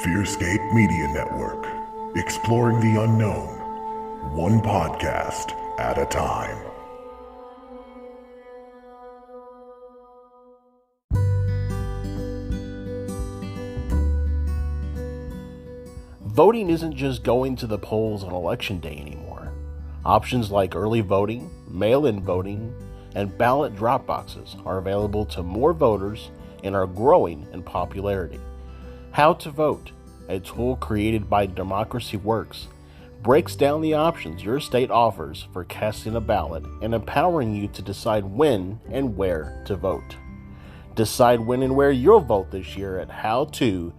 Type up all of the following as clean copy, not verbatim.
FearScape Media Network, exploring the unknown, one podcast at a time. Voting isn't just going to the polls on election day anymore. Options like early voting, mail-in voting, and ballot drop boxes are available to more voters and are growing in popularity. How to Vote, a tool created by Democracy Works, breaks down the options your state offers for casting a ballot and empowering you to decide when and where to vote. Decide when and where you'll vote this year at howto.vote.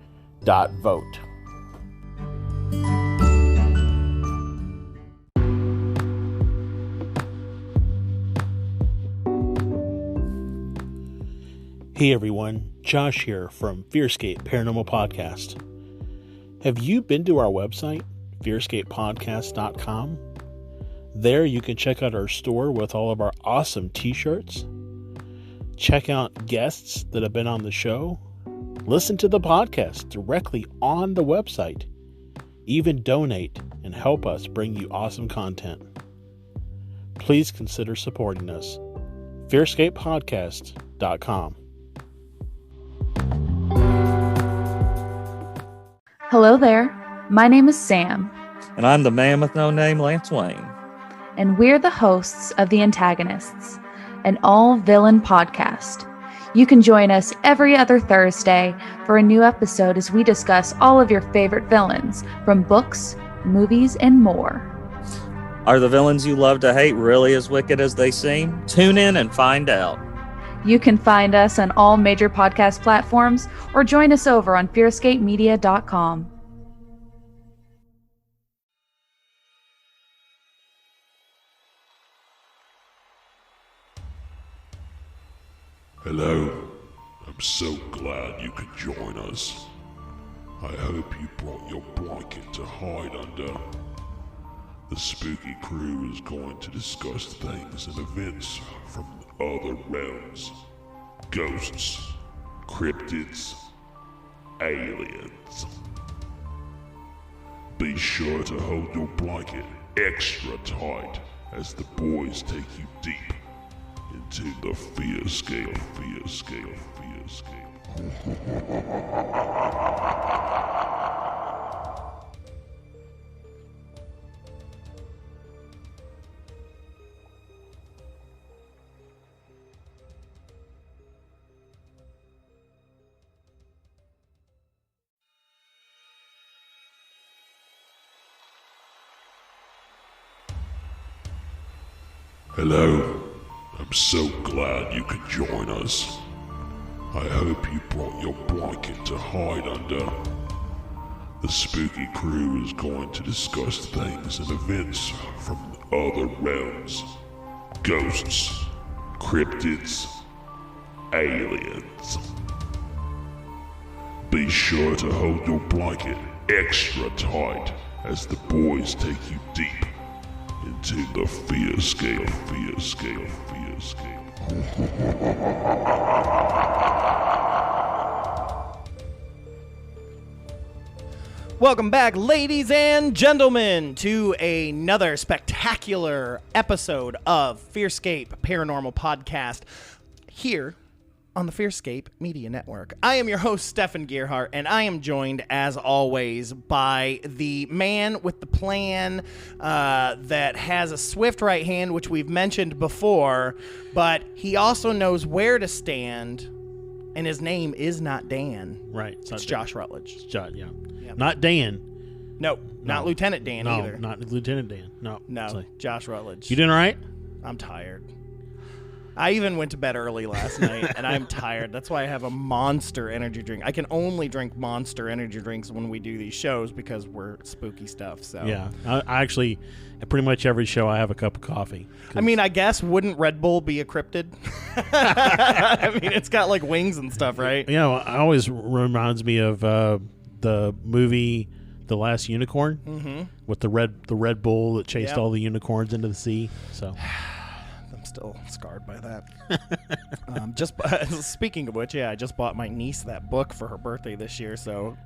Hey everyone, Josh here from FearScape Paranormal Podcast. Have you been to our website, fearscapepodcast.com? There you can check out our store with all of our awesome t-shirts, check out guests that have been on the show, listen to the podcast directly on the website, even donate and help us bring you awesome content. Please consider supporting us. fearscapepodcast.com. Hello there, my name is Sam. And I'm the man with no name, Lance Wayne. And we're the hosts of The Antagonists, an all-villain podcast. You can join us every other Thursday for a new episode as we discuss all of your favorite villains from books, movies, and more. Are the villains you love to hate really as wicked as they seem? Tune in and find out. You can find us on all major podcast platforms or join us over on fearscapemedia.com. Hello. I'm so glad you could join us. I hope you brought your blanket to hide under. The spooky crew is going to discuss things and events from other realms. Ghosts, cryptids, aliens. Be sure to hold your blanket extra tight as the boys take you deep into the FearScape. Hello. I'm so glad you could join us. I hope you brought your blanket to hide under. The spooky crew is going to discuss things and events from other realms. Ghosts, cryptids, aliens. Be sure to hold your blanket extra tight as the boys take you deep into the FearScape. Welcome back, ladies and gentlemen, to another spectacular episode of FearScape Paranormal Podcast here on the FearScape Media Network. I am your host, Stefan Gearhart, and I am joined, as always, by the man with the plan that has a swift right hand, which we've mentioned before, but he also knows where to stand, and his name is not Dan. Right. It's Josh Rutledge. It's Josh, yeah. Yep. Not Dan. No, not Lieutenant Dan either. No, not Lieutenant Dan. No. No, Josh Rutledge. You doing all right? I'm tired. I even went to bed early last night, and I'm tired. That's why I have a Monster energy drink. I can only drink Monster energy drinks when we do these shows because we're spooky stuff. So yeah, I actually, pretty much every show I have a cup of coffee. I mean, I guess wouldn't Red Bull be a cryptid? I mean, it's got like wings and stuff, right? You know, it always reminds me of the movie The Last Unicorn with the Red Bull that chased all the unicorns into the sea. So. Still scarred by that. Speaking of which, I just bought my niece that book for her birthday this year. So,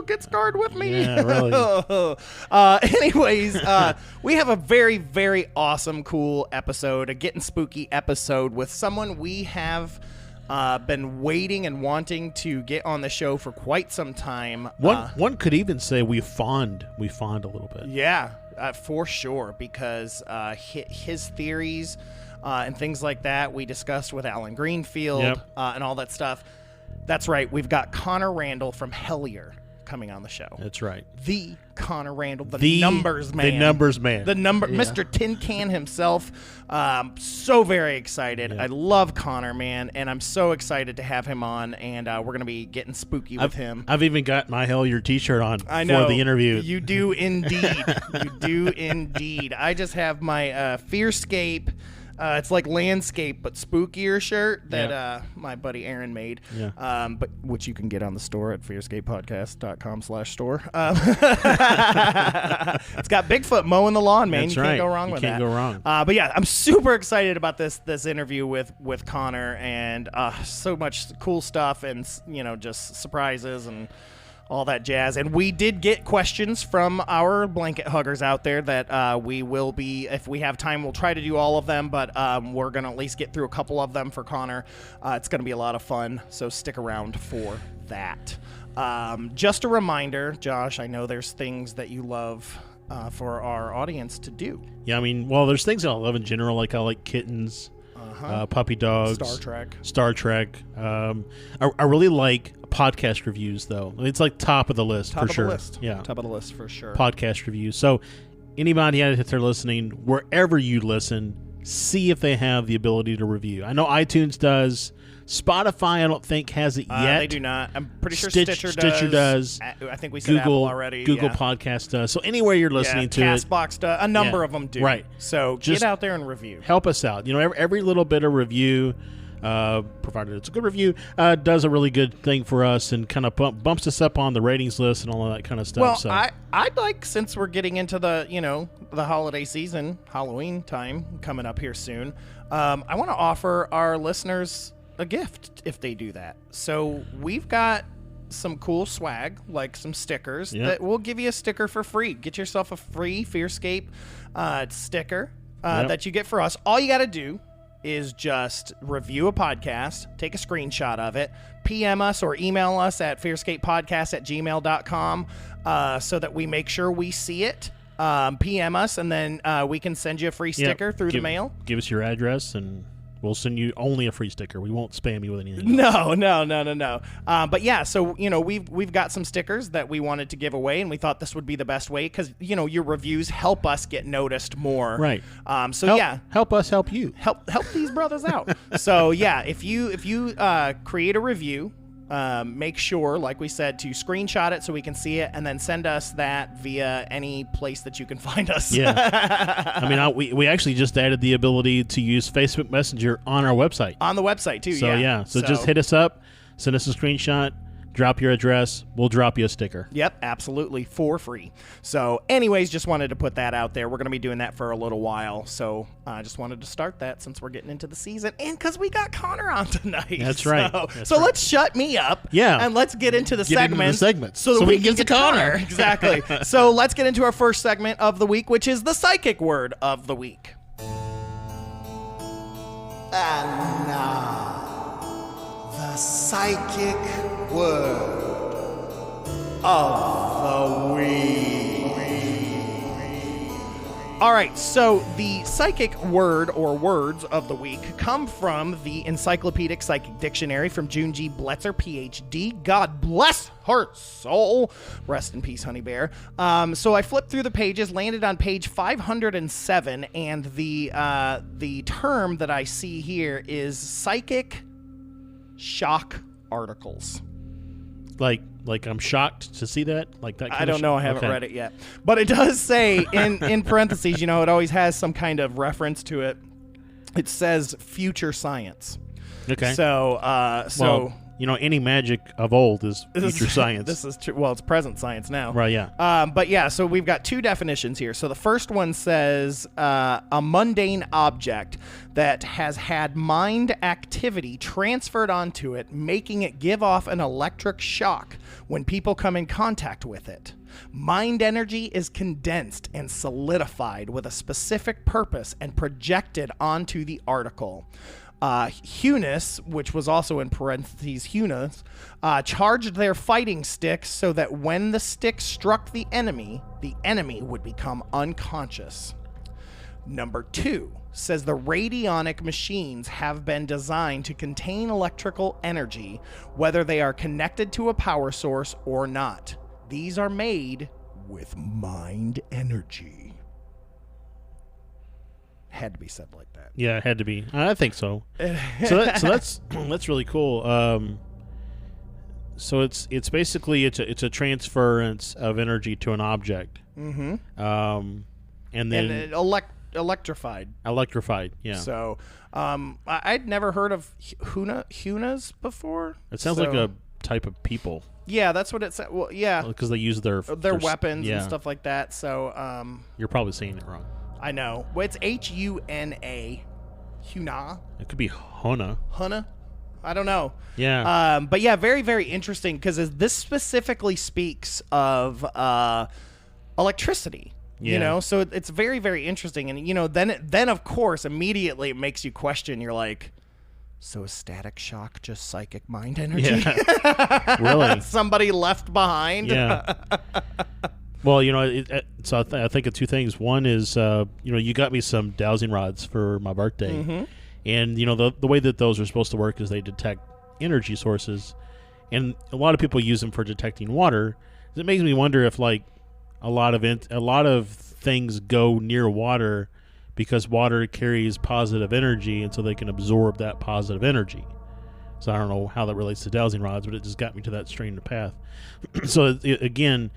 get scarred with me. Yeah, really. Anyways, we have a very, very awesome, cool episode, a Gettin' Spooky episode with someone we have been waiting and wanting to get on the show for quite some time. One could even say we fawned a little bit. Yeah, for sure, because his theories and things like that we discussed with Alan Greenfield and all that stuff. That's right. We've got Connor Randall from Hellier coming on the show. That's right. The Connor Randall, the numbers man. The numbers man. Mr. Tin Can himself. So very excited. Yeah. I love Connor, man, and I'm so excited to have him on, and we're going to be getting spooky with him. I've even got my Hellier t-shirt on I know, for the interview. You do indeed. You do indeed. I just have my FearScape. It's like landscape, but spookier shirt that my buddy Aaron made, but which you can get on the store at fearscapepodcast.com/store. It's got Bigfoot mowing the lawn, man. That's you can't go wrong with that. You can't go wrong. But yeah, I'm super excited about this interview with Connor, and so much cool stuff, and just surprises and all that jazz. And we did get questions from our blanket huggers out there that we will be, if we have time, we'll try to do all of them, but we're going to at least get through a couple of them for Connor. It's going to be a lot of fun, so stick around for that. Just a reminder, Josh, I know there's things that you love for our audience to do. Yeah, I mean, well, there's things that I love in general, like I like kittens, puppy dogs, Star Trek. I really like podcast reviews, though. I mean, it's like top of the list for sure. Top of the list for sure. Podcast reviews. So anybody out there listening, wherever you listen, see if they have the ability to review. I know iTunes does. Spotify, I don't think, has it yet. They do not. I'm pretty sure Stitcher does. I think we said Apple already. Google Podcast does. So anywhere you're listening to Castbox does. A number of them do. Right. So just get out there and review. Help us out. Every little bit of review, provided it's a good review, does a really good thing for us and kind of bumps us up on the ratings list and all of that kind of stuff. Well, so. I'd like, since we're getting into the holiday season, Halloween time coming up here soon, I want to offer our listeners a gift if they do that. So we've got some cool swag, like some stickers that we'll give you a sticker for free. Get yourself a free FearScape sticker that you get for us. All you got to do is just review a podcast, take a screenshot of it, PM us or email us at fearscapepodcast@gmail.com so that we make sure we see it. PM us, and then we can send you a free sticker through the mail. Give us your address, and we'll send you only a free sticker. We won't spam you with anything. No. But yeah, so we've got some stickers that we wanted to give away, and we thought this would be the best way because your reviews help us get noticed more. Right. Help us help you. Help these brothers out. So yeah, if you create a review, make sure, like we said, to screenshot it so we can see it, and then send us that via any place that you can find us. Yeah. I mean, we actually just added the ability to use Facebook Messenger on our website. On the website, too, So just hit us up, send us a screenshot, drop your address, we'll drop you a sticker. Yep, absolutely, for free. So anyways, just wanted to put that out there. We're going to be doing that for a little while, so I just wanted to start that since we're getting into the season, and because we got Connor on tonight. That's right. So let's shut me up, and let's get into the segment. So we can get to Connor. Exactly. So let's get into our first segment of the week, which is the psychic word of the week. And now, the psychic word of the week. All right, so the psychic word or words of the week come from the Encyclopedic Psychic Dictionary from June G. Bletzer, PhD. God bless her soul. Rest in peace, honey bear. So I flipped through the pages, landed on page 507, and the term that I see here is psychic shock articles. Like I'm shocked to see that. Like that. I don't know. I haven't read it yet, but it does say in parentheses. It always has some kind of reference to it. It says future science. Okay. So any magic of old is future science. This is true. Well, it's present science now. Right, yeah. But yeah, so we've got two definitions here. So the first one says a mundane object that has had mind activity transferred onto it, making it give off an electric shock when people come in contact with it. Mind energy is condensed and solidified with a specific purpose and projected onto the article. Hunas, which was also in parentheses Hunas, charged their fighting sticks so that when the stick struck the enemy would become unconscious. Number 2 says the radionic machines have been designed to contain electrical energy, whether they are connected to a power source or not. These are made with mind energy. Had to be said like that. Yeah, it had to be. I think so. so that's really cool. So it's basically it's a transference of energy to an object. Mm-hmm. And then electrified. Electrified. Yeah. So I'd never heard of Hunas before. It sounds like a type of people. Yeah, that's what it said. Well, yeah, because they use their weapons and stuff like that. So you're probably saying it wrong. I know. Well, it's Huna. Huna. It could be Huna. Huna. I don't know. Yeah. But yeah, very, very interesting because this specifically speaks of electricity. Yeah. So it's very, very interesting, and then of course immediately it makes you question. You're like, so is static shock just psychic mind energy? Yeah. Really? Somebody left behind? Yeah. Well, so I think of two things. One is, you got me some dowsing rods for my birthday. Mm-hmm. And, the way that those are supposed to work is they detect energy sources. And a lot of people use them for detecting water. It makes me wonder if, like, a lot of things go near water because water carries positive energy, and so they can absorb that positive energy. So I don't know how that relates to dowsing rods, but it just got me to that strain of path. So, again,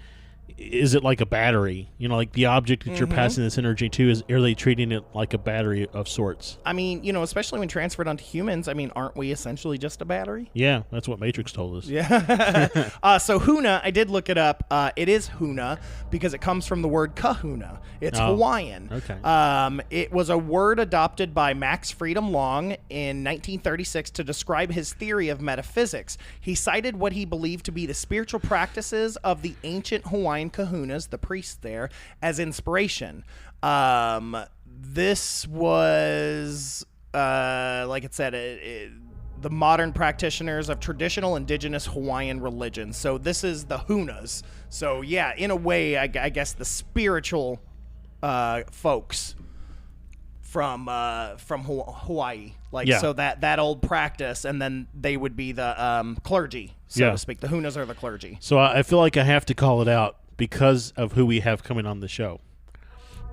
is it like a battery? Like the object that you're passing this energy to, are they treating it like a battery of sorts? I mean, especially when transferred onto humans, aren't we essentially just a battery? Yeah, that's what Matrix told us. Yeah. So Huna, I did look it up. It is Huna because it comes from the word kahuna. It's Hawaiian. Okay. It was a word adopted by Max Freedom Long in 1936 to describe his theory of metaphysics. He cited what he believed to be the spiritual practices of the ancient Hawaiian kahunas, the priests there, as inspiration. This was, like it said, the modern practitioners of traditional indigenous Hawaiian religion. So this is the Hunas. So yeah, in a way, I guess the spiritual folks from Hawaii, so that old practice, and then they would be the clergy, so to speak. The Hunas are the clergy. So I feel like I have to call it out because of who we have coming on the show.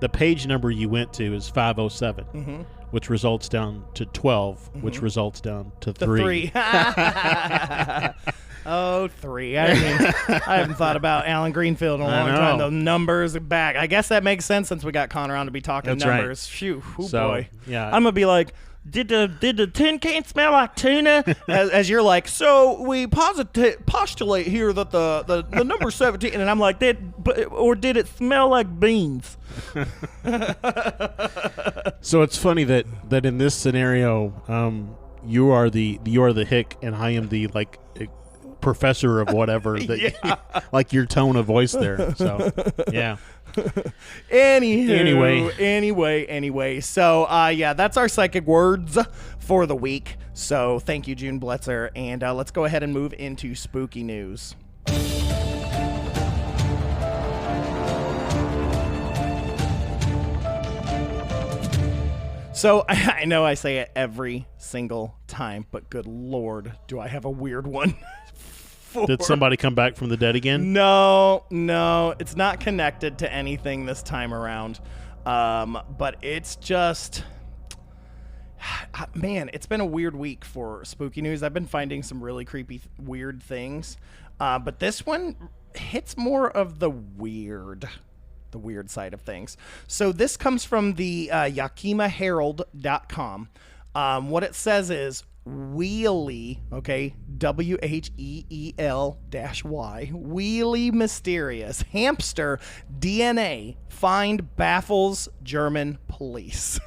The page number you went to is 507, which results down to 12, which results down to 3. 3. Oh, 3. I haven't thought about Alan Greenfield in a long time. The numbers are back. I guess that makes sense since we got Connor on to be talking That's numbers. Right. Phew, boy. Yeah. I'm going to be like, did the tin can smell like tuna? as you're like, so we postulate here that the number 17, and I'm like, did it smell like beans? So it's funny that in this scenario, you are the hick, and I am the professor of whatever that like your tone of voice there. So yeah. Anyway. So, that's our psychic words for the week. So, thank you, June Blitzer. And let's go ahead and move into spooky news. So, I know I say it every single time, but good Lord, do I have a weird one. Did somebody come back from the dead again? No, it's not connected to anything this time around. But it's just, man, it's been a weird week for spooky news. I've been finding some really creepy, weird things. But this one hits more of the weird side of things. So this comes from the YakimaHerald.com. What it says is, Wheelie, okay, WHEEL-Y, wheelie mysterious hamster DNA find baffles German police.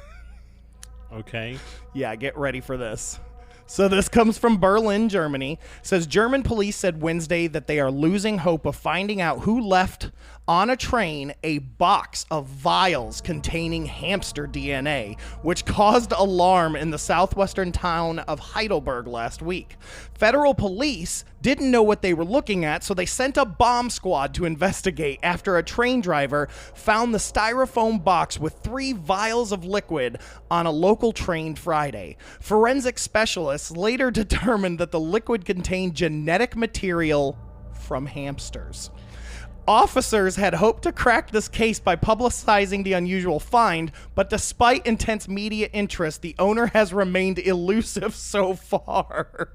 Okay. Yeah, get ready for this. So this comes from Berlin, Germany. It says German police said Wednesday that they are losing hope of finding out who left on a train a box of vials containing hamster DNA, which caused alarm in the southwestern town of Heidelberg last week. Federal police didn't know what they were looking at, so they sent a bomb squad to investigate after a train driver found the styrofoam box with 3 vials of liquid on a local train Friday. Forensic specialists later determined that the liquid contained genetic material from hamsters. Officers had hoped to crack this case by publicizing the unusual find, but despite intense media interest, the owner has remained elusive so far.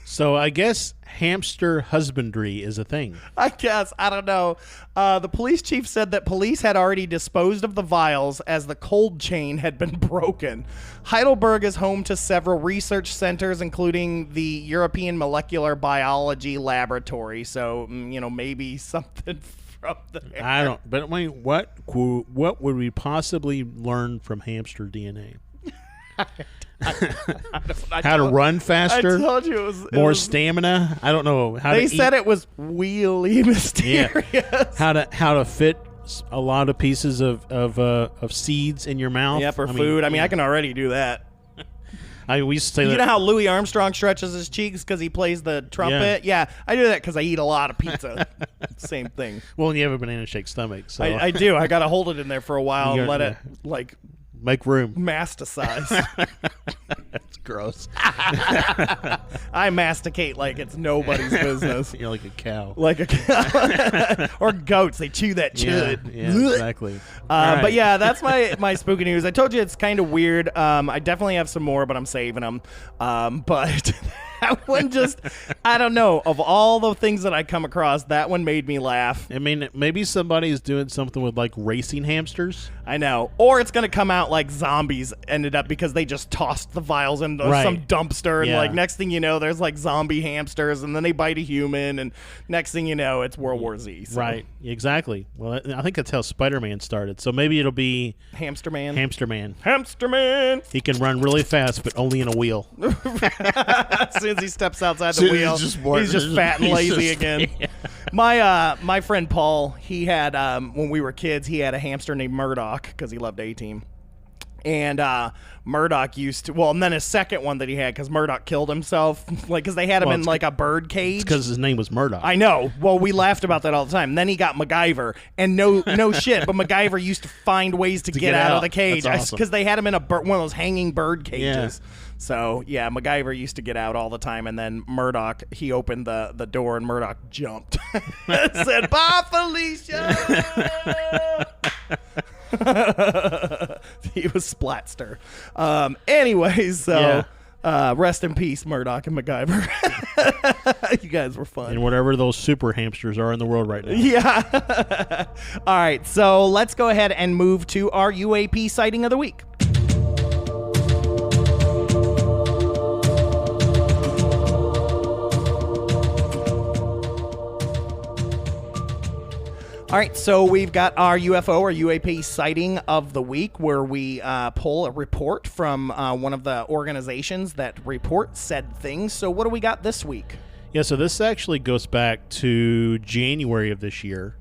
So I guess hamster husbandry is a thing. I guess. I don't know. The police chief said that police had already disposed of the vials as the cold chain had been broken. Heidelberg is home to several research centers, including the European Molecular Biology Laboratory. So, maybe something from there. I don't. But I mean, what would we possibly learn from hamster DNA? How to run faster? I told you it was more stamina. I don't know how they to said eat. it was wheelie mysterious. Yeah. How to fit a lot of pieces of seeds in your mouth. Yeah, for food. I mean, I can already do that. We used to say you that. know how Louis Armstrong stretches his cheeks because he plays the trumpet? Yeah, I do that because I eat a lot of pizza. Same thing. Well, you have a banana shake stomach, so I do. I got to hold it in there for a while and let it make room. Masticize. That's gross. I masticate like it's nobody's business. You're like a cow. Like a cow. Or goats. They chew that chud. Yeah, exactly. Right. But yeah, that's my spooky news. I told you it's kind of weird. I definitely have some more, but I'm saving them. But that one just, I don't know. Of all the things that I come across, that one made me laugh. I mean, maybe somebody is doing something with like racing hamsters. I know. Or it's going to come out like zombies ended up because they just tossed the vials into some dumpster. And like next thing you know, there's like zombie hamsters and then they bite a human. And next thing you know, it's World War Z. So. Right. Exactly. Well, I think that's how Spider-Man started. So maybe it'll be Hamster Man. Hamster Man. Hamster Man. He can run really fast, but only in a wheel. As soon as he steps outside the wheel, he's just fat and lazy again. Yeah. My friend Paul, he had when we were kids, he had a hamster named Murdoch because he loved A-Team. And Murdoch used to, and then his second one that he had, because Murdoch killed himself, like, because they had him in like a bird cage. Because his name was Murdoch. I know. Well, we laughed about that all the time. And then he got MacGyver, and no shit, but MacGyver used to find ways to get out of the cage because awesome. They had him in one of those hanging bird cages. Yeah. So, yeah, MacGyver used to get out all the time, and then Murdoch, he opened the door, and Murdoch jumped. Said, "Bye, Felicia!" He was Splatster. Anyways, so rest in peace, Murdoch and MacGyver. You guys were fun. And whatever those super hamsters are in the world right now. Yeah. All right, so let's go ahead and move to our UAP sighting of the week. All right, so we've got our UFO or UAP sighting of the week where we pull a report from one of the organizations that report said things. So what do we got this week? Yeah, so this actually goes back to January of this year.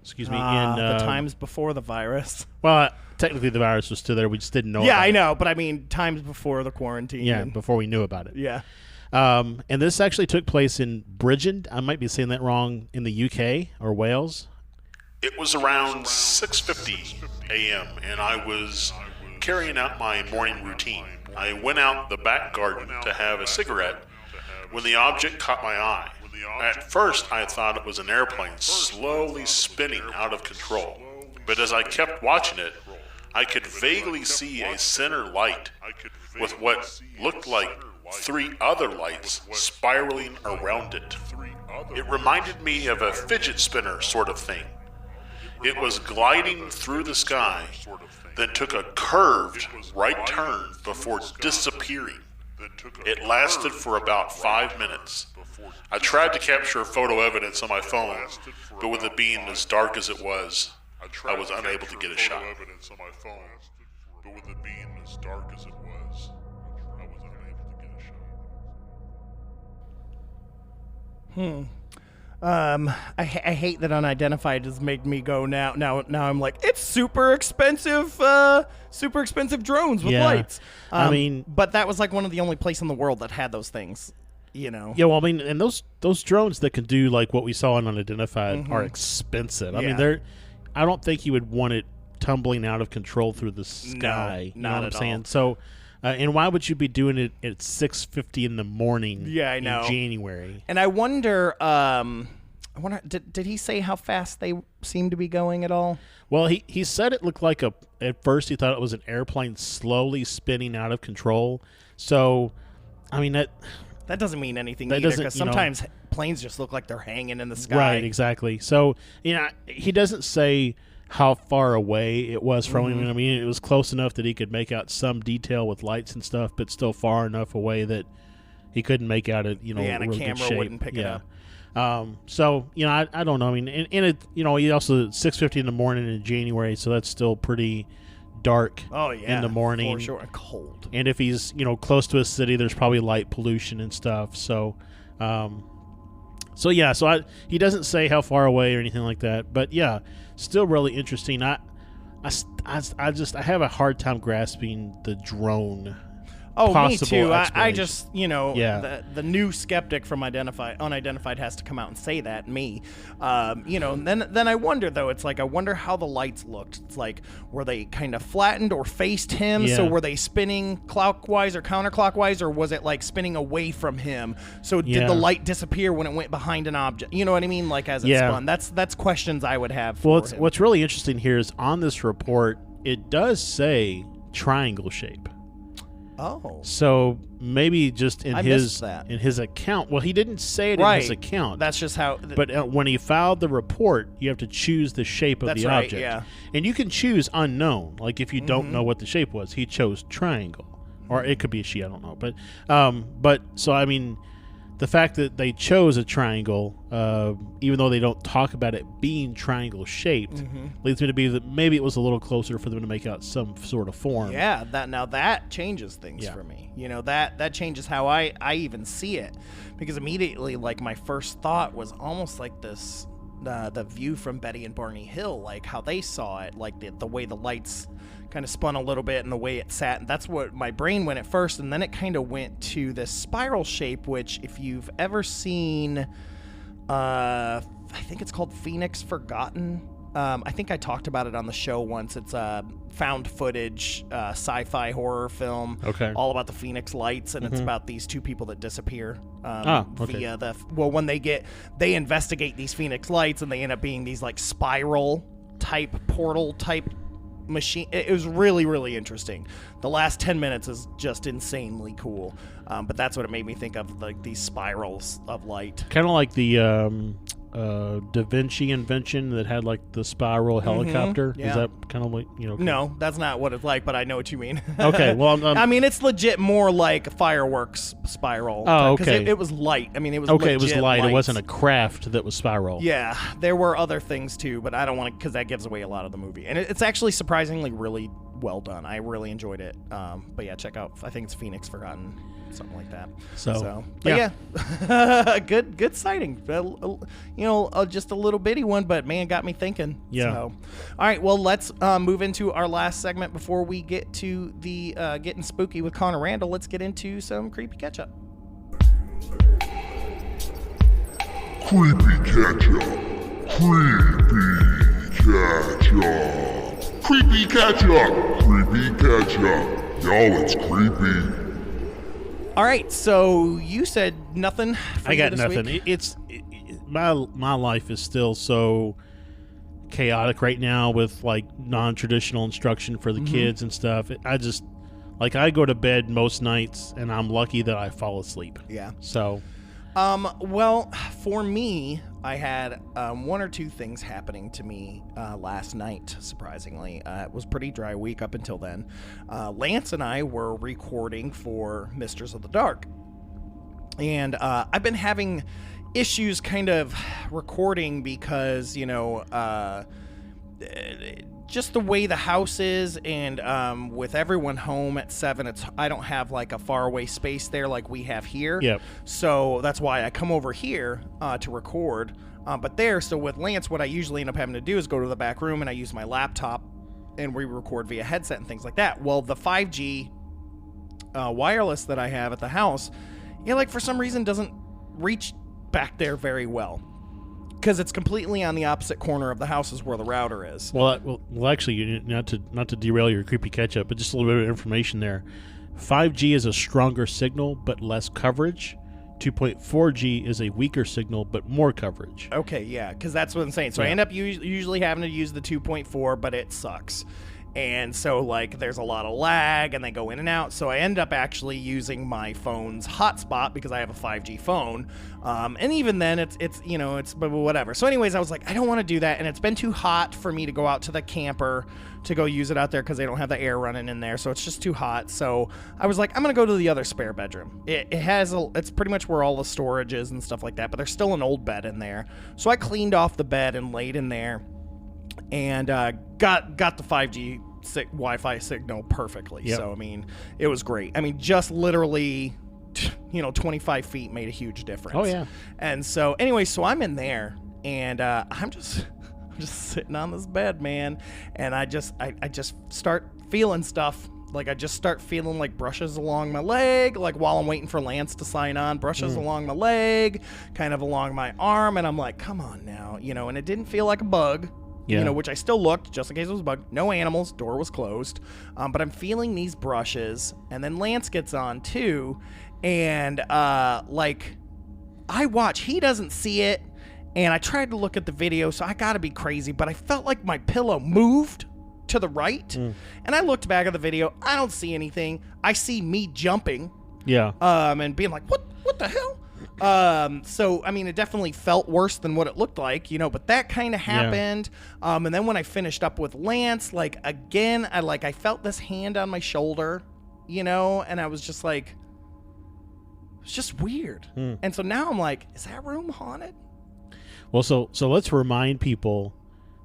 Excuse me. The times before the virus. Well, technically the virus was still there. We just didn't know about it. Yeah, I know, but I mean times before the quarantine. Yeah, before we knew about it. Yeah. And this actually took place in Bridgend. I might be saying that wrong, in the UK or Wales. It was around 6:50 a.m. and I was carrying out my morning routine. I went out the back garden to have a cigarette when the object caught my eye. At first, I thought it was an airplane slowly spinning out of control. But as I kept watching it, I could vaguely see a center light with what looked like 3 other lights spiraling around it. It reminded me of a fidget spinner sort of thing. It was gliding through the sky, then took a curved right turn before disappearing. It lasted for about 5 minutes. I tried to capture photo evidence on my phone, but with it being as dark as it was, I was unable to get a shot. I hate that unidentified has made me go now I'm like, it's super expensive drones with lights. I mean, but that was like one of the only places in the world that had those things, you know. Yeah, well, I mean, and those drones that can do like what we saw on unidentified are expensive. I mean, I don't think you would want it tumbling out of control through the sky. No, not you know what I'm at saying? all. So, and why would you be doing it at 6:50 in the morning? Yeah, I know. In January. And I wonder, did he say how fast they seem to be going at all? Well, he said it looked like at first he thought it was an airplane slowly spinning out of control. So, I mean, that doesn't mean anything that either, doesn't, because sometimes planes just look like they're hanging in the sky. Right, exactly. So, you know, he doesn't say how far away it was from him. I mean, it was close enough that he could make out some detail with lights and stuff, but still far enough away that he couldn't make out it, you know, and a real camera good shape. wouldn't pick it up. So, you know, I don't know. I mean, and it, you know, he also 6:50 in the morning in January, so that's still pretty dark in the morning. For sure, and cold. And if he's, you know, close to a city, there's probably light pollution and stuff. So, he doesn't say how far away or anything like that. But yeah, still really interesting. I have a hard time grasping the drone. Oh, me too. I explanation. just, you know, the new skeptic from unidentified has to come out and say that. Me, you know. Then I wonder though. It's like I wonder how the lights looked. It's like, were they kind of flattened or faced him? Yeah. So were they spinning clockwise or counterclockwise, or was it like spinning away from him? So did the light disappear when it went behind an object? You know what I mean? Like as it spun. That's questions I would have. Well, for him. What's really interesting here is on this report, it does say triangle shape. Oh. So maybe just in his account. Well, he didn't say it in his account. That's just how. But when he filed the report, you have to choose the shape of the object. Yeah. And you can choose unknown. Like if you don't know what the shape was, he chose triangle, or it could be a she. I don't know. But so I mean, the fact that they chose a triangle, even though they don't talk about it being triangle shaped, leads me to believe that maybe it was a little closer for them to make out some sort of form. Yeah, that changes things for me. You know, that changes how I even see it, because immediately, like, my first thought was almost like this, the view from Betty and Barney Hill, like how they saw it, like the way the lights kind of spun a little bit and the way it sat. And that's what my brain went at first, and then it kind of went to this spiral shape, which if you've ever seen, I think it's called Phoenix Forgotten. I think I talked about it on the show once. It's a found footage sci-fi horror film, all about the Phoenix Lights, and it's about these two people that disappear via when they investigate these Phoenix Lights, and they end up being these like spiral type portal type machine. It was really, really interesting. The last 10 minutes is just insanely cool, but that's what it made me think of, like these spirals of light, kind of like the Da Vinci invention that had like the spiral helicopter. Is that kind of like, you know? No, that's not what it's like, but I know what you mean. Okay, well, I mean, it's legit more like fireworks spiral. Oh, because okay. It was light. I mean, it was okay. It was legit light. lights. It wasn't a craft that was spiral. Yeah, there were other things too, but I don't want to, because that gives away a lot of the movie, and it's actually surprisingly really well done. I really enjoyed it. But yeah, check out. I think it's Phoenix Forgotten, something like that. But yeah, good sighting. You know, just a little bitty one, but man, got me thinking. Yeah. So, all right, well, let's move into our last segment before we get to the Getting Spooky with Connor Randall. Let's get into some creepy catch up. Creepy catch-up. Creepy catch-up. Creepy catch-up. Creepy catch-up. Y'all, it's creepy. All right, so you said nothing for I you got this nothing. week? My life is still so chaotic right now with like non-traditional instruction for the kids and stuff. I just I go to bed most nights and I'm lucky that I fall asleep. Yeah. So Well, for me, I had one or two things happening to me last night, surprisingly. It was a pretty dry week up until then. Lance and I were recording for Misters of the Dark. And I've been having issues kind of recording because, just the way the house is, and with everyone home at 7, I don't have like a faraway space there like we have here. Yep. So that's why I come over here to record. So with Lance, what I usually end up having to do is go to the back room and I use my laptop and we record via headset and things like that. Well, the 5G wireless that I have at the house, for some reason doesn't reach back there very well. Because it's completely on the opposite corner of the house is where the router is. Well, actually, not to derail your creepy catch-up, but just a little bit of information there. 5G is a stronger signal, but less coverage. 2.4G is a weaker signal, but more coverage. Okay, yeah, because that's what I'm saying. So I end up usually having to use the 2.4, but it sucks. And so, there's a lot of lag, and they go in and out. So I end up actually using my phone's hotspot because I have a 5G phone. And even then, it's whatever. So anyways, I was like, I don't want to do that. And it's been too hot for me to go out to the camper to go use it out there because they don't have the air running in there. So it's just too hot. So I was like, I'm going to go to the other spare bedroom. It's pretty much where all the storage is and stuff like that. But there's still an old bed in there. So I cleaned off the bed and laid in there. And got the 5G Wi-Fi signal perfectly. Yep. So, it was great. just literally, 25 feet made a huge difference. Oh, yeah. And so, anyway, so I'm in there, and I'm just sitting on this bed, man. And I just start feeling stuff. I just start feeling brushes along my leg, while I'm waiting for Lance to sign on, brushes along my leg, kind of along my arm. And I'm like, come on now, and it didn't feel like a bug. Yeah. Which I still looked just in case it was a bug. No animals, door was closed. But I'm feeling these brushes, and then Lance gets on too, and I watch. He doesn't see it, and I tried to look at the video, so I gotta be crazy, but I felt like my pillow moved to the right, and I looked back at the video. I don't see anything. I see me jumping, and being like, what the hell? So, it definitely felt worse than what it looked like, but that kind of happened. Yeah. And then when I finished up with Lance, again, I felt this hand on my shoulder, and I was just like, it's just weird. And so now I'm like, is that room haunted? Well, so let's remind people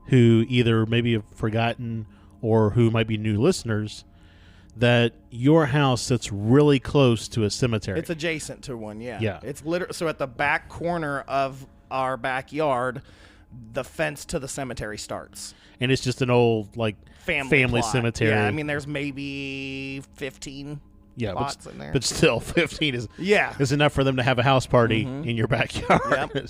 who either maybe have forgotten or who might be new listeners that your house sits really close to a cemetery. It's adjacent to one, yeah. Yeah. It's literally, so at the back corner of our backyard, the fence to the cemetery starts. And it's just an old, family plot. cemetery. Yeah, there's maybe 15 plots in there. But still, 15 is enough for them to have a house party in your backyard. Yep.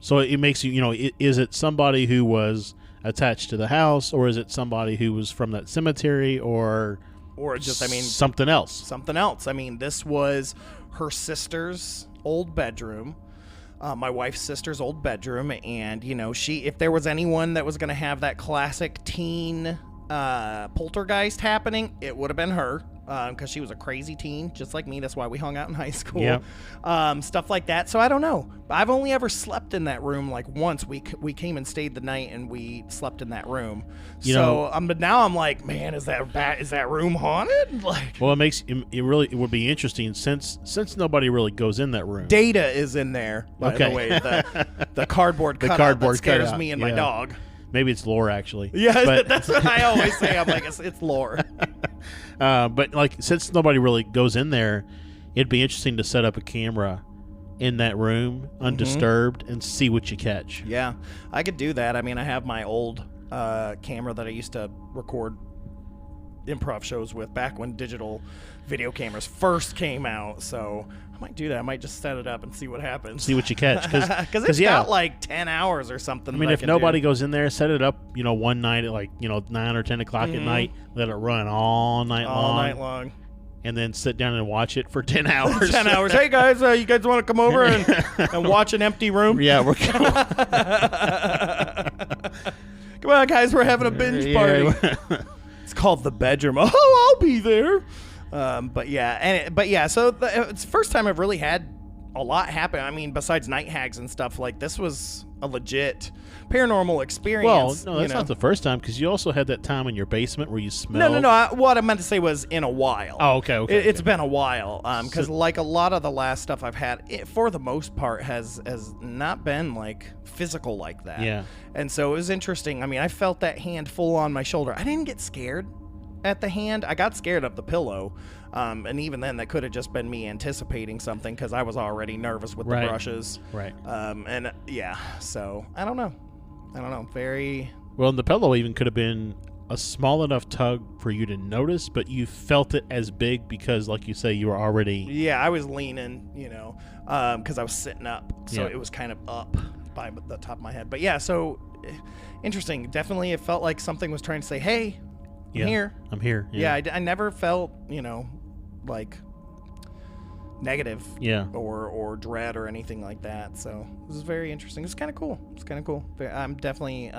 So it makes you, is it somebody who was attached to the house, or is it somebody who was from that cemetery, or just something else? Something else. This was her sister's old bedroom, my wife's sister's old bedroom, and if there was anyone that was going to have that classic teen poltergeist happening, it would have been her, because she was a crazy teen, just like me. That's why we hung out in high school. Yeah. Stuff like that. So I don't know. I've only ever slept in that room once. We came and stayed the night, and we slept in that room. But now I'm like, man, is that room haunted? Well, it would be interesting since nobody really goes in that room. Data is in there, by the way. The cardboard cutout that scares me and my dog. Maybe it's lore, actually. Yeah, but that's what I always say. I'm like, it's lore. But since nobody really goes in there, it'd be interesting to set up a camera in that room, undisturbed, and see what you catch. Yeah, I could do that. I have my old camera that I used to record improv shows with back when digital video cameras first came out. So I might do that. I might just set it up and see what happens. See what you catch. Because it's got 10 hours or something. If nobody goes in there, set it up, one night at 9 or 10 o'clock at night. Let it run all night long. And then sit down and watch it for 10 hours. 10 hours. Hey, guys, you guys want to come over and watch an empty room? Yeah, we're going. Come on, guys, we're having a binge party. It's called The Bedroom. Oh, I'll be there. So it's the first time I've really had a lot happened. I mean, besides night hags and stuff, like this was a legit paranormal experience. Well, no, that's not the first time, because you also had that time in your basement where you smelled. No. What I meant to say was in a while. Oh, okay. It's been a while, because like a lot of the last stuff I've had, it, for the most part, has not been like physical like that. Yeah. And so it was interesting. I mean, I felt that hand full on my shoulder. I didn't get scared at the hand. I got scared of the pillow. And even then, that could have just been me anticipating something, because I was already nervous with the brushes. Right. And yeah, so I don't know. Very well. And the pillow even could have been a small enough tug for you to notice, but you felt it as big because, like you say, you were already. Yeah, I was leaning, because I was sitting up, so it was kind of up by the top of my head. But yeah, so interesting. Definitely, it felt like something was trying to say, "Hey, I'm here." I'm here. Yeah, I never felt, like negative or dread or anything like that. So this is very interesting. It's kind of cool. I'm definitely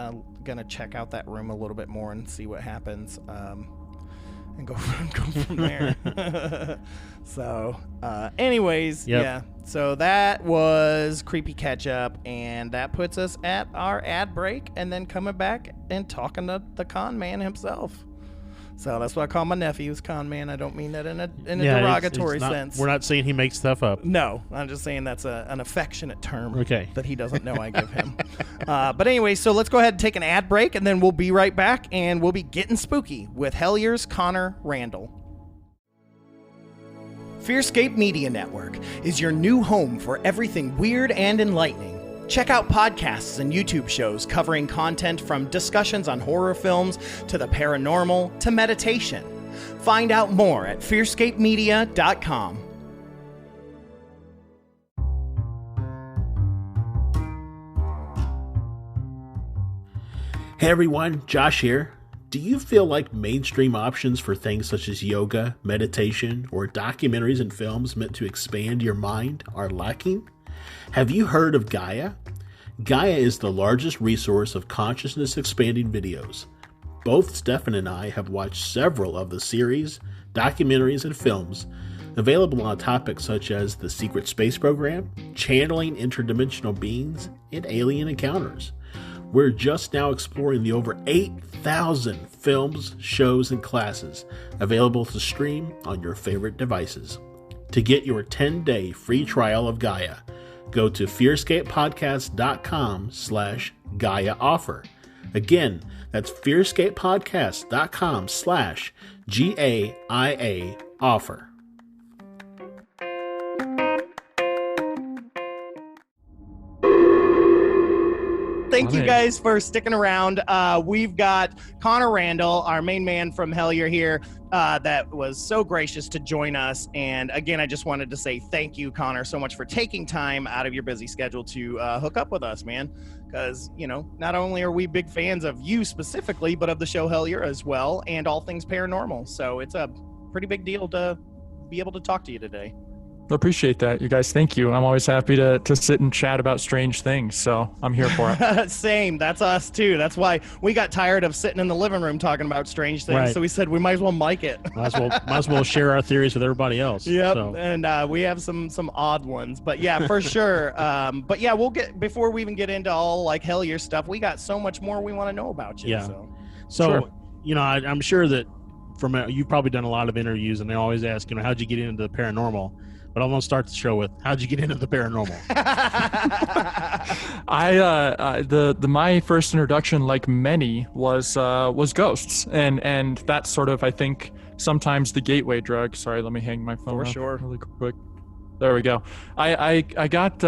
gonna check out that room a little bit more and see what happens, and go from there. So anyways, yeah, so that was Creepy Catch Up, and that puts us at our ad break, and then coming back and talking to the con man himself. So that's what I call my nephew's con man. I don't mean that in a derogatory sense. We're not saying he makes stuff up. No, I'm just saying that's an affectionate term that he doesn't know I give him. But anyway, so let's go ahead and take an ad break, and then we'll be right back, and we'll be getting spooky with Hellier's Connor Randall. FearScape Media Network is your new home for everything weird and enlightening. Check out podcasts and YouTube shows covering content from discussions on horror films to the paranormal to meditation. Find out more at fearscapemedia.com. Hey everyone, Josh here. Do you feel like mainstream options for things such as yoga, meditation, or documentaries and films meant to expand your mind are lacking? Have you heard of Gaia? Gaia is the largest resource of consciousness-expanding videos. Both Stefan and I have watched several of the series, documentaries, and films available on topics such as the secret space program, channeling interdimensional beings, and alien encounters. We're just now exploring the over 8,000 films, shows, and classes available to stream on your favorite devices. To get your 10-day free trial of Gaia, go to fearscapepodcast.com/Gaia offer. Again, that's fearscapepodcast.com/GAIA offer. Thank you guys for sticking around. We've got Connor Randall, our main man from Hellier here, that was so gracious to join us. And again, I just wanted to say thank you, Connor, so much for taking time out of your busy schedule to hook up with us, man. Because, not only are we big fans of you specifically, but of the show Hellier as well, and all things paranormal. So it's a pretty big deal to be able to talk to you today. I appreciate that, you guys. Thank you. I'm always happy to sit and chat about strange things, so I'm here for it. Same. That's us too. That's why we got tired of sitting in the living room talking about strange things. Right. So we said we might as well mic it. Might as well share our theories with everybody else. Yep. So. And we have some odd ones, but yeah, for sure. But yeah, we'll get, before we even get into all like Hellier stuff, we got so much more we want to know about you. Yeah. So sure. I'm sure that you've probably done a lot of interviews, and they always ask, how'd you get into the paranormal? But I'm going to start the show with, how'd you get into the paranormal? My first introduction, like many, was ghosts, and that's sort of, I think, sometimes the gateway drug. Sorry, let me hang my phone up really quick. There we go. I got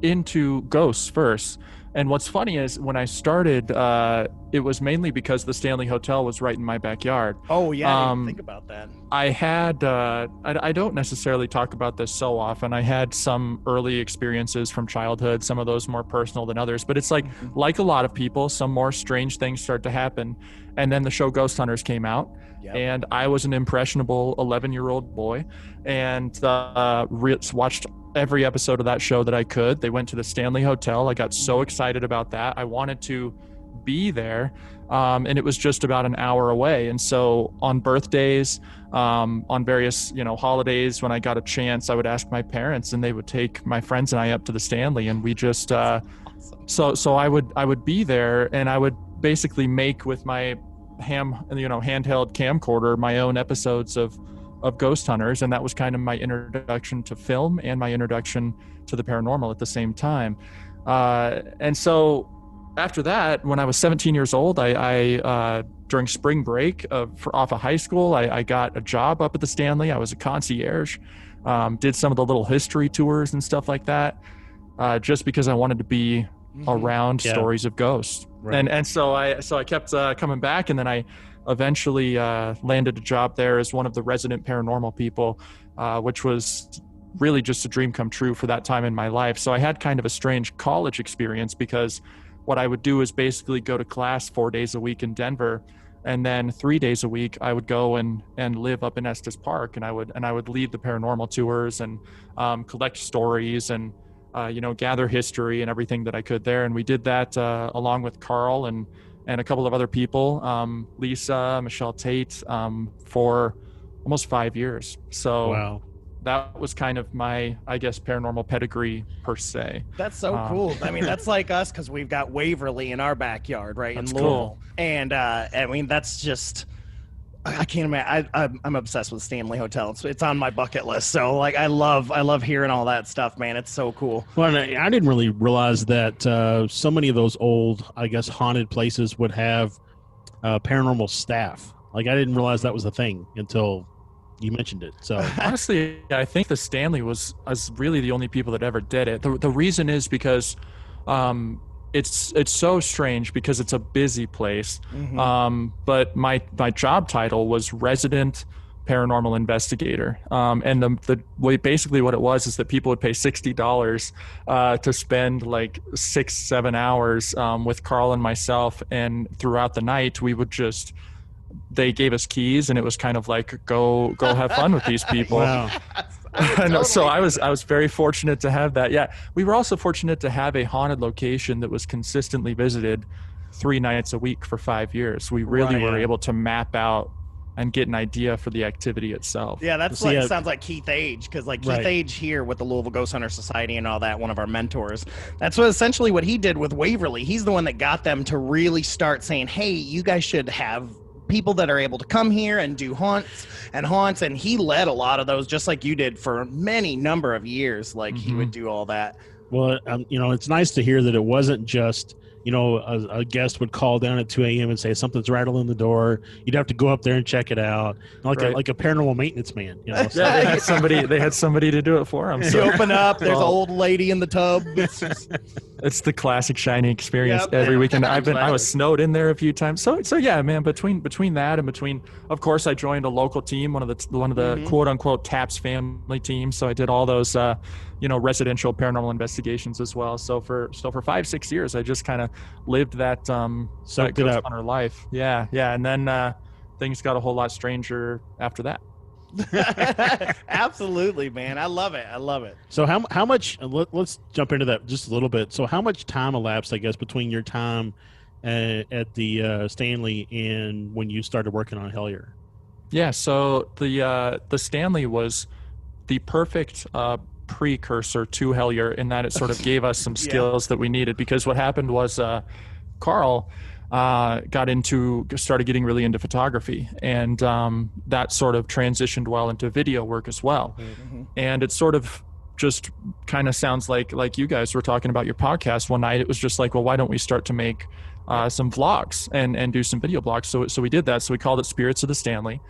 into ghosts first. And what's funny is when I started, it was mainly because the Stanley Hotel was right in my backyard. Oh, yeah, I didn't think about that. I had, I don't necessarily talk about this so often. I had some early experiences from childhood, some of those more personal than others. But it's like a lot of people, some more strange things start to happen. And then the show Ghost Hunters came out. Yep. And I was an impressionable 11-year-old boy and watched every episode of that show that I could. They went to the Stanley Hotel. I got so excited about that. I wanted to be there. And it was just about an hour away. And so on birthdays, on various, holidays, when I got a chance, I would ask my parents, and they would take my friends and I up to the Stanley, and we just, so I would be there, and I would basically make with my handheld camcorder my own episodes of Ghost Hunters. And that was kind of my introduction to film and my introduction to the paranormal at the same time. And so after that, when I was 17 years old, I during spring break off of high school, I got a job up at the Stanley. I was a concierge, did some of the little history tours and stuff like that, just because I wanted to be around stories of ghosts. Right. And so I kept coming back, and then I eventually landed a job there as one of the resident paranormal people, which was really just a dream come true for that time in my life. So I had kind of a strange college experience, because what I would do is basically go to class 4 days a week in Denver, and then 3 days a week I would go and live up in Estes Park, and I would lead the paranormal tours and collect stories and gather history and everything that I could there. And we did that along with Carl and a couple of other people, Lisa, Michelle Tate, for almost 5 years. So wow. That was kind of my, I guess, paranormal pedigree per se. That's so cool. I mean, that's like us, because we've got Waverly in our backyard, right, in Louisville. Cool. And I mean, that's just, I can't imagine. I'm obsessed with Stanley Hotel. It's on my bucket list. So like, I love hearing all that stuff, man. It's so cool. Well, I didn't really realize that so many of those old, I guess, haunted places would have paranormal staff. Like, I didn't realize that was a thing until you mentioned it. So honestly, I think the Stanley was really the only people that ever did it. The reason is because it's so strange, because it's a busy place. But my job title was resident paranormal investigator. And the way, basically what it was is that people would pay $60 to spend like 6-7 hours with Carl and myself, and throughout the night we would just, they gave us keys, and it was kind of like, go have fun with these people. Wow. Totally. So I was very fortunate to have that. Yeah, we were also fortunate to have a haunted location that was consistently visited 3 nights a week for 5 years. We really were able to map out and get an idea for the activity itself. Yeah, that's like, sounds like Keith Age, because like Keith Age here with the Louisville Ghost Hunter Society and all that, one of our mentors, that's essentially what he did with Waverly. He's the one that got them to really start saying, hey, you guys should have people that are able to come here and do haunts, and he led a lot of those, just like you did, for many number of years. Like he would do all that. Well, it's nice to hear that it wasn't just, a guest would call down at 2 a.m. and say something's rattling the door. You'd have to go up there and check it out, like a paranormal maintenance man. So. Yeah, they had somebody to do it for them. So. You open up, there's an old lady in the tub. It's the classic Shining experience every weekend. I was snowed in there a few times. So yeah, man. Between that and between, of course, I joined a local team, one of the quote unquote TAPS family teams. So I did all those residential paranormal investigations as well. So for 5-6 years, I just kind of lived that Ghost Hunter life. Yeah. And then things got a whole lot stranger after that. Absolutely, man. I love it. So how much, let's jump into that just a little bit. So how much time elapsed, I guess, between your time at the Stanley and when you started working on Hellier? Yeah, so the Stanley was the perfect precursor to Hellier, in that it sort of gave us some skills that we needed, because what happened was Carl started getting really into photography, and that sort of transitioned well into video work as well. And it sort of just kind of sounds like you guys were talking about your podcast one night. It was just like, well, why don't we start to make some vlogs and do some video blogs? So we did that. So we called it Spirits of the Stanley.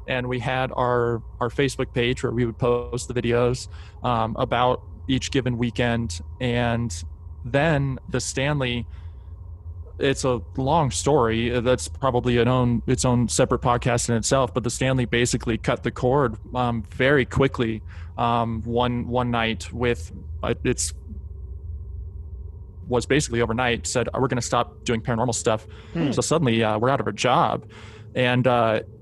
And we had our Facebook page where we would post the videos about each given weekend. And then the Stanley, it's a long story. That's probably its own separate podcast in itself. But the Stanley basically cut the cord very quickly one night with was basically overnight, said, we're going to stop doing paranormal stuff. So suddenly we're out of a job. And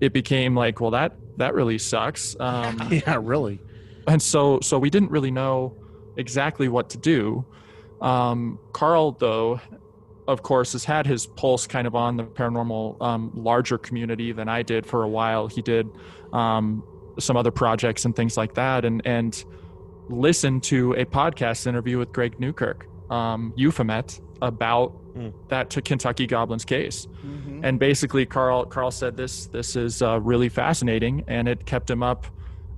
it became like, well, that really sucks. Yeah, really. And so we didn't really know exactly what to do. Carl, though, of course, has had his pulse kind of on the paranormal larger community than I did for a while. He did some other projects and things like that, and listened to a podcast interview with Greg Newkirk, Euphemet, about that to Kentucky Goblins case. And basically Carl said this is really fascinating, and it kept him up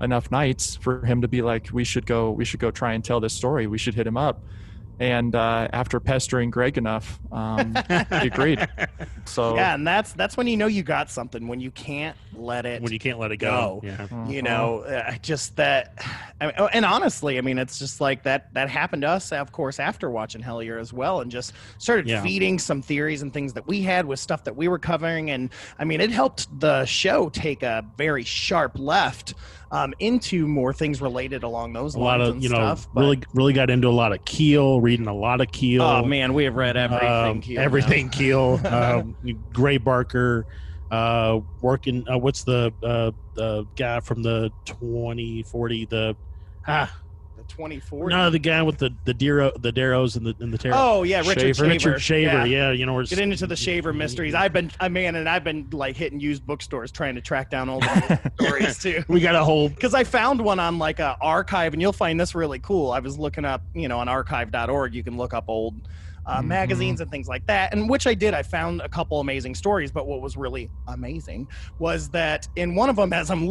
enough nights for him to be like, we should go try and tell this story. We should hit him up. And after pestering Greg enough, he agreed. So yeah, and that's when you know you got something, when you can't let it go. Yeah. You know, just that. And honestly, I mean, it's just like that happened to us, of course, after watching Hellier as well, and just started feeding some theories and things that we had with stuff that we were covering. And I mean, it helped the show take a very sharp left into more things related along those lines. A lot of, stuff, really got into a lot of Keel, reading a lot of Keel. Oh man, we have read everything Keel. Everything Keel. Gray Barker, working. What's the guy from the 2040? The 2040. No, the guy with the Darrows and the tarot. Oh yeah, Richard Shaver. Yeah, we're get into the Shaver mysteries. I've been like hitting used bookstores trying to track down old stories too. We got a whole, because I found one on like a archive, and you'll find this really cool. I was looking up, on archive.org, you can look up old magazines and things like that, and which I did. I found a couple amazing stories, but what was really amazing was that in one of them, as I'm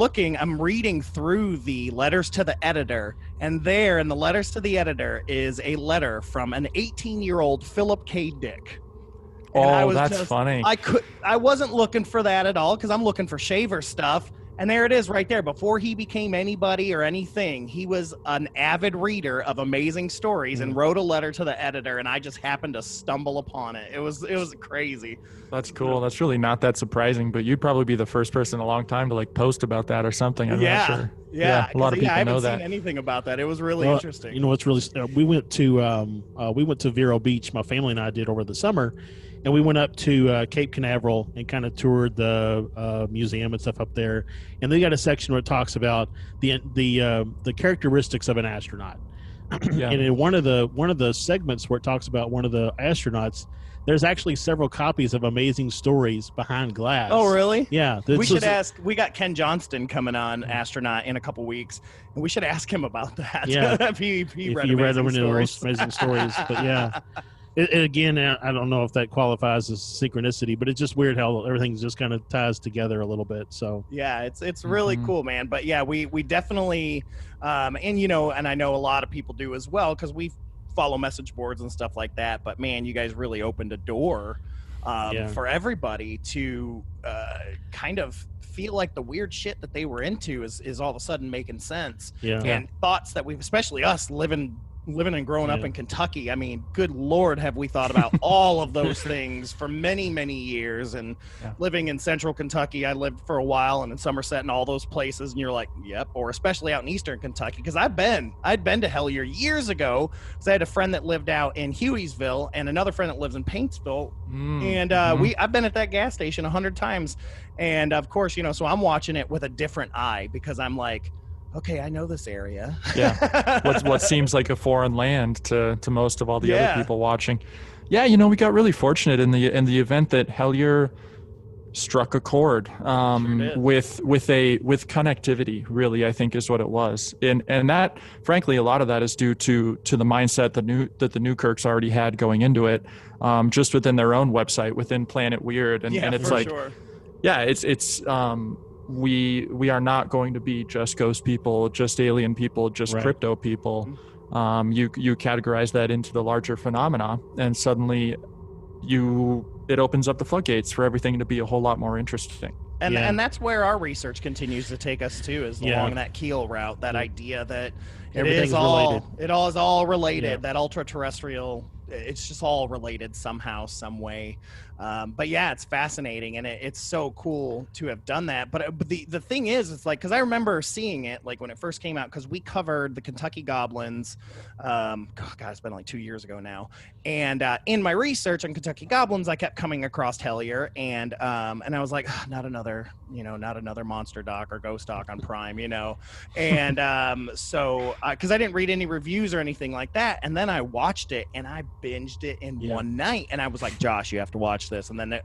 reading through the letters to the editor, and there in the letters to the editor is a letter from an 18-year-old Philip K. Dick. Oh, that's funny. I wasn't looking for that at all, because I'm looking for Shaver stuff. And there it is right there. Before he became anybody or anything, he was an avid reader of amazing stories and wrote a letter to the editor, and I just happened to stumble upon it. It was crazy. That's cool. That's really not that surprising, but you'd probably be the first person in a long time to like post about that or something. I'm not sure. Yeah, a lot of people know that. I haven't seen anything about that. It was really interesting. You know what's really we went to Vero Beach. My family and I did over the summer. And we went up to Cape Canaveral and kind of toured the museum and stuff up there. And they got a section where it talks about the characteristics of an astronaut. Yeah. And in one of the segments where it talks about one of the astronauts, there's actually several copies of amazing stories behind glass. Oh, really? Yeah. We should ask. We got Ken Johnston coming on, astronaut, in a couple weeks, and we should ask him about that. Yeah. if he read those amazing stories. But yeah. Again, I don't know if that qualifies as synchronicity, but it's just weird how everything just kind of ties together a little bit. So yeah, it's really cool, man. But yeah, we definitely, and I know a lot of people do as well, because we follow message boards and stuff like that. But man, you guys really opened a door for everybody to kind of feel like the weird shit that they were into is all of a sudden making sense. Yeah. And thoughts that we've, especially us living and growing up in Kentucky, I mean, good Lord, have we thought about all of those things for many, many years. And living in central Kentucky, I lived for a while, and in Somerset and all those places, and you're like, yep. Or especially out in eastern Kentucky, because I'd been to Hellier years ago, because I had a friend that lived out in Hueysville and another friend that lives in Paintsville. And I've been at that gas station 100 times. And of course, so I'm watching it with a different eye, because I'm like, okay, I know this area. Yeah. What seems like a foreign land to most of all the other people watching. Yeah, we got really fortunate in the event that Hellier struck a chord with connectivity, really, I think is what it was. And that, frankly, a lot of that is due to the mindset that the Newkirks already had going into it, just within their own website, within Planet Weird. And it's like, sure. Yeah, it's we are not going to be just ghost people, just alien people, just crypto people. You categorize that into the larger phenomena, and suddenly it opens up the floodgates for everything to be a whole lot more interesting. And that's where our research continues to take us to, is along that Keel route, that idea that it is all related, that ultra-terrestrial, it's just all related somehow, some way. But yeah, it's fascinating, and it's so cool to have done that. But the thing is, it's like, because I remember seeing it like when it first came out, because we covered the Kentucky Goblins. God, it's been like 2 years ago now. And in my research on Kentucky Goblins, I kept coming across Hellier, and I was like, not another monster doc or ghost doc on Prime, And so, because I didn't read any reviews or anything like that, and then I watched it, and I binged it in one night, and I was like, Josh, you have to watch this. And then I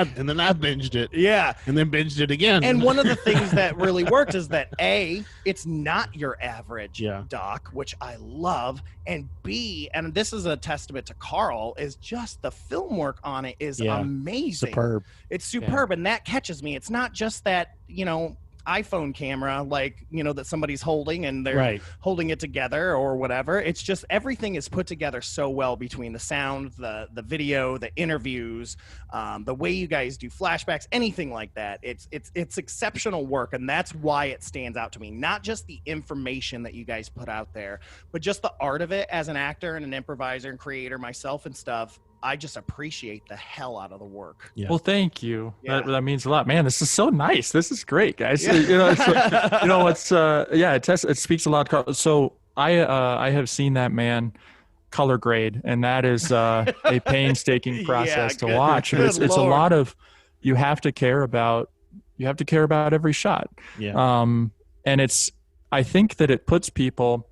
binged it. Yeah. And then binged it again. And one of the things that really worked is that A, it's not your average doc, which I love, and B, and this is a testament to Carl, is just the film work on it is amazing. Superb. It's superb, and that catches me. It's not just that, iPhone camera, like, that somebody's holding and they're holding it together or whatever. It's just everything is put together so well between the sound, the video, the interviews, the way you guys do flashbacks, anything like that. It's exceptional work, and that's why it stands out to me. Not just the information that you guys put out there, but just the art of it. As an actor and an improviser and creator myself and stuff, I just appreciate the hell out of the work. Yeah. Well, thank you. Yeah. That means a lot, man. This is so nice. This is great, guys. Yeah. It speaks a lot. So I have seen that man color grade, and that is a painstaking process to watch. It's a lot of, you have to care about every shot. Yeah. And I think that it puts people,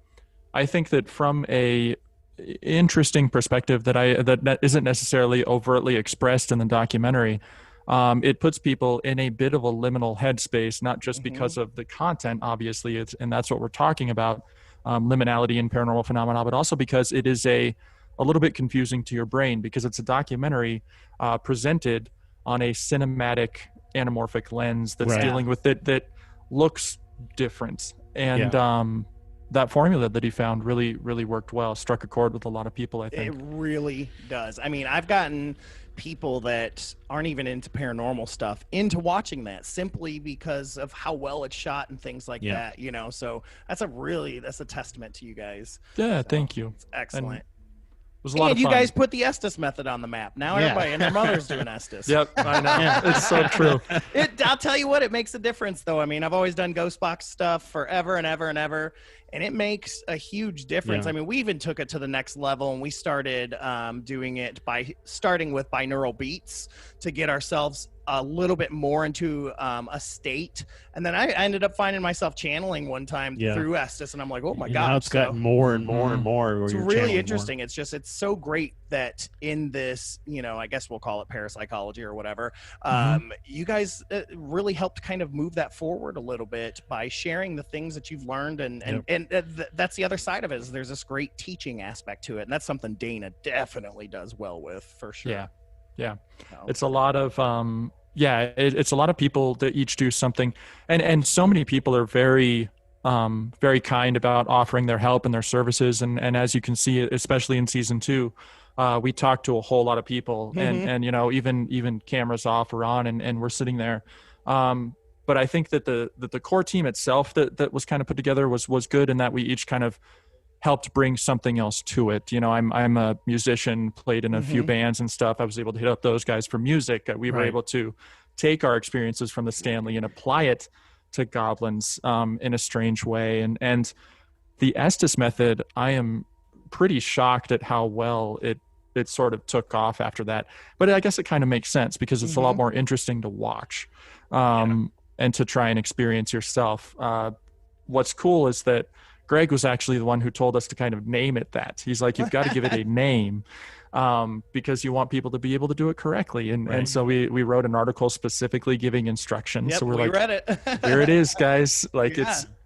I think that from a interesting perspective that isn't necessarily overtly expressed in the documentary, it puts people in a bit of a liminal headspace, not just because of the content, obviously, and that's what we're talking about, liminality and paranormal phenomena, but also because it is a little bit confusing to your brain, because it's a documentary presented on a cinematic anamorphic lens that's dealing with it, that looks different, and that formula that he found really, really worked well, struck a chord with a lot of people, I think. It really does. I mean, I've gotten people that aren't even into paranormal stuff into watching that simply because of how well it's shot and things like that, so that's a testament to you guys. Thank you. It's excellent. And it was a lot of fun. You guys put the Estes method on the map. Now everybody and their mother's doing Estes. Yep, I know. It's so true. I'll tell you what, it makes a difference, though. I mean, I've always done ghost box stuff forever and ever and ever, and it makes a huge difference. Yeah. I mean, we even took it to the next level, and we started doing it by starting with binaural beats to get ourselves a little bit more into a state, and then I ended up finding myself channeling one time through Estes, and I'm like, oh my god! Now it's gotten more and more and more. It's really interesting. More. It's so great that in this, I guess we'll call it parapsychology or whatever. You guys really helped kind of move that forward a little bit by sharing the things that you've learned, and that's the other side of it. Is there's this great teaching aspect to it, and that's something Dana definitely does well with, for sure. Yeah. It's a lot of it's a lot of people that each do something, and so many people are very very kind about offering their help and their services, and as you can see, especially in season 2, we talked to a whole lot of people, and even cameras off or on, and we're sitting there, but I think that the core team itself that was kind of put together was good, in that we each kind of helped bring something else to it. I'm a musician, played in a few bands and stuff. I was able to hit up those guys for music. We were able to take our experiences from the Stanley and apply it to goblins in a strange way. And the Estes method, I am pretty shocked at how well it sort of took off after that. But I guess it kind of makes sense, because it's a lot more interesting to watch and to try and experience yourself. What's cool is that Greg was actually the one who told us to kind of name it that. He's like, you've got to give it a name, because you want people to be able to do it correctly. And so we wrote an article specifically giving instructions. Yep, so we read it. Here it is, guys. Like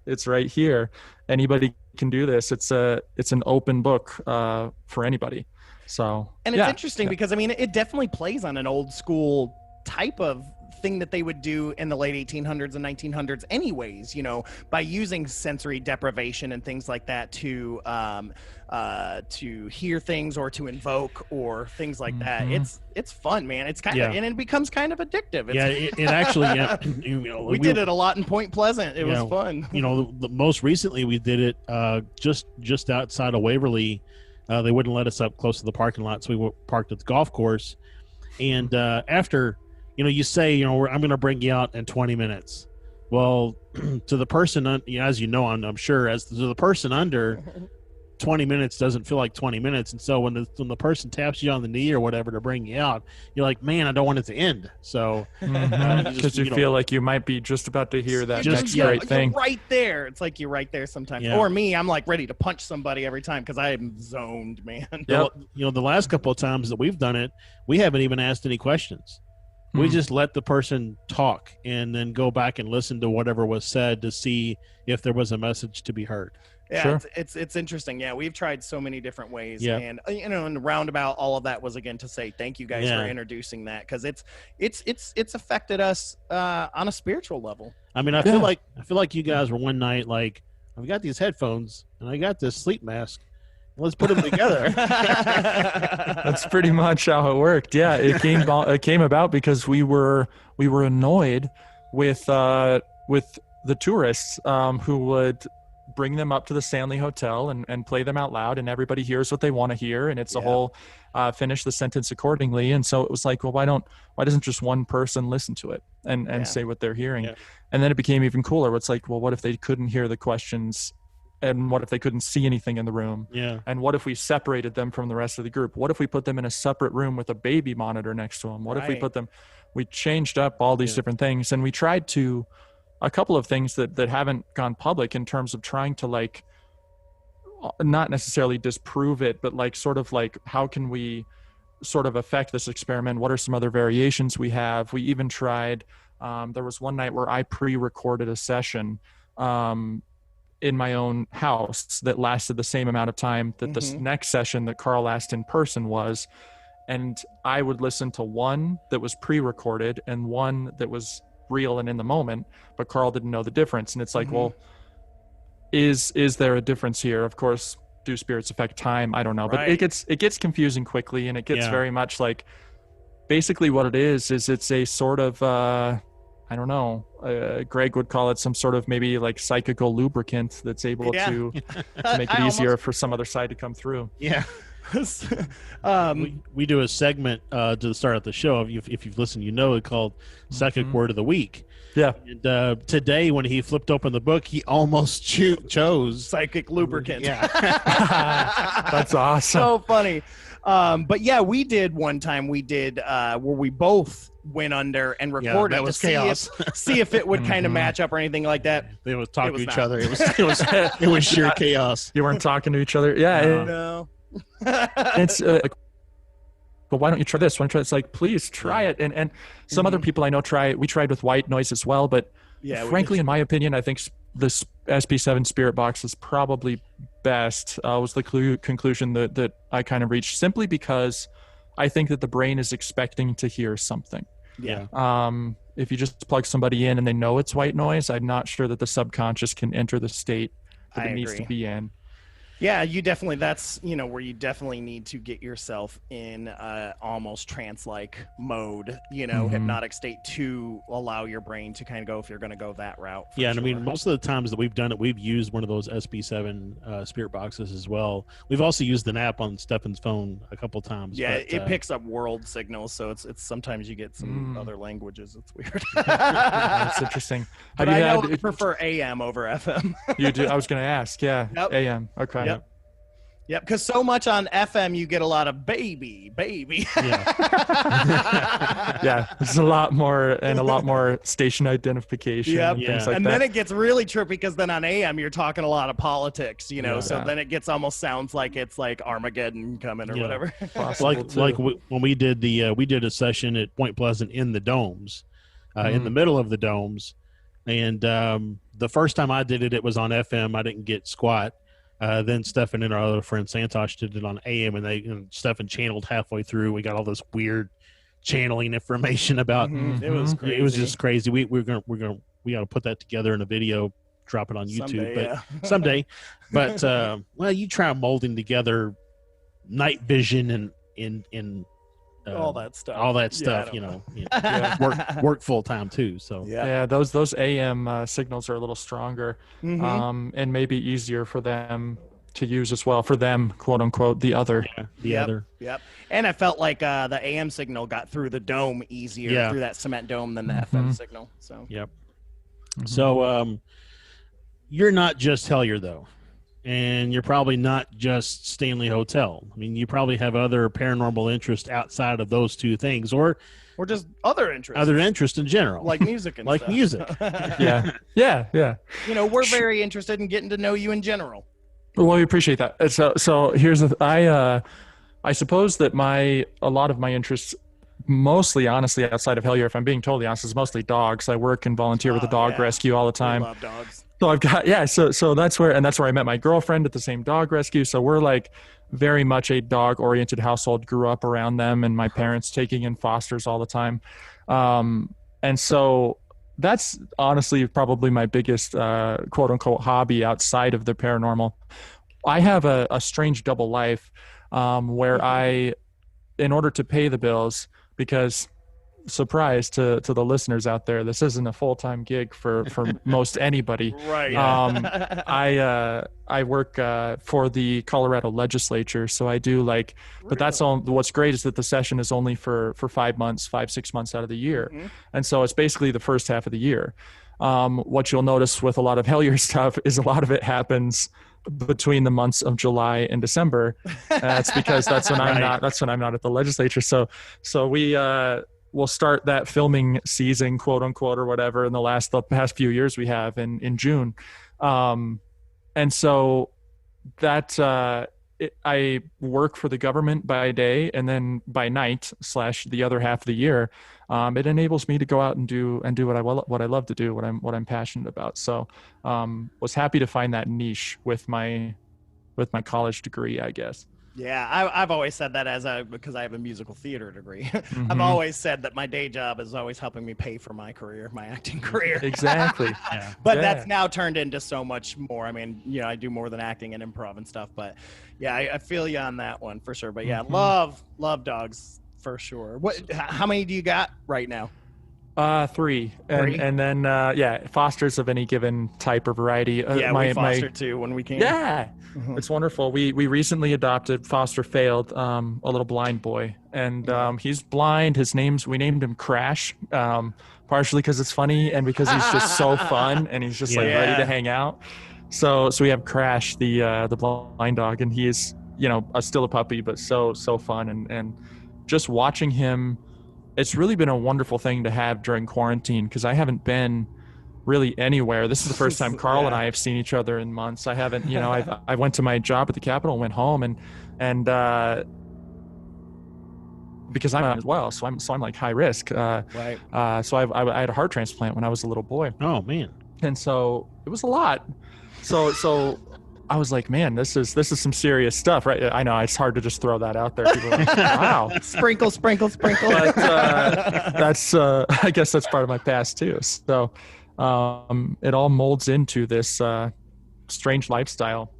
it's right here. Anybody can do this. It's an open book for anybody. So, and it's interesting because, I mean, it definitely plays on an old school type of thing that they would do in the late 1800s and 1900s anyways, by using sensory deprivation and things like that to hear things or to invoke or things like that. It's fun, man. It's kind of, and it becomes kind of addictive. It actually, we did it a lot in Point Pleasant. It was fun. The most recently we did it just outside of Waverly. They wouldn't let us up close to the parking lot, so we parked at the golf course. And after, you say, I'm going to bring you out in 20 minutes. Well, to the person, as I'm sure, as to the person under, 20 minutes doesn't feel like 20 minutes. And so when the person taps you on the knee or whatever to bring you out, you're like, man, I don't want it to end. So because you feel like you might be just about to hear that next great thing. You're right there. It's like you're right there sometimes. Yeah. Or me, I'm like ready to punch somebody every time because I am zoned, man. Yep. The last couple of times that we've done it, we haven't even asked any questions. We just let the person talk and then go back and listen to whatever was said to see if there was a message to be heard. Yeah, Sure. it's interesting. Yeah, we've tried so many different ways, Yeah. and and roundabout, all of that was again to say thank you guys Yeah. for introducing that because it's affected us on a spiritual level. I mean, I feel like you guys were one night like, I've got these headphones and I got this sleep mask. Let's put them together. That's pretty much how it worked. Yeah, it came about because we were annoyed with the tourists who would bring them up to the Stanley Hotel and play them out loud, and everybody hears what they want to hear, and it's a whole finish the sentence accordingly. And so it was like, well, why doesn't just one person listen to it and say what they're hearing? Yeah. And then it became even cooler. It's like, well, what if they couldn't hear the questions? And what if they couldn't see anything in the room? Yeah. And what if we separated them from the rest of the group? What if we put them in a separate room with a baby monitor next to them? What if we put them, we changed up all these different things, and we tried to, a couple of things that haven't gone public in terms of trying to like, not necessarily disprove it, but like sort of like, how can we sort of affect this experiment? What are some other variations we have? We even tried, there was one night where I pre-recorded a session, in my own house that lasted the same amount of time that this next session that Carl asked in person was. And I would listen to one that was pre-recorded and one that was real and in the moment, but Carl didn't know the difference. And it's like, well, is there a difference here? Of course, do spirits affect time? I don't know, but it gets confusing quickly, and it gets very much like, basically what it is it's a sort of, I don't know, Greg would call it some sort of maybe like psychical lubricant that's able to make it easier for some other side to come through. Yeah. We do a segment to start at the show. If you've listened, it's called Psychic Word of the Week. Yeah. And today, when he flipped open the book, he almost chose psychic lubricant. Yeah. That's awesome. So funny. But yeah, we did one time. We did where we both went under and recorded. That was to chaos. See if it would kind of match up or anything like that. They would talk to each not. other. It was sheer chaos. You weren't talking to each other. Yeah. No. It's like, well, why don't you try this? Why don't you try? It's like, please try it. And some other people I know try it. We tried with white noise as well, but frankly, in my opinion, I think this SP7 Spirit Box is probably best. Was the conclusion that I kind of reached, simply because I think that the brain is expecting to hear something. Yeah. If you just plug somebody in and they know it's white noise, I'm not sure that the subconscious can enter the state that it needs to be in. Yeah, you definitely, that's, where you definitely need to get yourself in almost trance-like mode, hypnotic state to allow your brain to kind of go if you're going to go that route. Yeah, and I mean, most of the times that we've done it, we've used one of those SP7 Spirit Boxes as well. We've also used an app on Stefan's phone a couple times. Yeah, but, it picks up world signals, so it's sometimes you get some other languages. It's weird. That's interesting. But I prefer AM over FM. You do? I was going to ask. Yeah, yep. AM. Okay. Yep, because so much on FM, you get a lot of baby. Yeah, there's a lot more station identification. Yep. And things like and that. then it gets really trippy because then on AM, you're talking a lot of politics, so then it gets almost sounds like it's like Armageddon coming or whatever. like when we did a session at Point Pleasant in the domes, in the middle of the domes, and the first time I did it, it was on FM. I didn't get squat. Then Stefan and our other friend Santosh did it on AM, and Stefan channeled halfway through. We got all this weird channeling information about. It was crazy. It was just crazy. We got to put that together in a video, drop it on YouTube, someday. But well, you try molding together night vision and in all that stuff. Work full time too. So those AM signals are a little stronger, and maybe easier for them to use as well. For them, quote unquote, the other. Yep. And I felt like the AM signal got through the dome easier through that cement dome than the FM signal. So So you're not just Hellier though. and you're probably not just Stanley Hotel. I mean, you probably have other paranormal interest outside of those two things, or just other interests. Other interest in general. Like music and like stuff. music. Yeah. You know, we're very interested in getting to know you in general. Well, we appreciate that. So here's I suppose that a lot of my interests, mostly honestly outside of Hellier, if I'm being totally honest, is mostly dogs. I work and volunteer with a dog rescue all the time. I love dogs. So I've got so that's where I met my girlfriend at the same dog rescue. So we're like very much a dog oriented household. Grew up around them, and my parents taking in fosters all the time. And so that's honestly probably my biggest quote unquote hobby outside of the paranormal. I have a strange double life where in order to pay the bills, because surprise to the listeners out there, this isn't a full-time gig for most anybody. Right. I work for the Colorado legislature, so I do but that's all. What's great is that the session is only for 5 months, 6 months out of the year. Mm-hmm. And so it's basically the first half of the year. What you'll notice with a lot of Hellier stuff is a lot of it happens between the months of July and December. That's because that's when I'm not at the legislature. So we'll start that filming season, quote unquote, or whatever, in the past few years we have in June. And so that I work for the government by day, and then by night / the other half of the year, it enables me to go out and do what I love to do, what I'm passionate about. So was happy to find that niche with my college degree, I guess. Yeah, I've always said that because I have a musical theater degree. Mm-hmm. I've always said that my day job is always helping me pay for my career, my acting career. Exactly. But that's now turned into so much more. I mean, I do more than acting and improv and stuff. But yeah, I feel you on that one for sure. But yeah, love dogs for sure. How many do you got right now? 3, and then fosters of any given type or variety. We fostered too when we came. Yeah, it's wonderful. We recently adopted, foster failed, a little blind boy, and he's blind. We named him Crash, partially because it's funny and because he's just so fun and he's just ready to hang out. So we have Crash, the blind dog, and he is still a puppy, but so fun, and just watching him. It's really been a wonderful thing to have during quarantine, because I haven't been really anywhere. This is the first time Carl and I have seen each other in months. I haven't, I went to my job at the Capitol, went home, and because I'm as well, so I'm like high risk. Right. So I had a heart transplant when I was a little boy. Oh man. And so it was a lot. So I was like, man, this is some serious stuff, right? I know it's hard to just throw that out there. People are like, wow. Sprinkle. But that's I guess that's part of my past too. So it all molds into this strange lifestyle.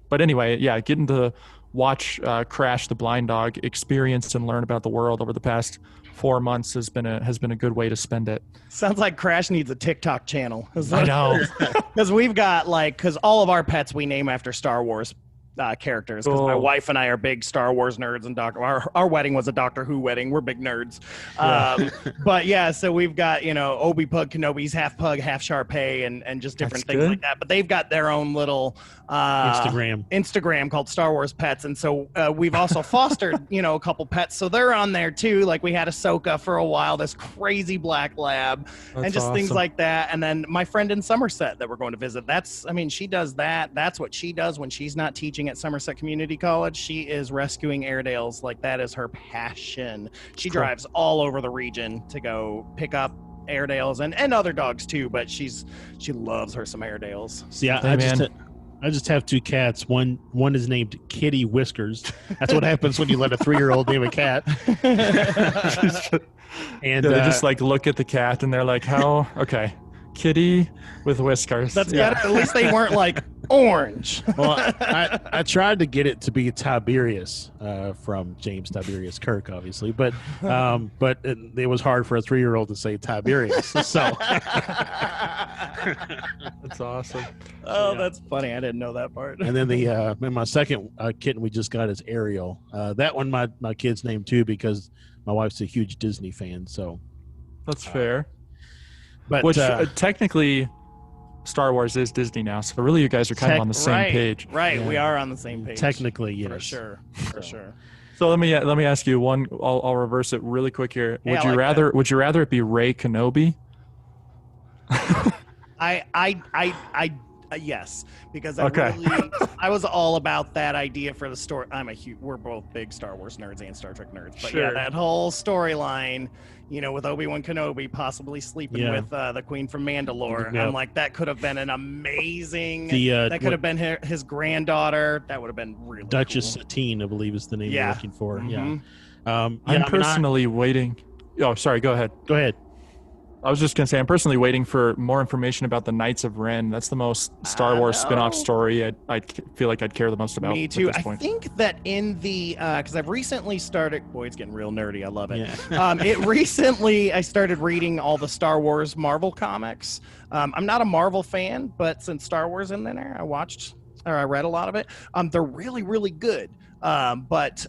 But anyway, yeah, getting to watch Crash the blind dog experience and learn about the world over the past 4 months has been a good way to spend it. Sounds like Crash needs a TikTok channel. I know. Because we've got because all of our pets we name after Star Wars characters. Because my wife and I are big Star Wars nerds, and our wedding was a Doctor Who wedding. We're big nerds. But yeah, so we've got Obi-Pug Kenobi's half pug, half Shar-Pei, and just different things like that. But they've got their own little Instagram called Star Wars Pets, and so we've also fostered a couple pets, so they're on there too. Like we had Ahsoka for a while, this crazy black lab, and just awesome. Things like that. And then my friend in Somerset that we're going to visit, she does that. That's what she does when she's not teaching at Somerset Community College. She is rescuing Airedales. Like that is her passion. She drives all over the region to go pick up Airedales and other dogs too, but she loves her some Airedales. See, I just have 2 cats. One is named Kitty Whiskers. That's what happens when you let a 3-year-old name a cat. And they just look at the cat and they're like, "How? Okay, Kitty with whiskers." That's better. At least they weren't orange. Well, I tried to get it to be Tiberius from James Tiberius Kirk, obviously, but it was hard for a 3-year-old to say Tiberius. So that's awesome. Oh, that's funny. I didn't know that part. And then my second kitten we just got is Ariel. That one my kid's named too because my wife's a huge Disney fan. So that's fair. But which technically. Star Wars is Disney now, so really you guys are kind of on the same page. Right, Yeah. we are on the same page. Technically, yes. For sure. So let me ask you one. I'll reverse it really quick here. Hey, Would you rather it be Rey Kenobi? Yes, because Okay. I was all about that idea for the story. We're both big Star Wars nerds and Star Trek nerds, but yeah, that whole storyline, with Obi-Wan Kenobi possibly sleeping with the Queen from Mandalore. Yep. I'm like, that could have been an amazing. The, that could have been his granddaughter. That would have been really Duchess cool. Satine, I believe, is the name you're looking for. Mhm. Yeah. I'm personally waiting. Oh, sorry. Go ahead. Go ahead. I was just going to say, I'm personally waiting for more information about the Knights of Ren. That's the most Star Wars spin-off story I feel like I'd care the most about. Me too. At this I point. think that in the, because I've recently started, boy, it's getting real nerdy. I love it. Yeah. I started reading all the Star Wars Marvel comics. I'm not a Marvel fan, but since Star Wars in there, I read a lot of it. They're really, really good. But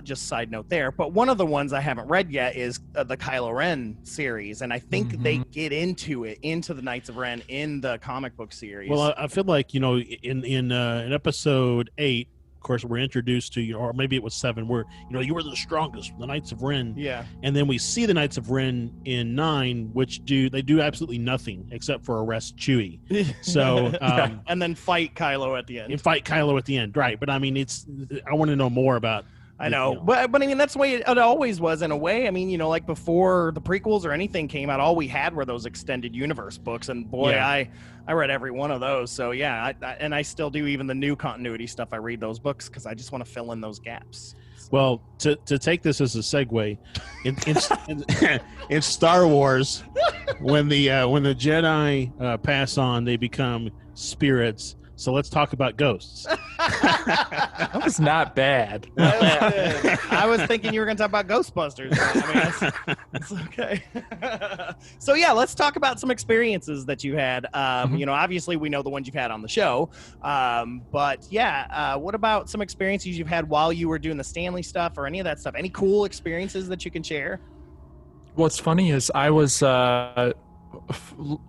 just side note there. But one of the ones I haven't read yet is the Kylo Ren series, and I think they get into the Knights of Ren in the comic book series. Well, I feel like in episode 8, of course, we're introduced to or maybe it was 7, where you were the strongest, the Knights of Ren. Yeah. And then we see the Knights of Ren in 9, which do absolutely nothing except for arrest Chewie. So and then fight Kylo at the end. and fight Kylo at the end, right? But I mean, I want to know more about. I know. But I mean, that's the way it always was in a way. I mean, like before the prequels or anything came out, all we had were those extended universe books, and boy, Yeah. I read every one of those. So yeah, and I still do even the new continuity stuff. I read those books because I just want to fill in those gaps. Well, to take this as a segue, in Star Wars, when the Jedi pass on, they become spirits. So let's talk about ghosts. That was not bad. I was thinking you were going to talk about Ghostbusters. But, I mean, it's okay. So yeah, let's talk about some experiences that you had. Obviously we know the ones you've had on the show. But yeah, what about some experiences you've had while you were doing the Stanley stuff or any of that stuff? Any cool experiences that you can share? What's funny is I was,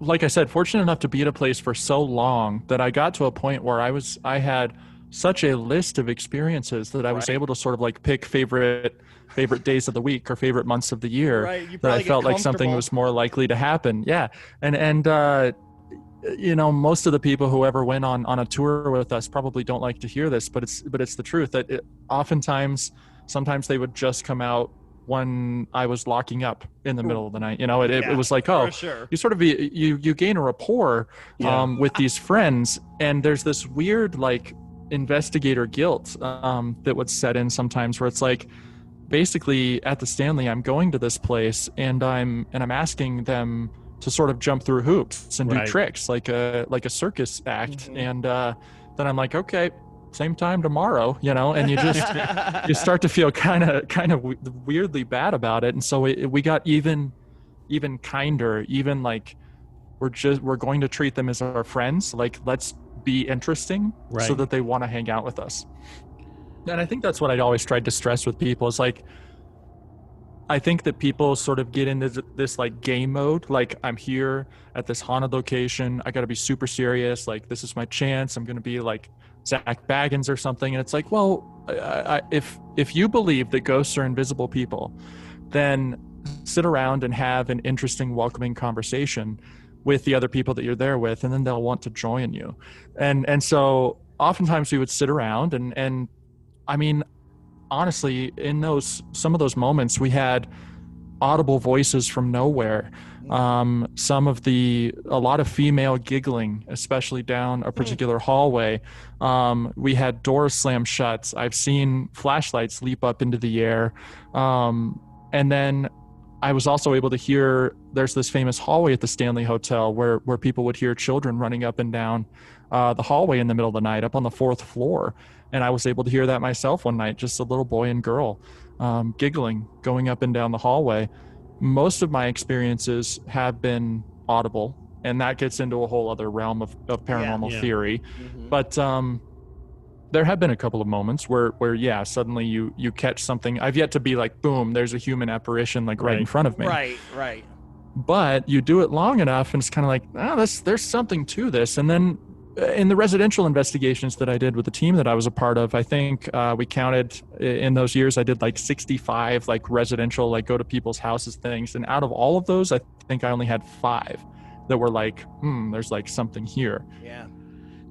like I said, fortunate enough to be at a place for so long that I got to a point where I had such a list of experiences that I was able to sort of like pick favorite days of the week or favorite months of the year that I felt like something was more likely to happen. Yeah. And most of the people who ever went on a tour with us probably don't like to hear this, but it's the truth that sometimes they would just come out when I was locking up in the middle of the night. It was like, sure. You sort of you gain a rapport with these friends, and there's this weird like investigator guilt that would set in sometimes, where it's like, basically at the Stanley, I'm going to this place and I'm asking them to sort of jump through hoops and do tricks like a circus act, and then I'm like, okay, same time tomorrow, and you just you start to feel kind of weirdly bad about it. And so we got even kinder, even like we're going to treat them as our friends, like let's be interesting so that they want to hang out with us. And I think that's what I always tried to stress with people is like, I think that people sort of get into this like game mode, like I'm here at this haunted location, I got to be super serious, like this is my chance, I'm going to be like Zach Baggins or something. And it's like, well, if you believe that ghosts are invisible people, then sit around and have an interesting, welcoming conversation with the other people that you're there with, and then they'll want to join you. And so oftentimes we would sit around and I mean, honestly, in some of those moments, we had audible voices from nowhere. A lot of female giggling, especially down a particular hallway. We had doors slam shut. I've seen flashlights leap up into the air. And then I was also able to hear, there's this famous hallway at the Stanley Hotel where people would hear children running up and down the hallway in the middle of the night up on the 4th floor. And I was able to hear that myself one night, just a little boy and girl giggling, going up and down the hallway. Most of my experiences have been audible, and that gets into a whole other realm of paranormal theory. Mm-hmm. But there have been a couple of moments where suddenly you catch something. I've yet to be like, boom, there's a human apparition like right in front of me. Right. But you do it long enough and it's kind of like, there's something to this. And then in the residential investigations that I did with the team that I was a part of, I think we counted in those years, I did like 65 like residential, like go to people's houses things. And out of all of those, I think I only had 5 that were like, there's like something here. Yeah.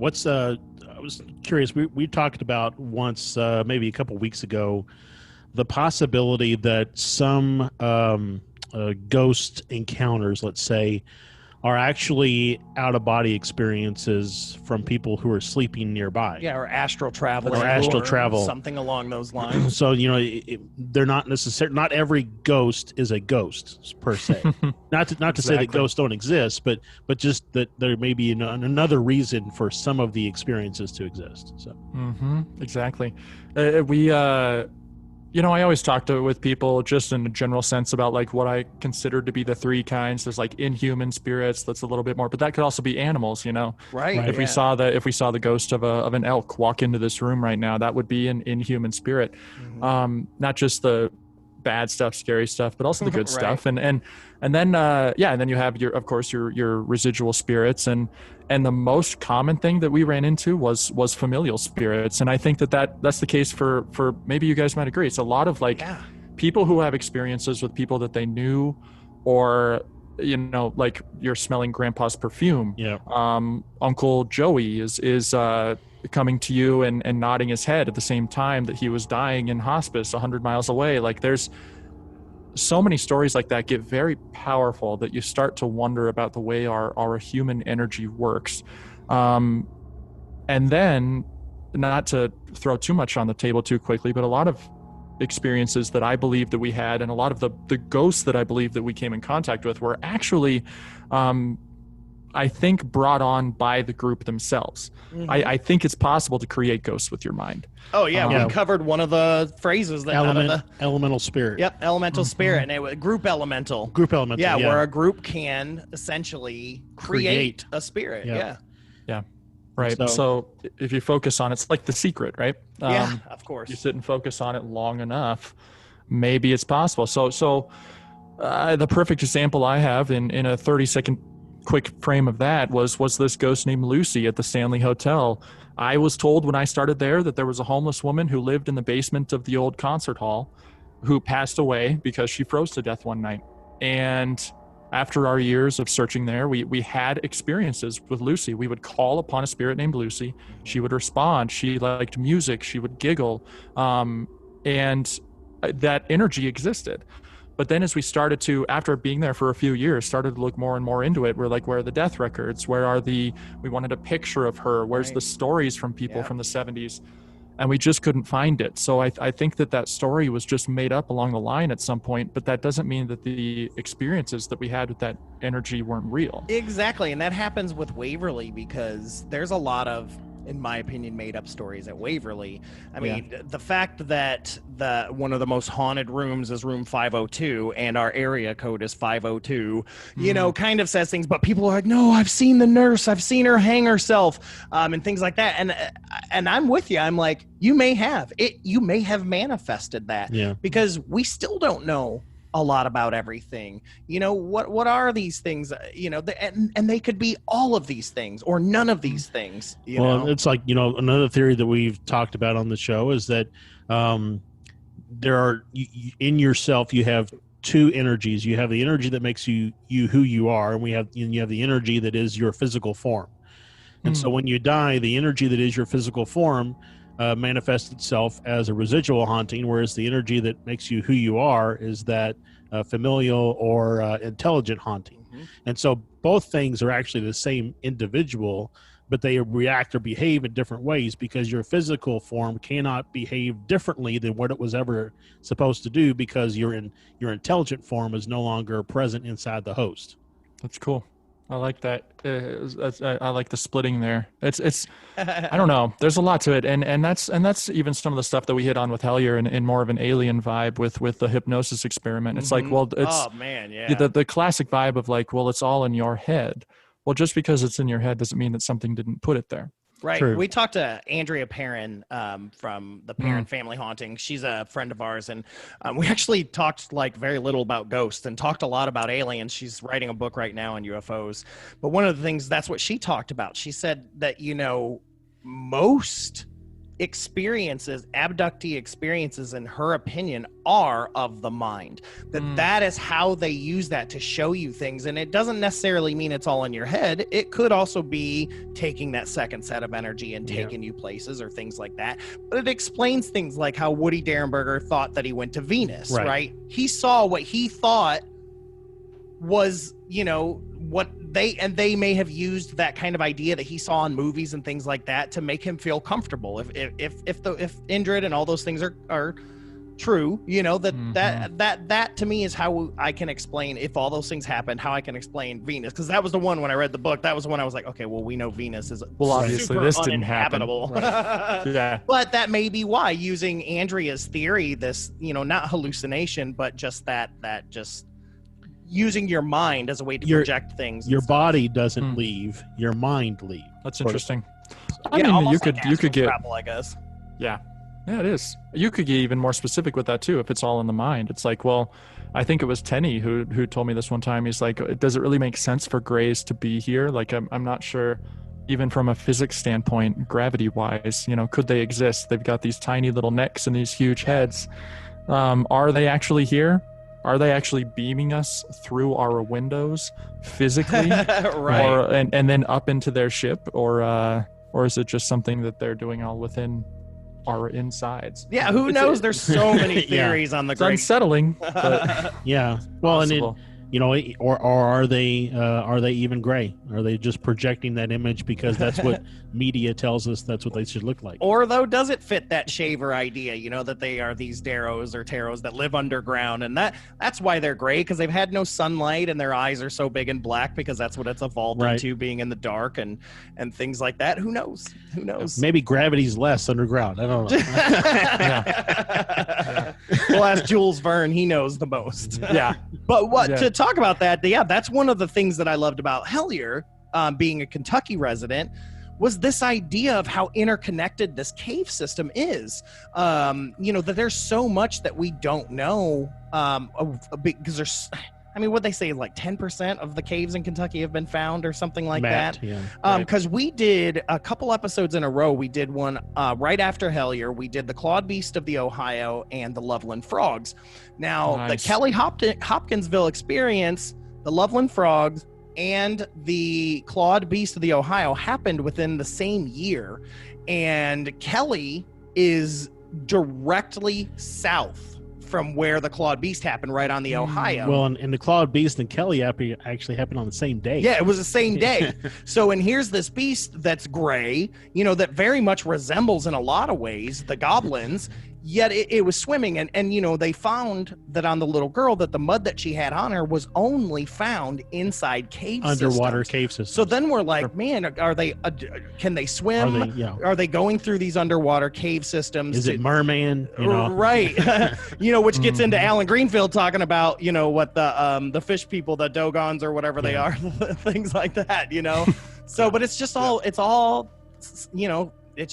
I was curious, we talked about once, maybe a couple weeks ago, the possibility that some ghost encounters, let's say, are actually out-of-body experiences from people who are sleeping nearby. Yeah, or astral travel. Or astral travel. Something along those lines. So, they're not necessarily, not every ghost is a ghost, per se. not to say that ghosts don't exist, but just that there may be another reason for some of the experiences to exist. So. Exactly. I always talk with people just in a general sense about like what I consider to be the 3 kinds. There's like inhuman spirits, that's a little bit more, but that could also be animals, Right. If we saw the ghost of an elk walk into this room right now, that would be an inhuman spirit. Not just the bad stuff, scary stuff, but also the good stuff. And then you have your residual spirits, and the most common thing that we ran into was familial spirits. And I think that's the case for maybe you guys might agree. It's a lot of people who have experiences with people that they knew, or like you're smelling grandpa's perfume. Yeah. Uncle Joey is coming to you and nodding his head at the same time that he was dying in hospice 100 miles away. Like there's so many stories like that get very powerful that you start to wonder about the way our human energy works. And then, not to throw too much on the table too quickly, but a lot of experiences that I believe that we had, and a lot of the ghosts that I believe that we came in contact with, were actually I think brought on by the group themselves. I think it's possible to create ghosts with your mind. Oh yeah, we covered one of the phrases that elemental spirit. Yep, elemental spirit, and it was group elemental. Yeah, where a group can essentially create a spirit. Yeah. Right. So if you focus on it's like The Secret, right? Yeah, of course. You sit and focus on it long enough, maybe it's possible. So the perfect example I have in a 30-second quick frame of that was this ghost named Lucy at the Stanley Hotel. I was told when I started there that there was a homeless woman who lived in the basement of the old concert hall who passed away because she froze to death one night. And after our years of searching there, we had experiences with Lucy. We would call upon a spirit named Lucy. She would respond. She liked music. She would giggle. And that energy existed. But then as we started to, after being there for a few years, started to look more and more into it, we're like, where are the death records? We wanted a picture of her. Where's the stories from people from the 70s? And we just couldn't find it. So I think that story was just made up along the line at some point, but that doesn't mean that the experiences that we had with that energy weren't real. Exactly. And that happens with Waverly because there's a lot of, in my opinion, made up stories at Waverly. I mean, the fact that one of the most haunted rooms is room 502 and our area code is 502, kind of says things, but people are like, no, I've seen the nurse, I've seen her hang herself, and things like that. And I'm with you. I'm like, you may have manifested that because we still don't know a lot about everything. What are these things? And they could be all of these things or none of these things. It's like, another theory that we've talked about on the show is that there are, in yourself, you have 2 energies. You have the energy that makes you who you are, and you have the energy that is your physical form. And so when you die, the energy that is your physical form manifests itself as a residual haunting, whereas the energy that makes you who you are is that familial or intelligent haunting. And so both things are actually the same individual, but they react or behave in different ways because your physical form cannot behave differently than what it was ever supposed to do because your intelligent form is no longer present inside the host. That's cool. I like that. I like the splitting there. It's I don't know. There's a lot to it, and that's even some of the stuff that we hit on with Hellier in more of an alien vibe with the hypnosis experiment. It's like, well, it's the classic vibe of like, well, it's all in your head. Well, just because it's in your head doesn't mean that something didn't put it there. Right. True. We talked to Andrea Perrin from the Perrin Family Haunting. She's a friend of ours, and we actually talked like very little about ghosts and talked a lot about aliens. She's writing a book right now on UFOs. But one of the things, that's what she talked about. She said that, most experiences, abductee experiences, in her opinion, are of the mind. That is how they use that to show you things. And it doesn't necessarily mean it's all in your head. It could also be taking that second set of energy and taking you places or things like that. But it explains things like how Woody Derenberger thought that he went to Venus, right? He saw what he thought was, what they may have used that kind of idea that he saw in movies and things like that to make him feel comfortable. If Indrid and all those things are true, that to me is how I can explain, if all those things happened, how I can explain Venus, because that was the one, when I read the book, that was the one I was like, okay, well, we know Venus is obviously this didn't happen. Yeah, but that may be why, using Andrea's theory, this not hallucination, but just that just using your mind as a way to project things. Your body doesn't leave, your mind leaves. That's interesting. I mean, you could get travel, I guess. Yeah, it is. You could get even more specific with that too, if it's all in the mind. It's like, well, I think it was Tenny who told me this one time. He's like, does it really make sense for grays to be here? Like, I'm not sure, even from a physics standpoint, gravity wise, could they exist? They've got these tiny little necks and these huge heads. Are they actually here? Are they actually beaming us through our windows physically, right? And then up into their ship, or is it just something that they're doing all within our insides? Yeah, who knows? There's so many theories on the. It's unsettling. But yeah, well, possible. Or are they even gray? Are they just projecting that image because that's what media tells us that's what they should look like? Or though, does it fit that shaver idea? That they are these Darrows or Taros that live underground, and that's why they're gray, because they've had no sunlight and their eyes are so big and black because that's what it's evolved into, being in the dark and things like that. Who knows? Maybe gravity's less underground. I don't know. We'll ask Jules Verne. He knows the most. Yeah. But to talk about that, that's one of the things that I loved about Hellier, being a Kentucky resident, was this idea of how interconnected this cave system is. That there's so much that we don't know, because there's, what'd they say, like 10% of the caves in Kentucky have been found or something like that? Yeah. Because we did a couple episodes in a row. We did one right after Hellier. We did the Clawed Beast of the Ohio and the Loveland Frogs. Now, the Kelly Hopkinsville experience, the Loveland Frogs, and the Clawed Beast of the Ohio happened within the same year. And Kelly is directly south from where the Clawed Beast happened, right on the Ohio. Well, and the Clawed Beast and Kelly actually happened on the same day. Yeah, it was the same day. So, and here's this beast that's gray, that very much resembles in a lot of ways the goblins, yet it was swimming. And they found that on the little girl that the mud that she had on her was only found inside underwater cave systems. So then we're like, man, are they? Can they swim? Are they going through these underwater cave systems? Is it merman? Right. Which gets into Alan Greenfield talking about, what the fish people, the Dogons or whatever they are, things like that. So, but it's just all, it's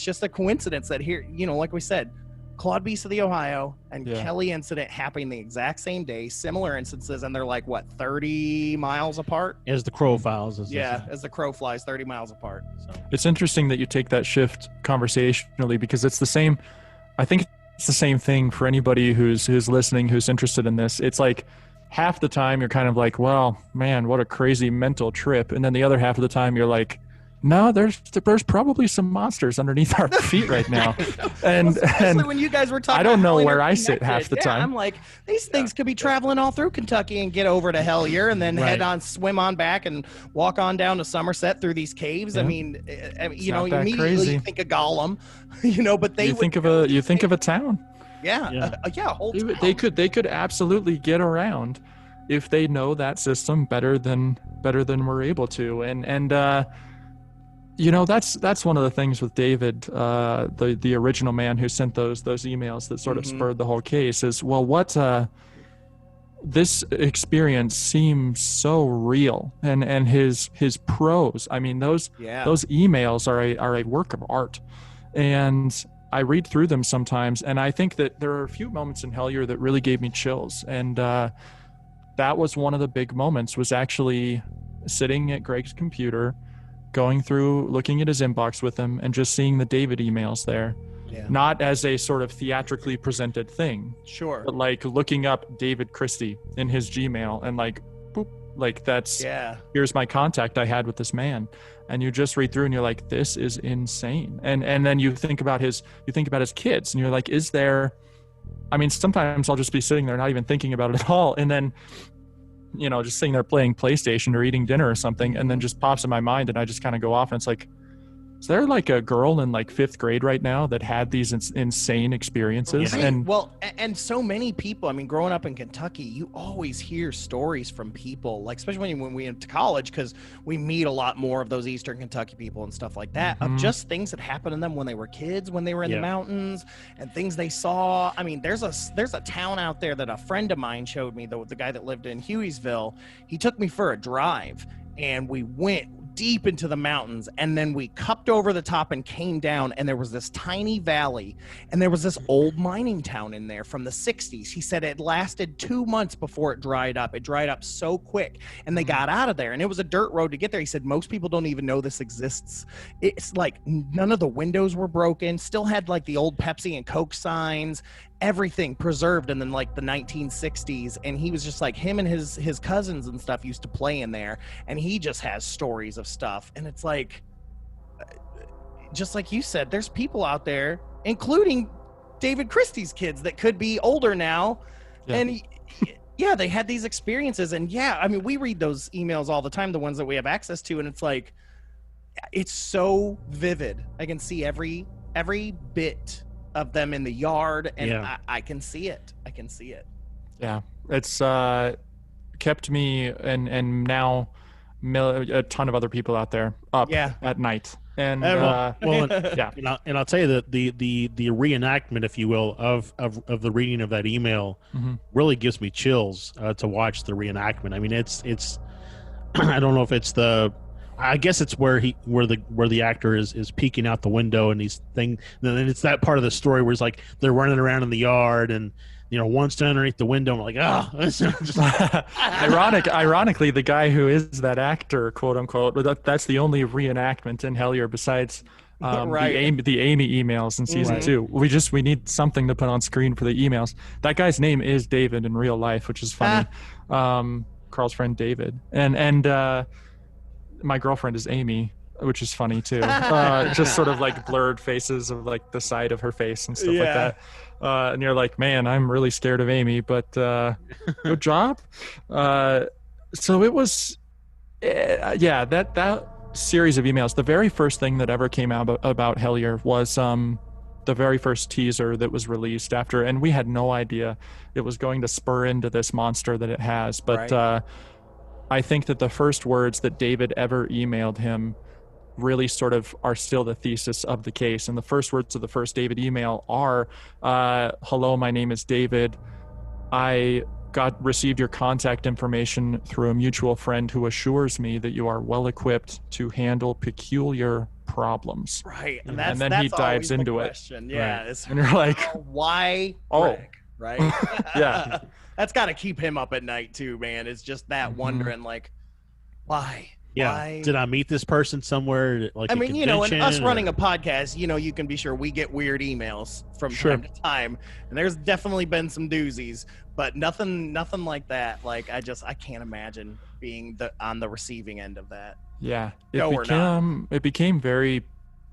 just a coincidence that here, like we said, Clawed Beast of the Ohio and Kelly incident happening the exact same day, similar instances, and they're like, 30 miles apart? As the crow flies. As the crow flies, 30 miles apart. So. It's interesting that you take that shift conversationally, because it's the same, I think it's the same thing for anybody who's listening, who's interested in this. It's like half the time you're kind of like, well, man, what a crazy mental trip. And then the other half of the time you're like, no, there's probably some monsters underneath our feet right now. and when you guys were talking, I don't know where I sit half the time. I'm like, these things could be traveling all through Kentucky and get over to Hellier and then swim on back and walk on down to Somerset through these caves. Yeah. You immediately crazy. Think of Gollum, but they you think of a town. A whole town. They could absolutely get around if they know that system better than we're able to. And that's one of the things with David, the original man who sent those emails that sort of spurred the whole case, is, well, what this experience seems so real, and his prose. I mean, those emails are a work of art, and I read through them sometimes, and I think that there are a few moments in Hellier that really gave me chills, and that was one of the big moments. Was actually sitting at Greg's computer, going through, looking at his inbox with him, and just seeing the David emails there. Yeah. Not as a sort of theatrically presented thing. Sure. But like looking up David Christie in his Gmail and like, boop, like that's, here's my contact I had with this man. And you just read through and you're like, this is insane. And then you think about his kids and you're like, is there, I mean, sometimes I'll just be sitting there not even thinking about it at all. And then, you know, just sitting there playing PlayStation or eating dinner or something. And then just pops in my mind and I just kind of go off and it's like, is there like a girl in like 5th grade right now that had these insane experiences? Right. And and so many people, I mean, growing up in Kentucky, you always hear stories from people, like especially when we went to college, because we meet a lot more of those Eastern Kentucky people and stuff like that, of just things that happened to them when they were kids, when they were in the mountains, and things they saw. I mean, there's a town out there that a friend of mine showed me, the guy that lived in Hueysville. He took me for a drive, and we went deep into the mountains, and then we cupped over the top and came down, and there was this tiny valley, and there was this old mining town in there from the 60s. He said it lasted 2 months before it dried up. It dried up so quick, and they got out of there, and it was a dirt road to get there. He said most people don't even know this exists. It's like none of the windows were broken, still had like the old Pepsi and Coke signs, everything preserved in the, like the 1960s. And he was just like, him and his cousins and stuff used to play in there, and he just has stories of stuff. And it's like, just like you said, there's people out there, including David Christie's kids, that could be older now, and they had these experiences. And I mean, we read those emails all the time, the ones that we have access to, and it's like, it's so vivid. I can see every bit of them in the yard, and I can see it. Yeah, it's kept me and now a ton of other people out there up at night. And and I'll tell you that the reenactment, if you will, of the reading of that email really gives me chills to watch the reenactment. I mean, it's I don't know if it's I guess it's where the actor is peeking out the window and and it's that part of the story where it's like they're running around in the yard and, you know, one's down underneath the window. I'm like, ironically, the guy who is that actor, quote unquote, that's the only reenactment in Hellier besides the Amy emails in season 2. We need something to put on screen for the emails. That guy's name is David in real life, which is funny. Carl's friend David, and my girlfriend is Amy, which is funny too. Just sort of like blurred faces of like the side of her face and stuff like that. And you're like, man, I'm really scared of Amy, but good job. So it was, that series of emails. The very first thing that ever came out about Hellier was the very first teaser that was released after, and we had no idea it was going to spur into this monster that it has. But I think that the first words that David ever emailed him really sort of are still the thesis of the case. And the first words of the first David email are, hello, my name is David. I received your contact information through a mutual friend who assures me that you are well equipped to handle peculiar problems. Right. And then he dives into it. Yeah. Right. And you're like, why Rick? Right. Yeah. That's got to keep him up at night too, man. It's just that wondering, like, why? Yeah. Why? Did I meet this person somewhere? Like, I mean, you know, and us running a podcast, you know, you can be sure we get weird emails from time to time, and there's definitely been some doozies, but nothing like that. Like, I can't imagine being on the receiving end of that. Yeah. It became very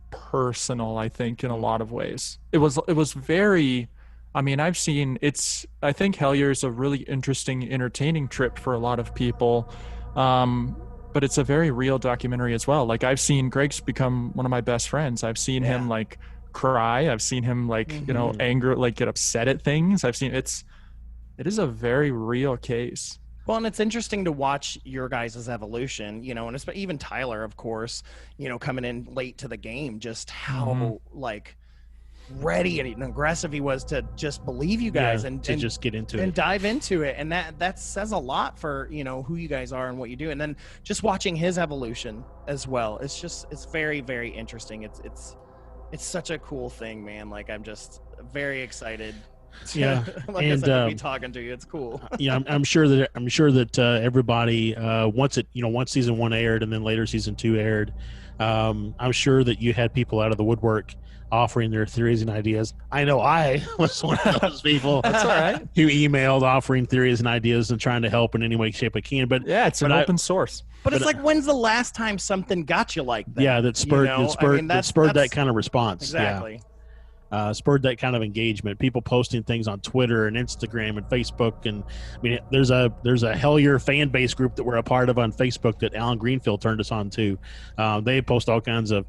personal, I think, in a lot of ways. It was very. I mean, I think Hellier is a really interesting, entertaining trip for a lot of people. But it's a very real documentary as well. Like, I've seen Greg's become one of my best friends. I've seen him like cry. I've seen him like, you know, anger, like get upset at things. It is a very real case. Well, and it's interesting to watch your guys' evolution, you know, and even Tyler, of course, you know, coming in late to the game, just how like ready and aggressive he was to just believe you guys and just get into and it. dive into it. And that says a lot for, who you guys are and what you do. And then just watching his evolution as well. It's very, very interesting. It's such a cool thing, man. Like, I'm just very excited. Like I said, to be talking to you, it's cool. I'm sure that everybody once season 1 aired and then later season 2 aired, I'm sure that you had people out of the woodwork offering their theories and ideas. I know I was one of those people. That's all right. Who emailed offering theories and ideas and trying to help in any way, shape I can. But it's an open source. But it's like, when's the last time something got you like that? Yeah, that spurred that kind of response. Exactly. Yeah. Spurred that kind of engagement. People posting things on Twitter and Instagram and Facebook, and I mean, there's a Hellier fan base group that we're a part of on Facebook that Alan Greenfield turned us on to. They post all kinds of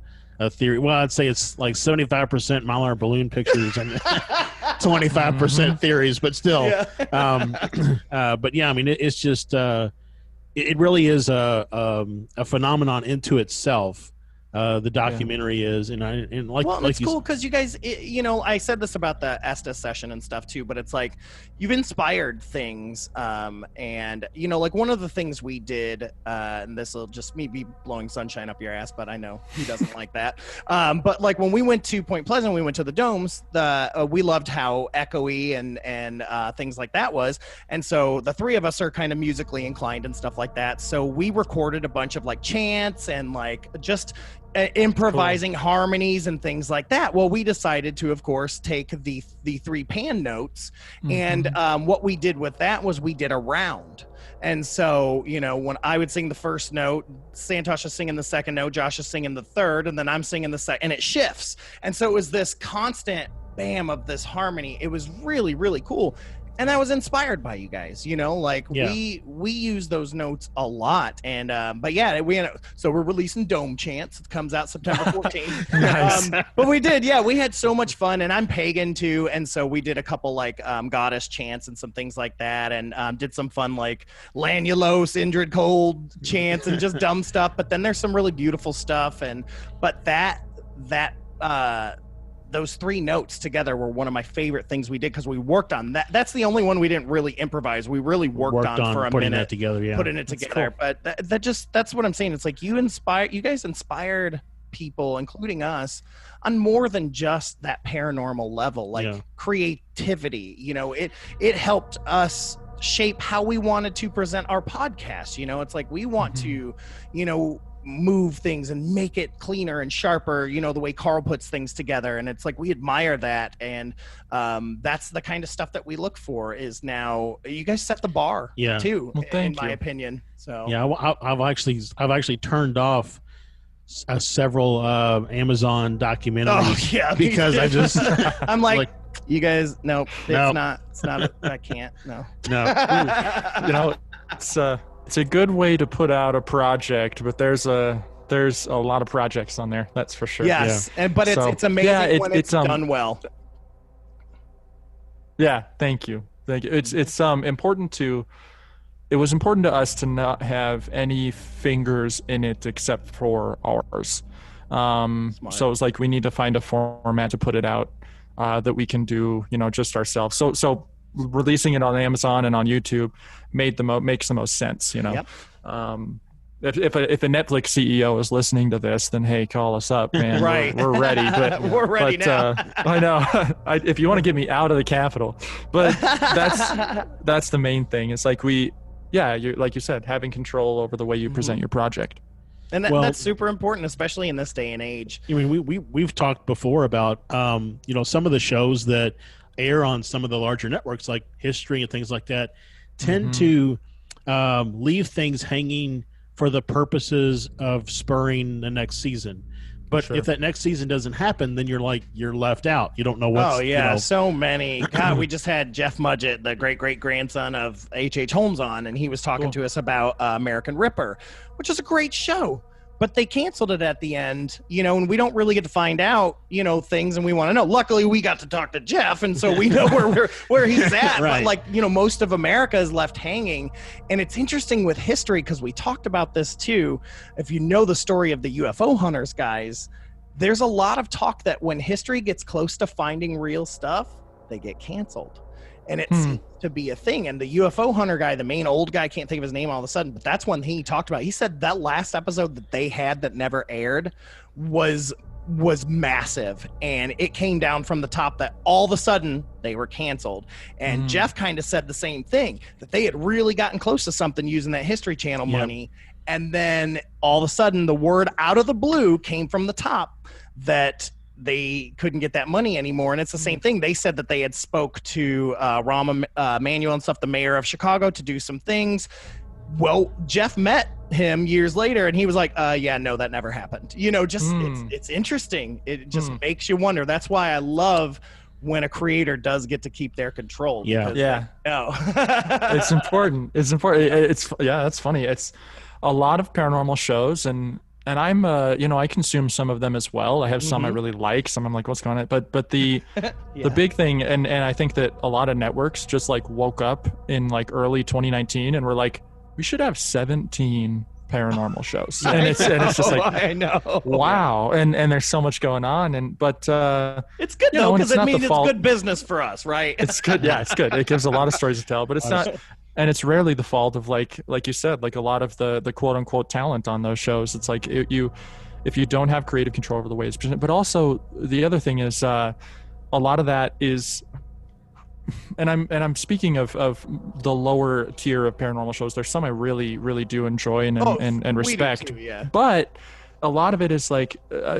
theory. Well, I'd say it's like 75% Mylar balloon pictures and 25% theories, but still. Yeah. But yeah, I mean, it's just it really is a phenomenon into itself. The documentary is, and it's cool because you guys, I said this about the Estes session and stuff too, but it's like you've inspired things, and like one of the things we did, and this will just me be blowing sunshine up your ass, but I know he doesn't like that. But like when we went to Point Pleasant, we went to the domes. We loved how echoey and things like that was, and so the three of us are kind of musically inclined and stuff like that. So we recorded a bunch of like chants and like just improvising harmonies and things like that. Well, we decided to, of course, take the 3 pan notes, and what we did with that was we did a round. And so, when I would sing the first note, Santosh is singing the second note, Josh is singing the third, and then I'm singing the second, and it shifts. And so it was this constant bam of this harmony. It was really, really cool. And I was inspired by you guys, we use those notes a lot. And, but yeah, so we're releasing Dome Chants. It comes out September 14th. Nice. But we did, we had so much fun, and I'm pagan too. And so we did a couple like goddess chants and some things like that. And did some fun like Lanulos, Indrid Cold chants and just dumb stuff. But then there's some really beautiful stuff. But those 3 notes together were one of my favorite things we did because we worked on that. That's the only one we didn't really improvise. We really worked on for a putting minute, putting it together. Cool. But that's what I'm saying. It's like you guys inspired people, including us, on more than just that paranormal level, like creativity. It helped us shape how we wanted to present our podcast. It's like we want to, move things and make it cleaner and sharper, the way Carl puts things together. And it's like we admire that, and that's the kind of stuff that we look for. Is now you guys set the bar too, in my opinion. So I've actually turned off several Amazon documentaries because I just I'm like you guys, nope. It's not I can't. No. It's a good way to put out a project, but there's a lot of projects on there. That's for sure. Yes, but it's amazing when it's done well. Yeah, thank you. It's important to. It was important to us to not have any fingers in it except for ours. So it was like we need to find a format to put it out that we can do, just ourselves. So releasing it on Amazon and on YouTube makes the most sense, Yep. If a Netflix CEO is listening to this, then hey, call us up, man. Right. We're ready. But we're ready now. I know. If you want to get me out of the Capitol, but that's the main thing. It's like you're like you said, having control over the way you present your project. And that's super important, especially in this day and age. I mean, we've talked before about some of the shows that air on some of the larger networks like History and things like that tend to leave things hanging for the purposes of spurring the next season. But if that next season doesn't happen, then you're left out. You don't know what's... Oh, yeah, so many. God, we just had Jeff Mudgett, the great-great-grandson of H.H. Holmes on, and he was talking to us about American Ripper, which is a great show. But they canceled it at the end, and we don't really get to find out, things, and we want to know. Luckily, we got to talk to Jeff, and so we know where he's at. Right. But, most of America is left hanging. And it's interesting with History, because we talked about this, too. If you know the story of the UFO hunters, guys, there's a lot of talk that when history gets close to finding real stuff, they get canceled. And it seems to be a thing. And the UFO hunter guy, the main old guy, can't think of his name all of a sudden, but that's one thing he talked about. He said that last episode that they had that never aired was massive, and it came down from the top that all of a sudden they were canceled. And Jeff kind of said the same thing, that they had really gotten close to something using that History Channel money, and then all of a sudden the word out of the blue came from the top that they couldn't get that money anymore. And it's the same thing. They said that they had spoke to Rahm Emanuel and stuff, the mayor of Chicago, to do some things. Well, Jeff met him years later and he was like, yeah, no, that never happened. You know, just it's interesting. It just makes you wonder. That's why I love when a creator does get to keep their control. Yeah. No. It's important. That's funny. It's a lot of paranormal shows, and I'm I consume some of them as well. I have some I really like, some I'm like, what's going on? But the the big thing, and I think that a lot of networks just like woke up in like early 2019 and were like, we should have 17 paranormal shows. And it's just like, I know. Wow. And there's so much going on. But it's good though, because it means it's good business for us, right? It's good. Yeah, it's good. It gives a lot of stories to tell, but it's not. And it's rarely the fault of like you said, like a lot of the quote unquote talent on those shows. It's like if you don't have creative control over the way it's presented. But also the other thing is a lot of that is, and I'm speaking of the lower tier of paranormal shows. There's some I really, really do enjoy and respect. We do too, yeah. But a lot of it is like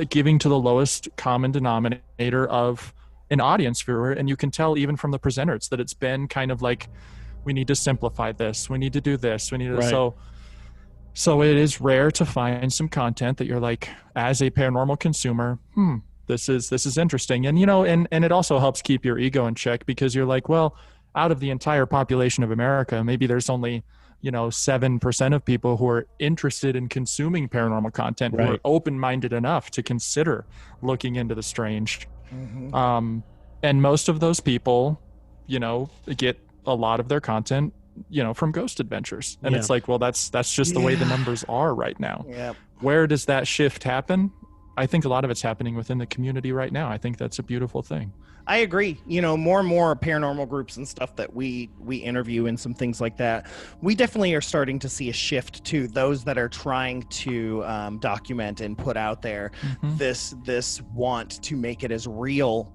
giving to the lowest common denominator of an audience viewer. And you can tell even from the presenters that it's been kind of like, we need to simplify this. We need to do this. We need to, so it is rare to find some content that you're like, as a paranormal consumer, this is interesting. And, and it also helps keep your ego in check, because you're like, well, out of the entire population of America, maybe there's only, 7% of people who are interested in consuming paranormal content, who are open-minded enough to consider looking into the strange. And most of those people, get a lot of their content, from Ghost Adventures. And it's like, well, that's just the way the numbers are right now. Where does that shift happen? I think a lot of it's happening within the community right now. I think that's a beautiful thing. I agree. More and more paranormal groups and stuff that we interview and some things like that, we definitely are starting to see a shift to those that are trying to document and put out there this want to make it as real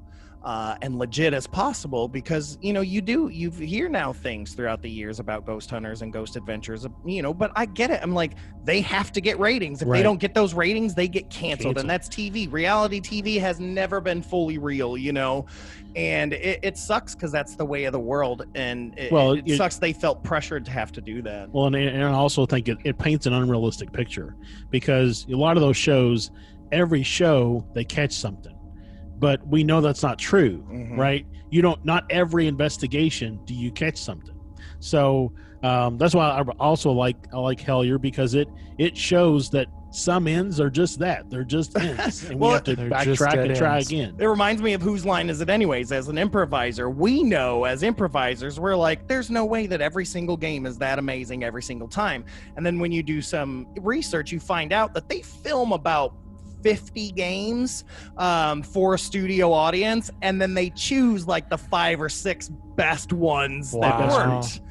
and legit as possible, because you hear now things throughout the years about ghost hunters and ghost adventures, but I get it. I'm like, they have to get ratings. If they don't get those ratings, they get canceled. And that's TV. Reality TV has never been fully real, and it sucks, because that's the way of the world. And it sucks they felt pressured to have to do that. Well, and I also think it paints an unrealistic picture, because a lot of those shows, every show they catch something. But we know that's not true, right? Not every investigation do you catch something. So that's why I also like Hellier, because it shows that some ends are just that. They're just ends. And we have to backtrack and try again. It reminds me of Whose Line Is It Anyways? As an improviser, we know as improvisers, we're like, there's no way that every single game is that amazing every single time. And then when you do some research, you find out that they film about 50 games for a studio audience, and then they choose like the 5 or 6 best ones that worked.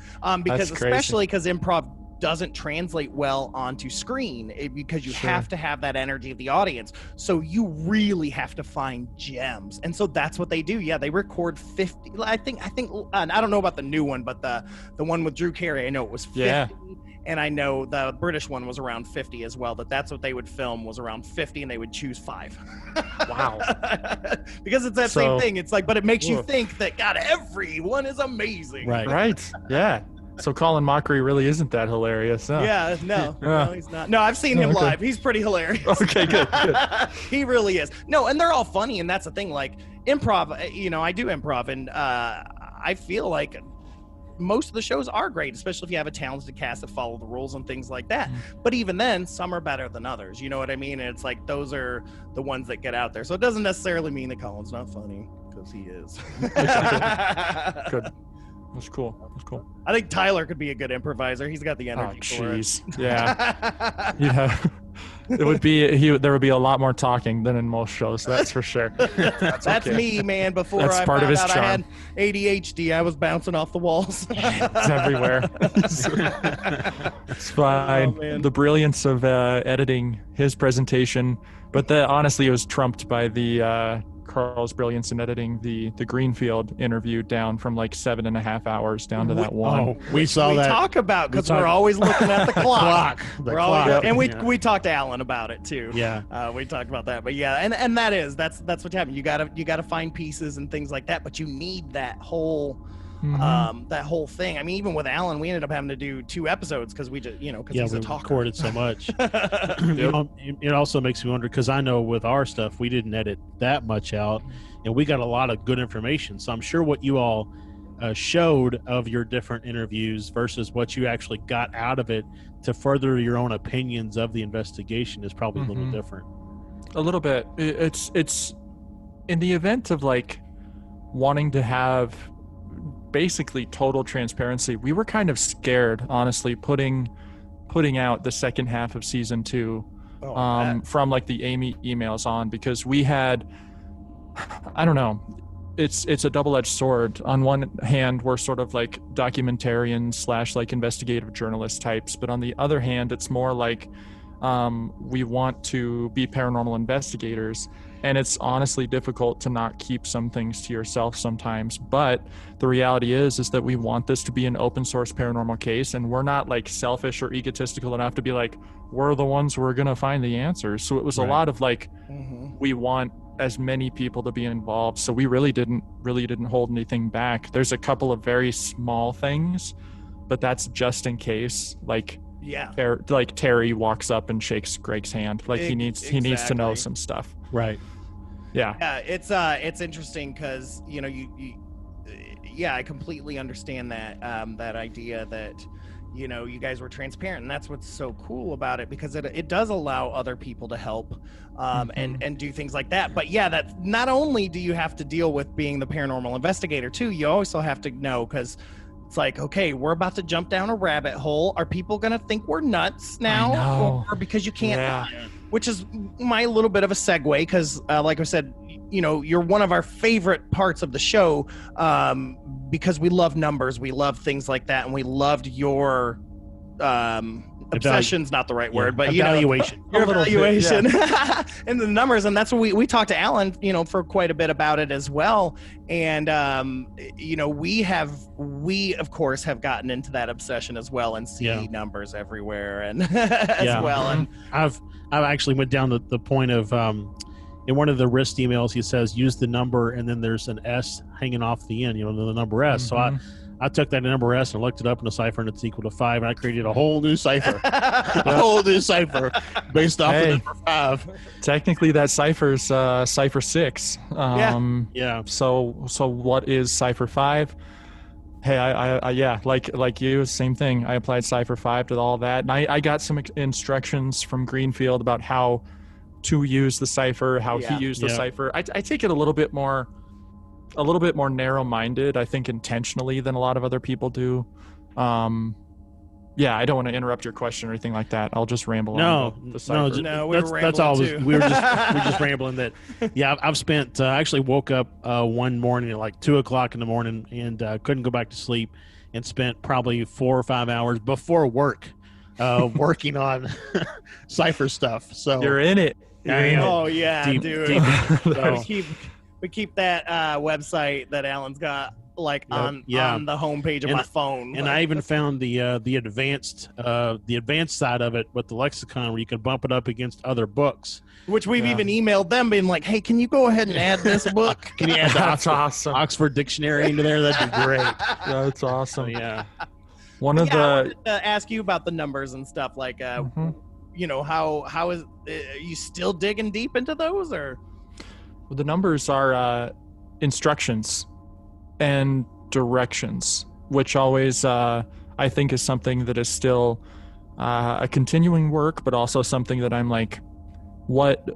Because especially because improv doesn't translate well onto screen, because you have to have that energy of the audience. So you really have to find gems. And so that's what they do. Yeah, they record 50. I think I don't know about the new one, but the one with Drew Carey, I know it was 50. Yeah. And I know the British one was around 50 as well, that's what they would film, was around 50, and they would choose 5. Wow. Because it's that same thing. It's like, but it makes you think that, God, everyone is amazing. Right. Yeah. So Colin Mockery really isn't that hilarious, huh? Yeah, no, he's not. No, I've seen him live. He's pretty hilarious. Okay, good. He really is. No, and they're all funny, and that's the thing. Like, improv, I do improv, and I feel like most of the shows are great, especially if you have a talented cast that follow the rules and things like that. But even then, some are better than others. You know what I mean? And it's like, those are the ones that get out there. So it doesn't necessarily mean that Colin's not funny, because he is. Good. That's cool. I think Tyler could be a good improviser. He's got the energy for it. Yeah. There would be a lot more talking than in most shows. That's for sure. That's okay. Me, man. Before that's I part found of his out charm. I had ADHD, I was bouncing off the walls. It's everywhere. It's fine. The brilliance of editing his presentation, but honestly, it was trumped by the Carl's brilliance in editing the Greenfield interview down from like 7.5 hours down to that one. Oh, we saw that. We talk about because we're always looking at the clock. Clock. And we talked to Alan about it too. Yeah, we talked about that. But yeah, and that's what happened. You gotta find pieces and things like that. But you need that whole. That whole thing. I mean, even with Alan, we ended up having to do 2 episodes because we just, because he's a talker. Recorded so much. It also makes me wonder, because I know with our stuff, we didn't edit that much out, and we got a lot of good information. So I'm sure what you all showed of your different interviews versus what you actually got out of it to further your own opinions of the investigation is probably a little different. A little bit. It's in the event of like wanting to have basically total transparency. We were kind of scared, honestly, putting out the second half of season 2 from like the Amy emails on, because we had, I don't know, it's a double-edged sword. On one hand, we're sort of like documentarian / like investigative journalist types, but on the other hand, it's more like we want to be paranormal investigators. And it's honestly difficult to not keep some things to yourself sometimes. But the reality is that we want this to be an open source paranormal case. And we're not like selfish or egotistical enough to be like, we're the ones who are going to find the answers. So it was a lot of like, we want as many people to be involved. So we really didn't hold anything back. There's a couple of very small things, but that's just in case, like, like Terry walks up and shakes Greg's hand. Like he needs to know some stuff. Right. Yeah, it's interesting because I completely understand that that idea that you guys were transparent, and that's what's so cool about it, because it does allow other people to help and do things like that. But yeah, that not only do you have to deal with being the paranormal investigator too, you also have to know, because it's like, okay, we're about to jump down a rabbit hole. Are people gonna think we're nuts now, or because you can't? Which is my little bit of a segue, because like I said, you're one of our favorite parts of the show, because we love numbers, we love things like that, and we loved your obsession's not the right word, but evaluation. Your evaluation and the numbers, and that's what we talked to Alan, for quite a bit about it as well. And we of course have gotten into that obsession as well, and see numbers everywhere, and as well. And I've actually went down the point of in one of the wrist emails, he says use the number, and then there's an S hanging off the end, the number S. So I took that number S and looked it up in a cipher, and it's equal to 5, and I created a whole new cipher. A whole new cipher based off the number 5. Technically, that cipher's cipher 6. So what is cipher 5? Hey, I like you, same thing. I applied cipher 5 to all that, and I got some instructions from Greenfield about how to use the cipher, how he used the cipher. I take it a little bit more narrow-minded, I think, intentionally than a lot of other people do. I don't want to interrupt your question or anything like that. I'll just ramble on the cipher. That's all. We were just rambling that. Yeah, I've spent. I actually woke up one morning at like 2:00 in the morning and couldn't go back to sleep, and spent probably 4 or 5 hours before work working on cipher stuff. So you're in it. Oh yeah, deep, dude. Deep we keep that website that Alan's got on the homepage of my phone. And I even found the advanced side of it with the lexicon, where you could bump it up against other books. Which we've even emailed them, being like, "Hey, can you go ahead and add this book? Can you add the Oxford Dictionary into there? That'd be great." That's awesome. Yeah. I wanted to ask you about the numbers and stuff. Like, how is you still digging deep into those, or? Well, the numbers are instructions and directions, which always I think is something that is still a continuing work, but also something that I'm like, what?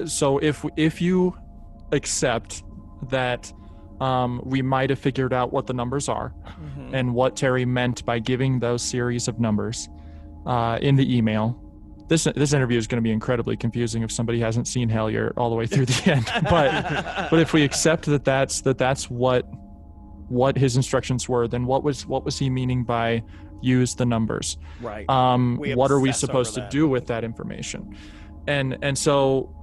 So if you accept that we might have figured out what the numbers are and what Terry meant by giving those series of numbers in the email, this interview is going to be incredibly confusing if somebody hasn't seen Hellier all the way through the end. But if we accept that that's what his instructions were, then what was he meaning by use the numbers? Right. What are we supposed to do with that information? And so,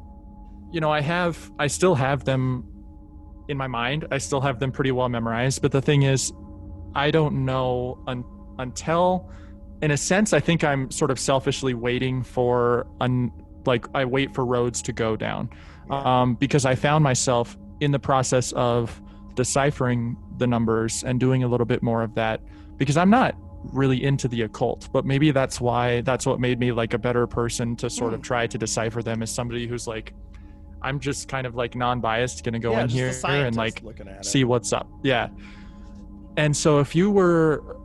I still have them in my mind. I still have them pretty well memorized. But the thing is, I don't know until, in a sense, I think I'm sort of selfishly waiting for I wait for roads to go down, because I found myself in the process of deciphering the numbers and doing a little bit more of that, because I'm not really into the occult, but maybe that's what made me like a better person to sort of try to decipher them, as somebody who's like, I'm just kind of like non-biased, going to go in here and like see what's up. Yeah. And so if you were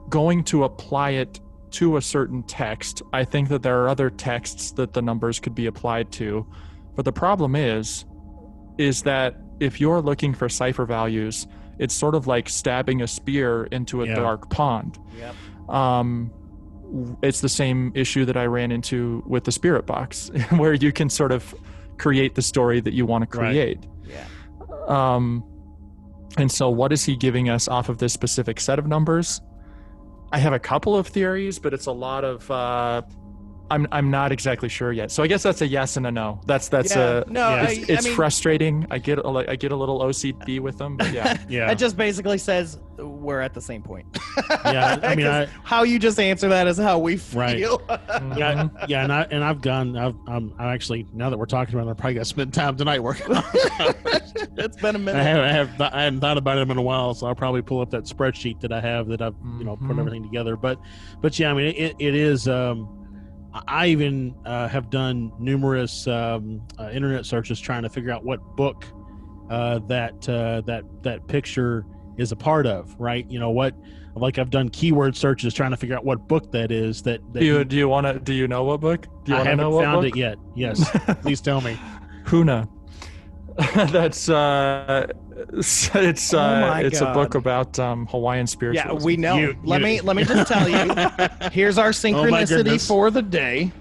going to apply it to a certain text, I think that there are other texts that the numbers could be applied to. But the problem is that if you're looking for cipher values, it's sort of like stabbing a spear into a dark pond. Yep. It's the same issue that I ran into with the spirit box, where you can sort of create the story that you want to create. Right. Yeah. And so what is he giving us off of this specific set of numbers? I have a couple of theories, but it's a lot of I'm not exactly sure yet. So I guess that's a yes and a no. It's frustrating. I get a little OCD with them, but yeah. Yeah. It just basically says we're at the same point. Yeah, I mean, how you just answer that is how we feel. Right. Yeah, and I'm actually, now that we're talking about it, I'm probably gonna spend time tonight working on it. It's been a minute. I hadn't thought about it in a while, so I'll probably pull up that spreadsheet that I have that I've put everything together. But yeah, I mean, it is. I even have done numerous internet searches trying to figure out what book that picture is a part of, right? I've done keyword searches trying to figure out what book that is. Do you know what book? I haven't found it yet. Yes, please tell me. Huna. That's it's a book about Hawaiian spiritualism. Yeah, we know. Let me just tell you. Here's our synchronicity for the day.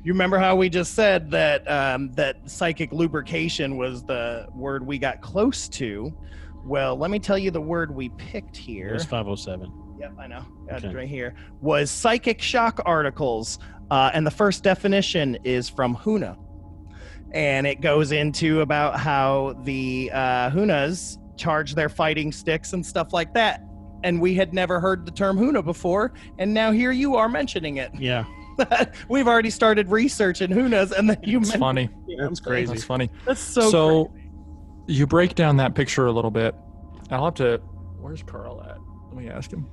You remember how we just said that that psychic lubrication was the word we got close to? Well, let me tell you the word we picked here. It was 507. Yep, I know. Got it right here. Was psychic shock articles, and the first definition is from Huna. And it goes into about how the Hunas charge their fighting sticks and stuff like that. And we had never heard the term Huna before, and now here you are mentioning it. Yeah. We've already started researching Hunas, and then It's funny. That's crazy. That's funny. That's so crazy. You break down that picture a little bit. I'll have to... Where's Carl at? Let me ask him.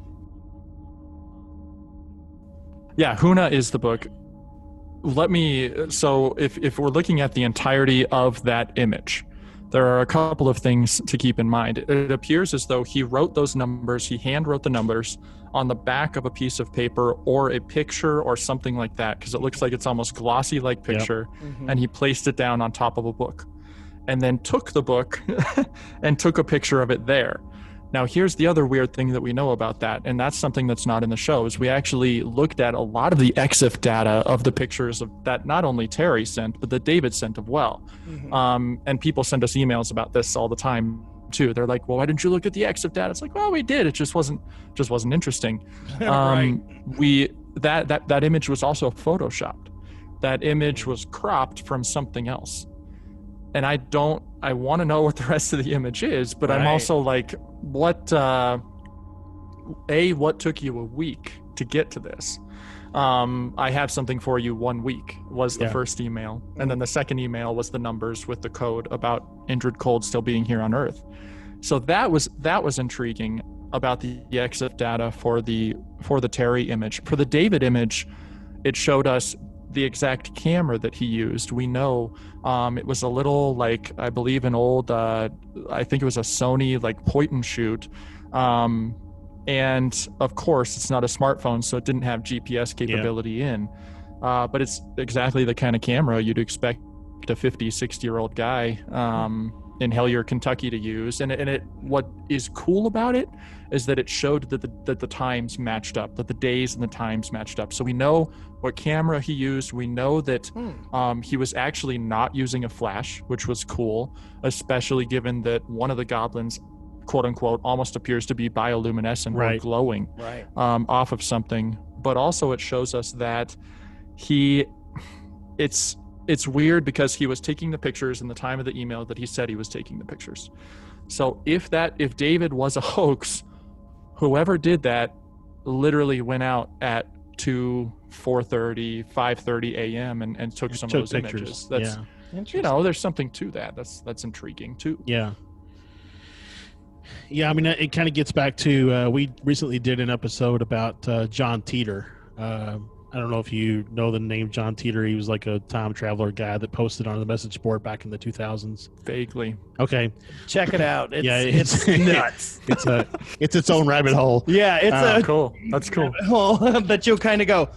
Yeah, Huna is the book. So if we're looking at the entirety of that image, there are a couple of things to keep in mind. It appears as though he wrote those numbers, he hand wrote the numbers on the back of a piece of paper or a picture or something like that, because it looks like it's almost glossy like picture. Yep. Mm-hmm. And he placed it down on top of a book and then took the book and took a picture of it there. Now, here's the other weird thing that we know about that, and that's something that's not in the show, is we actually looked at a lot of the EXIF data of the pictures of that not only Terry sent, but that David sent as well. Mm-hmm. And people send us emails about this all the time, too. They're like, well, why didn't you look at the EXIF data? It's like, well, we did. It just wasn't interesting. Right. That image was also photoshopped. That image was cropped from something else. And I want to know what the rest of the image is, but right. I'm also like, what took you a week to get to this? I have something for you. 1 week was the first email. And then the second email was the numbers with the code about Indrid Cold still being here on Earth. So that was intriguing about the EXIF data for the Terry image. For the David image, it showed us the exact camera that he used. We know it was a little like, I believe an old, I think it was a Sony like point and shoot. And of course it's not a smartphone, so it didn't have GPS capability in, but it's exactly the kind of camera you'd expect a 50, 60-year-old guy in Hellier, Kentucky to use. And what is cool about it is that it showed that the times matched up, that the days and the times matched up. So we know what camera he used. We know that he was actually not using a flash, which was cool, especially given that one of the goblins, quote unquote, almost appears to be bioluminescent or glowing off of something. But also it shows us that it's weird because he was taking the pictures in the time of the email that he said he was taking the pictures. So if David was a hoax, whoever did that literally went out at 4:30, 5:30 a.m. and took some of those pictures. That's there's something to that. That's intriguing too. Yeah. Yeah, I mean, it kind of gets back to we recently did an episode about John Teeter. I don't know if you know the name John Teeter. He was like a time traveler guy that posted on the message board back in the 2000s. Vaguely. Okay. Check it out. It's nuts. It's its own rabbit hole. Yeah, it's cool. That's cool. Hole that you'll kind of go,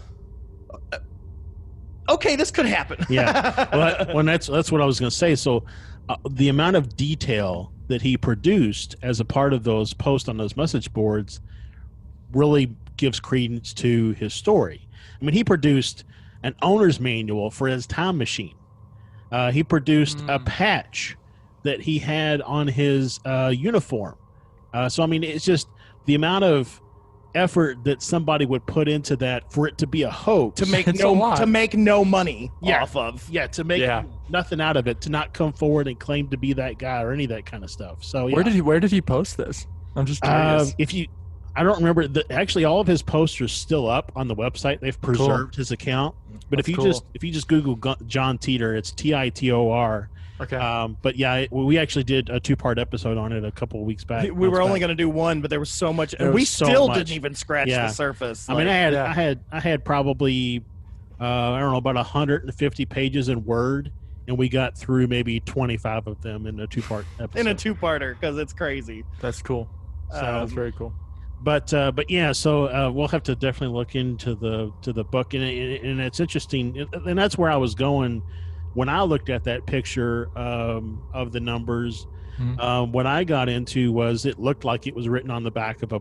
okay, this could happen. Yeah. Well, that's what I was going to say. So the amount of detail that he produced as a part of those posts on those message boards really gives credence to his story. I mean, he produced an owner's manual for his time machine. He produced a patch that he had on his uniform. So, I mean, it's just the amount of effort that somebody would put into that for it to be a hoax. To make no money off of. Yeah, to make nothing out of it, to not come forward and claim to be that guy or any of that kind of stuff. So, where did he post this? I'm just curious. I don't remember. Actually, all of his posts are still up on the website. They've preserved his account. But if you just Google John Teeter, it's Titor. Okay. But yeah, we actually did a 2-part episode on it a couple of weeks back. We were only going to do one, but there was so much, and we still didn't even scratch the surface. I mean, I had probably I don't know, about 150 pages in Word, and we got through maybe 25 of them in a 2-part episode. In a 2-parter, because it's crazy. That's cool. That's very cool. But yeah, so we'll have to definitely look into the book, and it's interesting, and that's where I was going when I looked at that picture of the numbers. What I got into was it looked like it was written on the back of a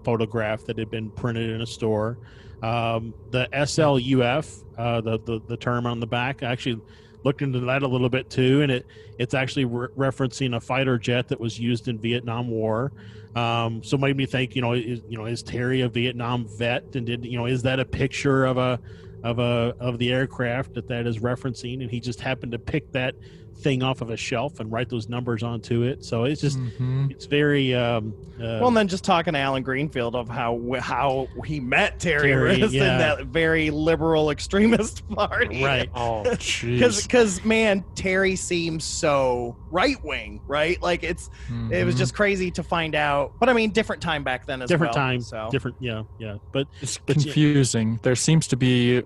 photograph that had been printed in a store. The SLUF, the term on the back, I actually looked into that a little bit too, and it's actually referencing a fighter jet that was used in Vietnam War. So made me think, is Terry a Vietnam vet, and is that a picture of the aircraft that is referencing, and he just happened to pick that thing off of a shelf and write those numbers onto it. So it's just it's very well, and then just talking to Alan Greenfield of how he met Terry in that very liberal extremist party, right? Oh, jeez. Because man, Terry seems so right wing, right? Like it was just crazy to find out. But I mean, different time back then as well. Different time, so different, But it's confusing. There seems to be.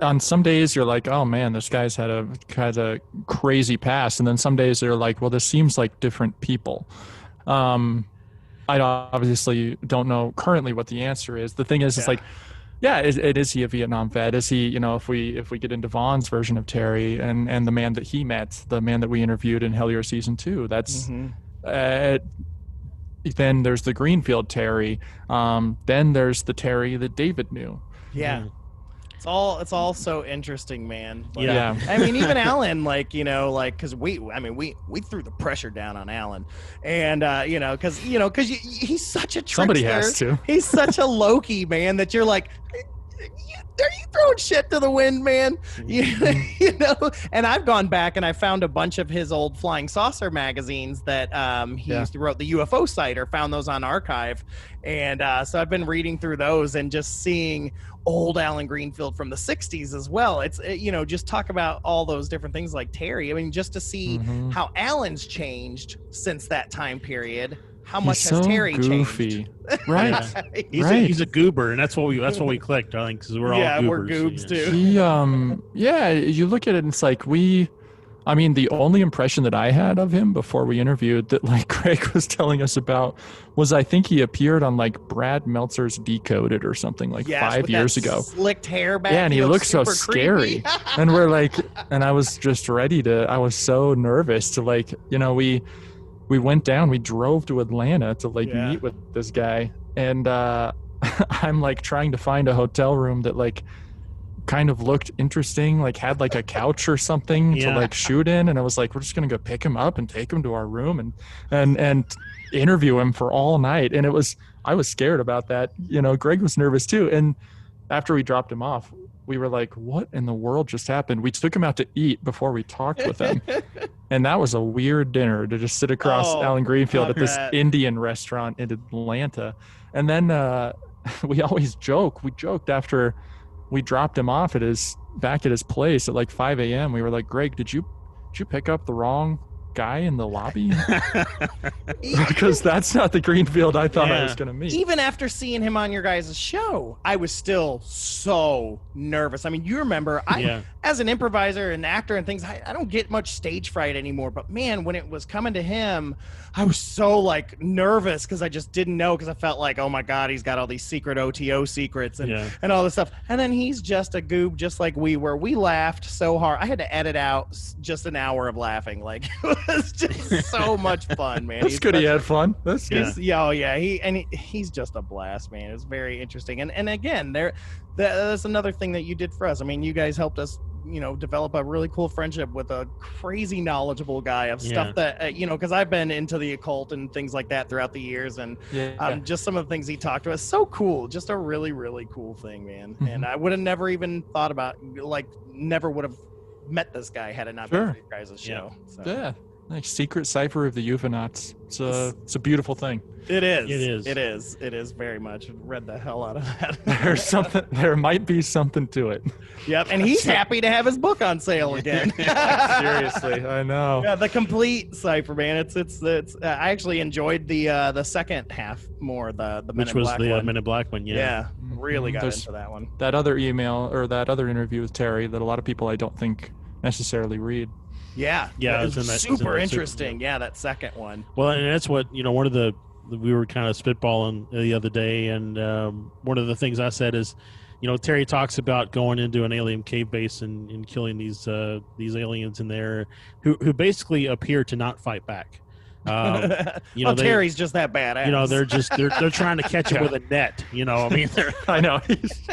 On some days you're like, oh man, this guy's had a crazy past, and then some days they're like, well, this seems like different people. I obviously don't know currently what the answer is. The thing is, it's like, is he a Vietnam vet? Is he, if we get into Vaughn's version of Terry and the man that he met, the man that we interviewed in Hellier season 2, that's then there's the Greenfield Terry, then there's the Terry that David knew. It's all so interesting, man. Like, yeah. I mean, even Alan, because we threw the pressure down on Alan, and because he's such a trickster. Somebody has to. He's such a Loki, man, that you're like, are you throwing shit to the wind, man? And I've gone back and I found a bunch of his old Flying Saucer magazines that he used to wrote the UFO site, or found those on archive. And so I've been reading through those and just seeing old Alan Greenfield from the 60s as well. It's, just talk about all those different things like Terry. I mean, just to see how Alan's changed since that time period. How much has Terry changed? Right. He's a goober, and that's what we clicked, I think, because we're all goobers. We're goobs too. He, you look at it and it's like I mean, the only impression that I had of him before we interviewed that like Greg was telling us about was I think he appeared on like Brad Meltzer's Decoded or something like 5 years ago. Slicked hair back. Yeah, and he looked so scary. And we're like, and I was just I was so nervous to like, you know, we went down, we drove to Atlanta to like meet with this guy. And I'm like trying to find a hotel room that like kind of looked interesting, like had like a couch or something to like shoot in, and I was like, we're just gonna go pick him up and take him to our room and interview him for all night. And I was scared about that, you know. Greg was nervous too, and after we dropped him off, we were like, what in the world just happened? We took him out to eat before we talked with him. And that was a weird dinner to just sit across Allen Greenfield at this Indian restaurant in Atlanta. And then we joked after we dropped him off back at his place at like 5 a.m. We were like, Greg, did you pick up the wrong guy in the lobby? Because that's not the Greenfield I thought I was going to meet. Even after seeing him on your guys' show, I was still so nervous. I mean, you remember, as an improviser and actor and things, I don't get much stage fright anymore. But man, when it was coming to him, I was so like nervous because I just didn't know, because I felt like, oh my God, he's got all these secret OTO secrets and all this stuff. And then he's just a goob, just like we were. We laughed so hard. I had to edit out just an hour of laughing. Like, it was just so much fun, man. That's good. He had fun. That's good. He's just a blast, man. It was very interesting. And again, that's another thing that you did for us. I mean, you guys helped us, you know, develop a really cool friendship with a crazy knowledgeable guy of stuff that, you know, because I've been into the occult and things like that throughout the years. And just some of the things he talked to us, so cool. Just a really, really cool thing, man. Mm-hmm. And I would have never even thought about, like, never would have met this guy had it not been for you guys' show. So. Yeah. Like Secret Cipher of the Euphonauts. It's a beautiful thing. It is. It is very much. Read the hell out of that. There might be something to it. Yep, and he's happy to have his book on sale again. Seriously, I know. Yeah, the complete cipher, man. It's. I actually enjoyed the second half more. The Men in Black one. Which was the Men in Black one. Yeah, really got into that one. That other email or that other interview with Terry that a lot of people I don't think necessarily read. Yeah, it was super interesting. Yeah, that second one. Well, and that's what, you know, one of we were kind of spitballing the other day, and one of the things I said is, you know, Terry talks about going into an alien cave base and killing these aliens in there who basically appear to not fight back. You know, Terry's just that badass. You know, they're trying to catch him with a net. You know, I mean, I know.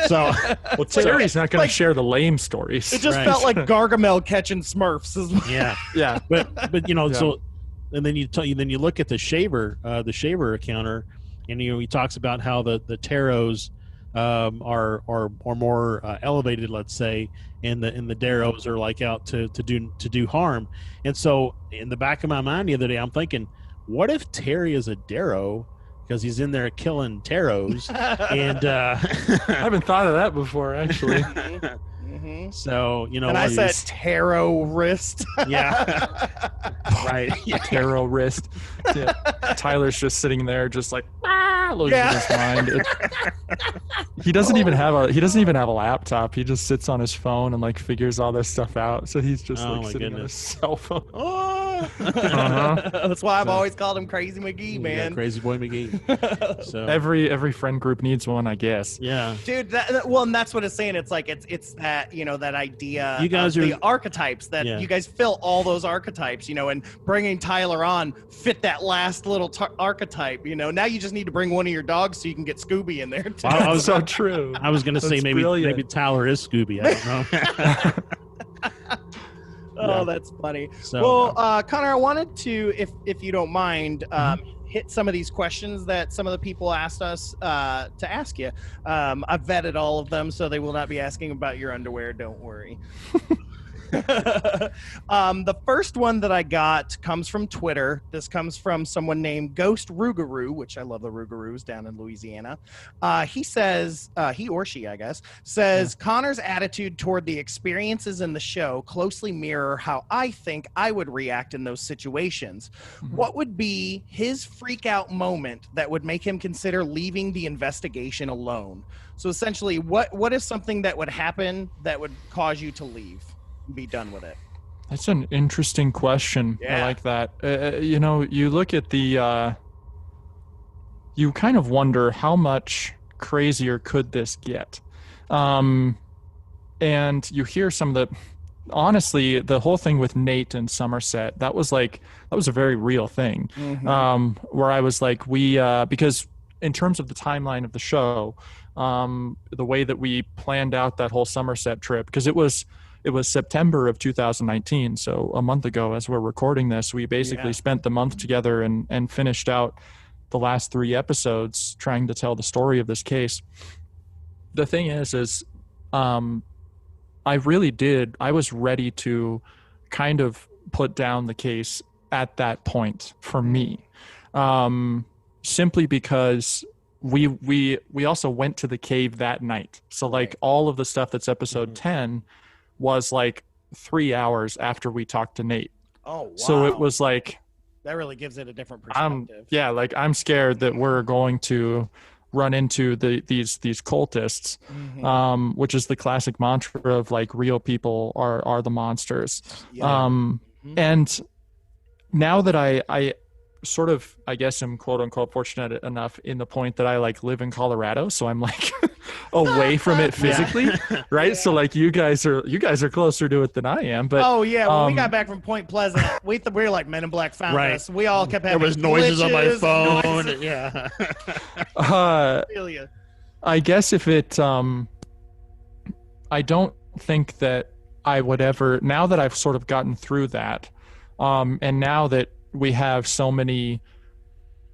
Well, Terry's not going to share the lame stories. It just felt like Gargamel catching Smurfs. Yeah. But you know, so and then you look at the Shaver encounter, and you know, he talks about how the Taros are more elevated, let's say, and the Darrows are like out to do harm. And so in the back of my mind the other day, I'm thinking, what if Terry is a Darrow because he's in there killing Taros? And I haven't thought of that before, actually. Mm-hmm. So, you know, and I said terrorist. Yeah. Right. Yeah. Terrorist. Yeah. Tyler's just sitting there, just like losing his mind. He doesn't even have a laptop. He just sits on his phone and like figures all this stuff out. So he's just like sitting on his cell phone. That's why I've always called him Crazy McGee, man. Yeah, Crazy Boy McGee. So every friend group needs one, I guess. Yeah, dude. And that's what it's saying. It's like it's that, you know, that idea. You guys the archetypes that you guys fill all those archetypes, you know, and bringing Tyler on fit that last little archetype. You know, now you just need to bring one of your dogs so you can get Scooby in there too. Well, so true. I was going to say maybe Tyler is Scooby. I don't know. Oh, that's funny. So, Connor, I wanted to, if you don't mind, hit some of these questions that some of the people asked us to ask you. I've vetted all of them, so they will not be asking about your underwear. Don't worry. The first one that I got comes from Twitter. This comes from someone named Ghost Rougarou, which I love the Rougarous down in Louisiana. He says, he or she, I guess, says, Connor's attitude toward the experiences in the show closely mirror how I think I would react in those situations. Mm-hmm. What would be his freak out moment that would make him consider leaving the investigation alone? So essentially, what is something that would happen that would cause you to leave? Be done with it? That's an interesting question. Yeah. I like that. You look at the, you kind of wonder how much crazier could this get? And you hear some of honestly, the whole thing with Nate and Somerset, that was a very real thing. Where I was like, because in terms of the timeline of the show, the way that we planned out that whole Somerset trip, because it was September of 2019, so a month ago as we're recording this, we basically spent the month together and finished out the last 3 episodes trying to tell the story of this case. The thing is I was ready to kind of put down the case at that point for me, simply because we also went to the cave that night. So like all of the stuff that's episode 10 was like 3 hours after we talked to Nate. Oh, wow. So it was like, that really gives it a different perspective. I'm scared that we're going to run into these cultists, which is the classic mantra of like real people are the monsters. And now that I sort of, I guess, am quote unquote fortunate enough in the point that I like live in Colorado, so I'm like away from it physically, right? Yeah. So like you guys are closer to it than I am. But when we got back from Point Pleasant, we were like Men in Black found us. We all kept having there was noises on my phone. Noises. Yeah. I guess if it, I don't think that I would ever, now that I've sort of gotten through that, and now that we have so many,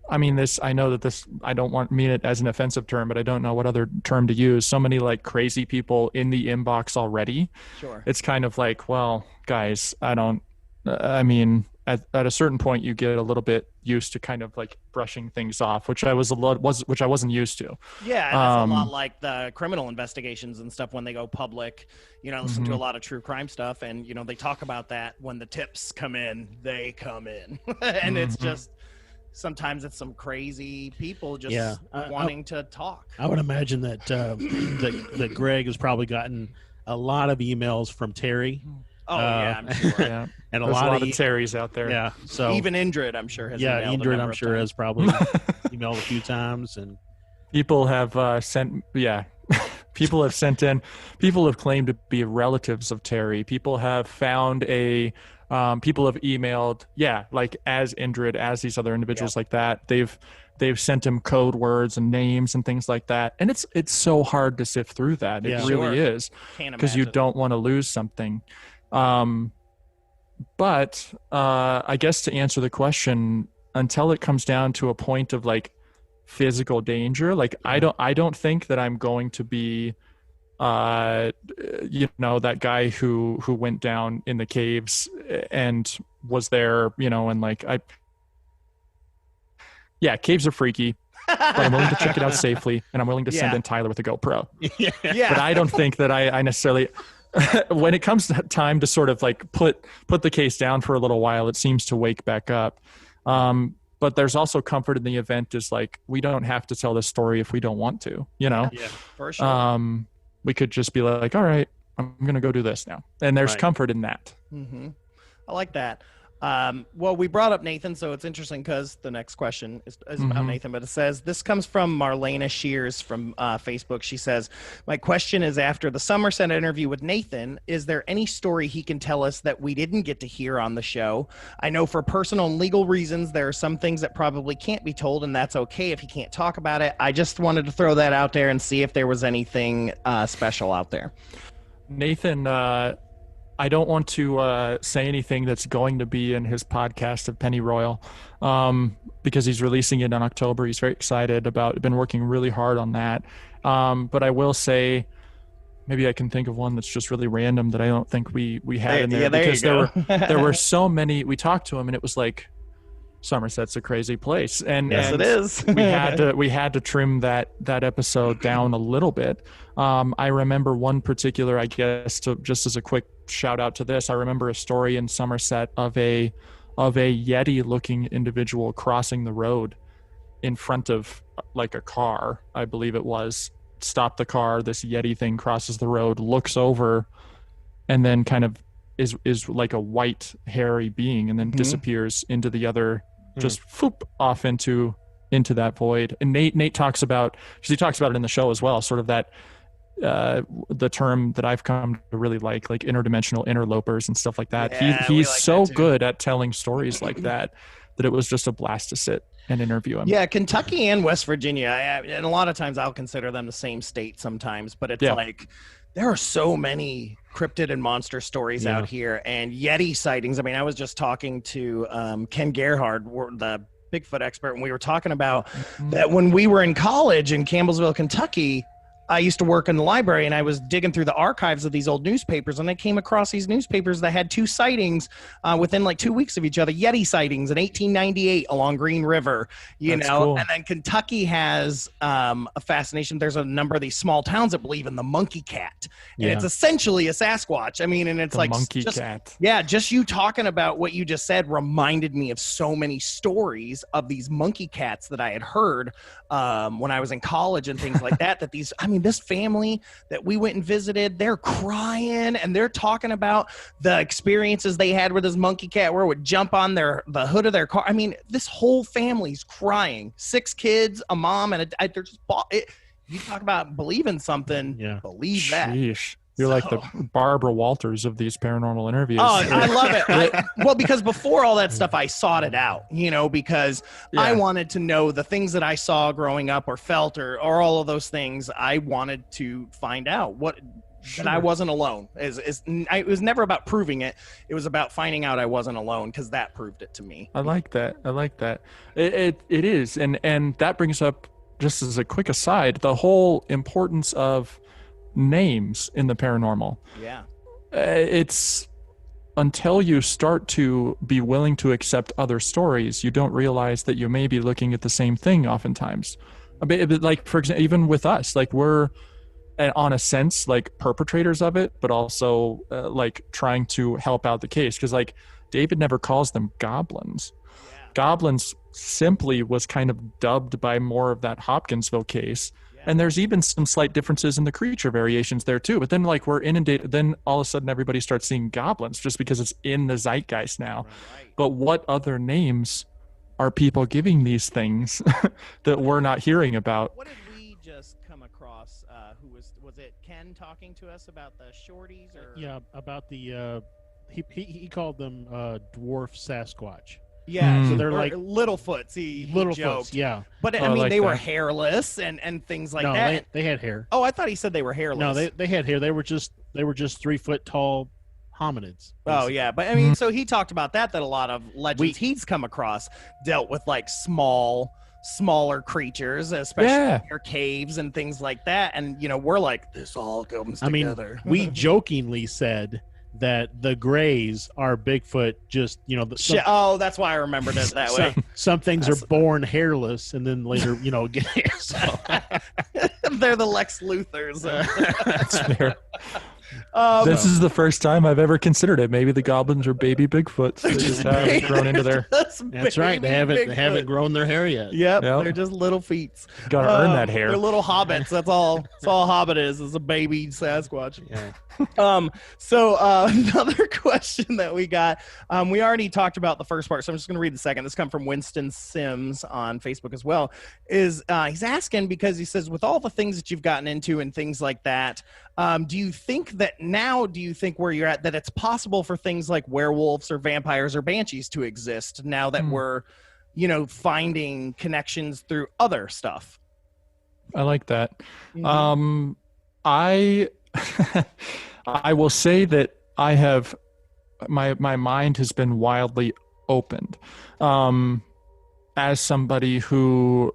I mean, I know that I don't mean it as an offensive term, but I don't know what other term to use. So many like crazy people in the inbox already. Sure. It's kind of like, well, guys, I mean, at a certain point you get a little bit used to kind of like brushing things off, which I wasn't used to. Yeah. And that's a lot like the criminal investigations and stuff when they go public, listen to a lot of true crime stuff, and, they talk about that when the tips come in, they come in. And it's just, sometimes it's some crazy people just wanting to talk. I would imagine that that Greg has probably gotten a lot of emails from Terry. Oh, I'm sure. Yeah. And There's a lot of Terrys out there. Yeah. So even Indrid, I'm sure, has emailed Indrid, I'm sure, has probably emailed a few times, and people have people have sent in. People have claimed to be relatives of Terry. People have found people have emailed, like as Indrid, as these other individuals like that. They've sent him code words and names and things like that. And it's so hard to sift through that. It really is, because you don't want to lose something. But I guess to answer the question, until it comes down to a point of like physical danger, like I don't think that I'm going to be that guy who went down in the caves and was there, and like caves are freaky, but I'm willing to check it out safely, and I'm willing to send in Tyler with a GoPro. But I don't think that I necessarily when it comes to time to sort of like put the case down for a little while, it seems to wake back up. But there's also comfort in the event is like, we don't have to tell this story if we don't want to, Yeah, for sure. We could just be like, all right, I'm going to go do this now. And there's comfort in that. I like that. Well, we brought up Nathan, so it's interesting because the next question is about Nathan, but it says, this comes from Marlena Shears from Facebook. She says, my question is, after the Somerset interview with Nathan, is there any story he can tell us that we didn't get to hear on the show? I know for personal and legal reasons, there are some things that probably can't be told, and that's okay if he can't talk about it. I just wanted to throw that out there and see if there was anything special out there. Nathan, I don't want to say anything that's going to be in his podcast of Pennyroyal, because he's releasing it in October. He's very excited about it, been working really hard on that. But I will say, maybe I can think of one that's just really random that I don't think we had in there, because there were so many. We talked to him and it was like, Somerset's a crazy place, and yes, it is. we had to trim that episode down a little bit. I remember one particular, I guess, just as a quick shout out to this, I remember a story in Somerset of a Yeti looking individual crossing the road in front of like a car, I believe it was. Stopped the car, this Yeti thing crosses the road, looks over, and then kind of is like a white hairy being and then disappears into the other, just foop off into that void. And Nate talks about, because he talks about it in the show as well, sort of that the term that I've come to really like interdimensional interlopers and stuff like that. He's like so good at telling stories like that it was just a blast to sit and interview him. Yeah, Kentucky and West Virginia, and a lot of times I'll consider them the same state sometimes, but it's like there are so many cryptid and monster stories out here, and Yeti sightings. I mean, I was just talking to Ken Gerhard, the Bigfoot expert, and we were talking about that when we were in college in Campbellsville, Kentucky. I used to work in the library, and I was digging through the archives of these old newspapers, and I came across these newspapers that had 2 sightings within like 2 weeks of each other. Yeti sightings in 1898 along Green River, That's cool. And then Kentucky has a fascination. There's a number of these small towns that believe in the monkey cat, and it's essentially a Sasquatch. I mean, and it's the like monkey cat. Yeah, just you talking about what you just said reminded me of so many stories of these monkey cats that I had heard when I was in college and things like that. This family that we went and visited, they're crying and they're talking about the experiences they had with this monkey cat where it would jump on the hood of their car. I mean, this whole family's crying. 6 kids, a mom, and they're just you talk about believing something, believe that. Sheesh. You're like the Barbara Walters of these paranormal interviews. Oh, I love it. Well, because before all that stuff, I sought it out, because I wanted to know the things that I saw growing up or felt or all of those things. I wanted to find out that I wasn't alone. It was never about proving it. It was about finding out I wasn't alone, because that proved it to me. I like that. It is. And that brings up, just as a quick aside, the whole importance of names in the paranormal. It's until you start to be willing to accept other stories, you don't realize that you may be looking at the same thing oftentimes. Like, for example, even with us, like, we're on a sense like perpetrators of it, but also like trying to help out the case, because like David never calls them goblins. Goblins simply was kind of dubbed by more of that Hopkinsville case. And there's even some slight differences in the creature variations there too. But then like we're inundated, then all of a sudden everybody starts seeing goblins just because it's in the zeitgeist now. Right. But what other names are people giving these things that we're not hearing about? What did we just come across? Who was it Ken talking to us about the shorties? Or about the he called them dwarf Sasquatch. Yeah, so they're like Littlefoots. He joked. Yeah. But I mean, like they were hairless and things like that. No, they had hair. Oh, I thought he said they were hairless. No, they had hair. They were just 3 foot tall hominids. Basically. Oh yeah, but I mean, so he talked about that a lot of legends he's come across dealt with like smaller creatures, especially near caves and things like that. And we're like, this all comes together. We jokingly said that the Greys are Bigfoot, just that's why I remembered it that way. Some things are born hairless and then later get hair. So. They're the Lex Luthors. That's fair. This is the first time I've ever considered it. Maybe the goblins are baby Bigfoots. They just haven't grown into their. That's right. They haven't grown their hair yet. Yep. They're just little feet. Got to earn that hair. They're little hobbits. That's all. That's all a hobbit is a baby Sasquatch. Yeah. So another question that we got. We already talked about the first part, so I'm just going to read the second. This comes from Winston Sims on Facebook as well. He's asking because he says, with all the things that you've gotten into and things like that, do you think where you're at that it's possible for things like werewolves or vampires or banshees to exist now that we're, finding connections through other stuff? I like that. I will say that I have my mind has been wildly opened as somebody who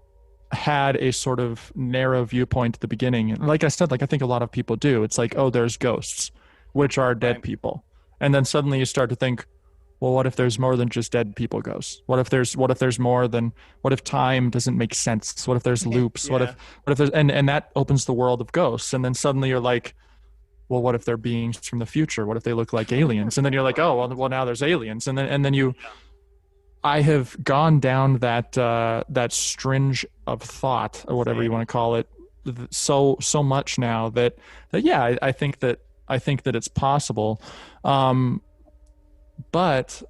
had a sort of narrow viewpoint at the beginning. And like I said, I think a lot of people do. It's like, oh, there's ghosts, which are dead people. And then suddenly you start to think, well, what if there's more than just dead people ghosts? What if there's more than, what if time doesn't make sense? What if there's loops? What if there's, and that opens the world of ghosts. And then suddenly you're like, well, what if they're beings from the future? What if they look like aliens? And then you're like, oh, well now there's aliens. And then I have gone down that stringe of thought or whatever you want to call it so much now that I think that it's possible. but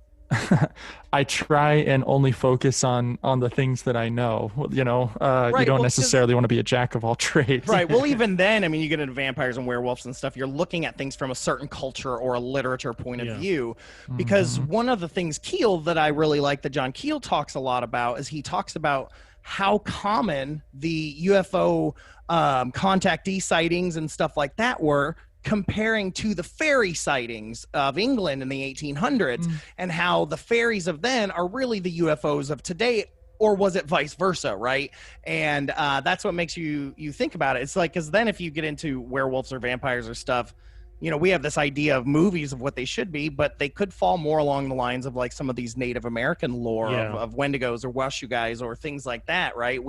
I try and only focus on the things that I know. You don't necessarily want to be a jack of all trades. Right. Well, even then, I mean, you get into vampires and werewolves and stuff, you're looking at things from a certain culture or a literature point of view. Because one of the things Keel that I really like that John Keel talks a lot about is he talks about how common the UFO contactee sightings and stuff like that were, comparing to the fairy sightings of England in the 1800s, and how the fairies of then are really the UFOs of today, or was it vice versa, right? And that's what makes you think about it. It's like, because then if you get into werewolves or vampires or stuff, we have this idea of movies of what they should be, but they could fall more along the lines of like some of these Native American lore of Wendigos or Washoe guys or things like that, right?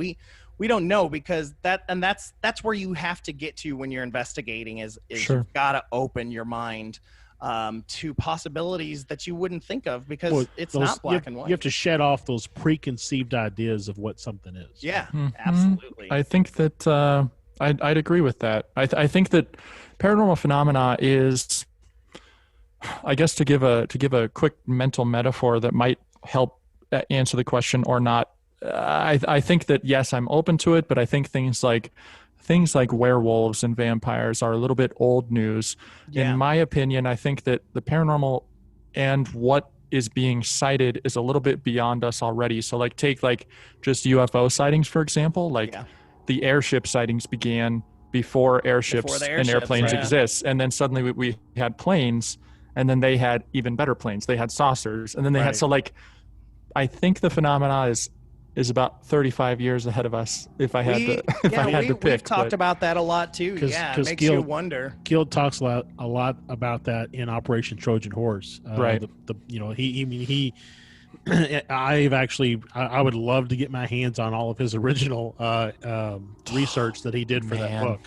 We don't know, because that's where you have to get to when you're investigating is Sure. You've got to open your mind to possibilities that you wouldn't think of, because it's not black and white. You have to shed off those preconceived ideas of what something is. Yeah, absolutely. I think that I'd agree with that. I think that paranormal phenomena is, I guess, to give a quick mental metaphor that might help answer the question or not. I think that, yes, I'm open to it, but I think things like werewolves and vampires are a little bit old news. Yeah. In my opinion, I think that the paranormal and what is being cited is a little bit beyond us already. So like take like just UFO sightings, for example, the airship sightings began before airships and airplanes exist. And then suddenly we had planes, and then they had even better planes. They had saucers, and then they had, so like, I think the phenomena is about 35 years ahead of us, if I had to pick. We've talked about that a lot too. Yeah, it makes you wonder. Gil talks a lot about that in Operation Trojan Horse. Right. I would love to get my hands on all of his original research that he did for that book.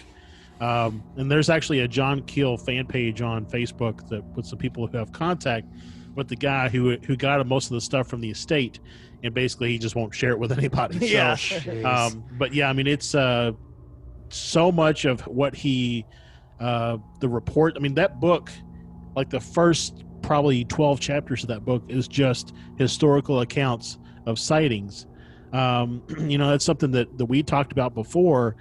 And there's actually a John Keel fan page on Facebook that with some people who have contact with the guy who got most of the stuff from the estate, and basically he just won't share it with anybody. Yeah. So, but yeah, I mean, it's so much of what the report. I mean, that book, like the first probably 12 chapters of that book is just historical accounts of sightings. That's something that we talked about before.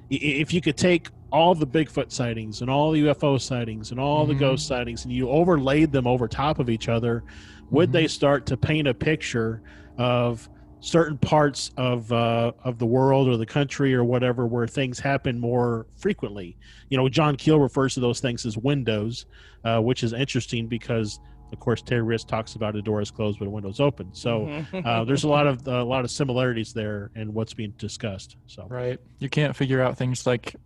If you could take all the Bigfoot sightings and all the UFO sightings and all the ghost sightings and you overlaid them over top of each other, would they start to paint a picture of certain parts of the world or the country or whatever where things happen more frequently? John Keel refers to those things as windows, which is interesting because, of course, Terry Riss talks about a door is closed but a window's open. So there's a lot of similarities there in what's being discussed. So right, you can't figure out things like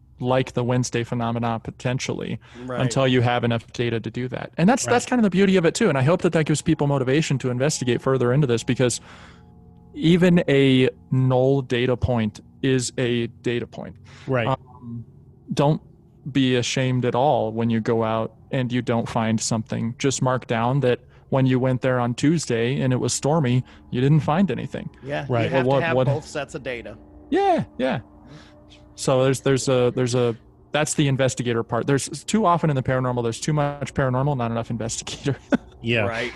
the Wednesday phenomena potentially until you have enough data to do that. And that's kind of the beauty of it too. And I hope that gives people motivation to investigate further into this, because even a null data point is a data point. Right. Don't be ashamed at all when you go out and you don't find something. Just mark down that when you went there on Tuesday and it was stormy, you didn't find anything. Yeah. Right. You have to have both sets of data. Yeah. Yeah. So there's a that's the investigator part. There's too often in the paranormal, there's too much paranormal, not enough investigator. Yeah. Right.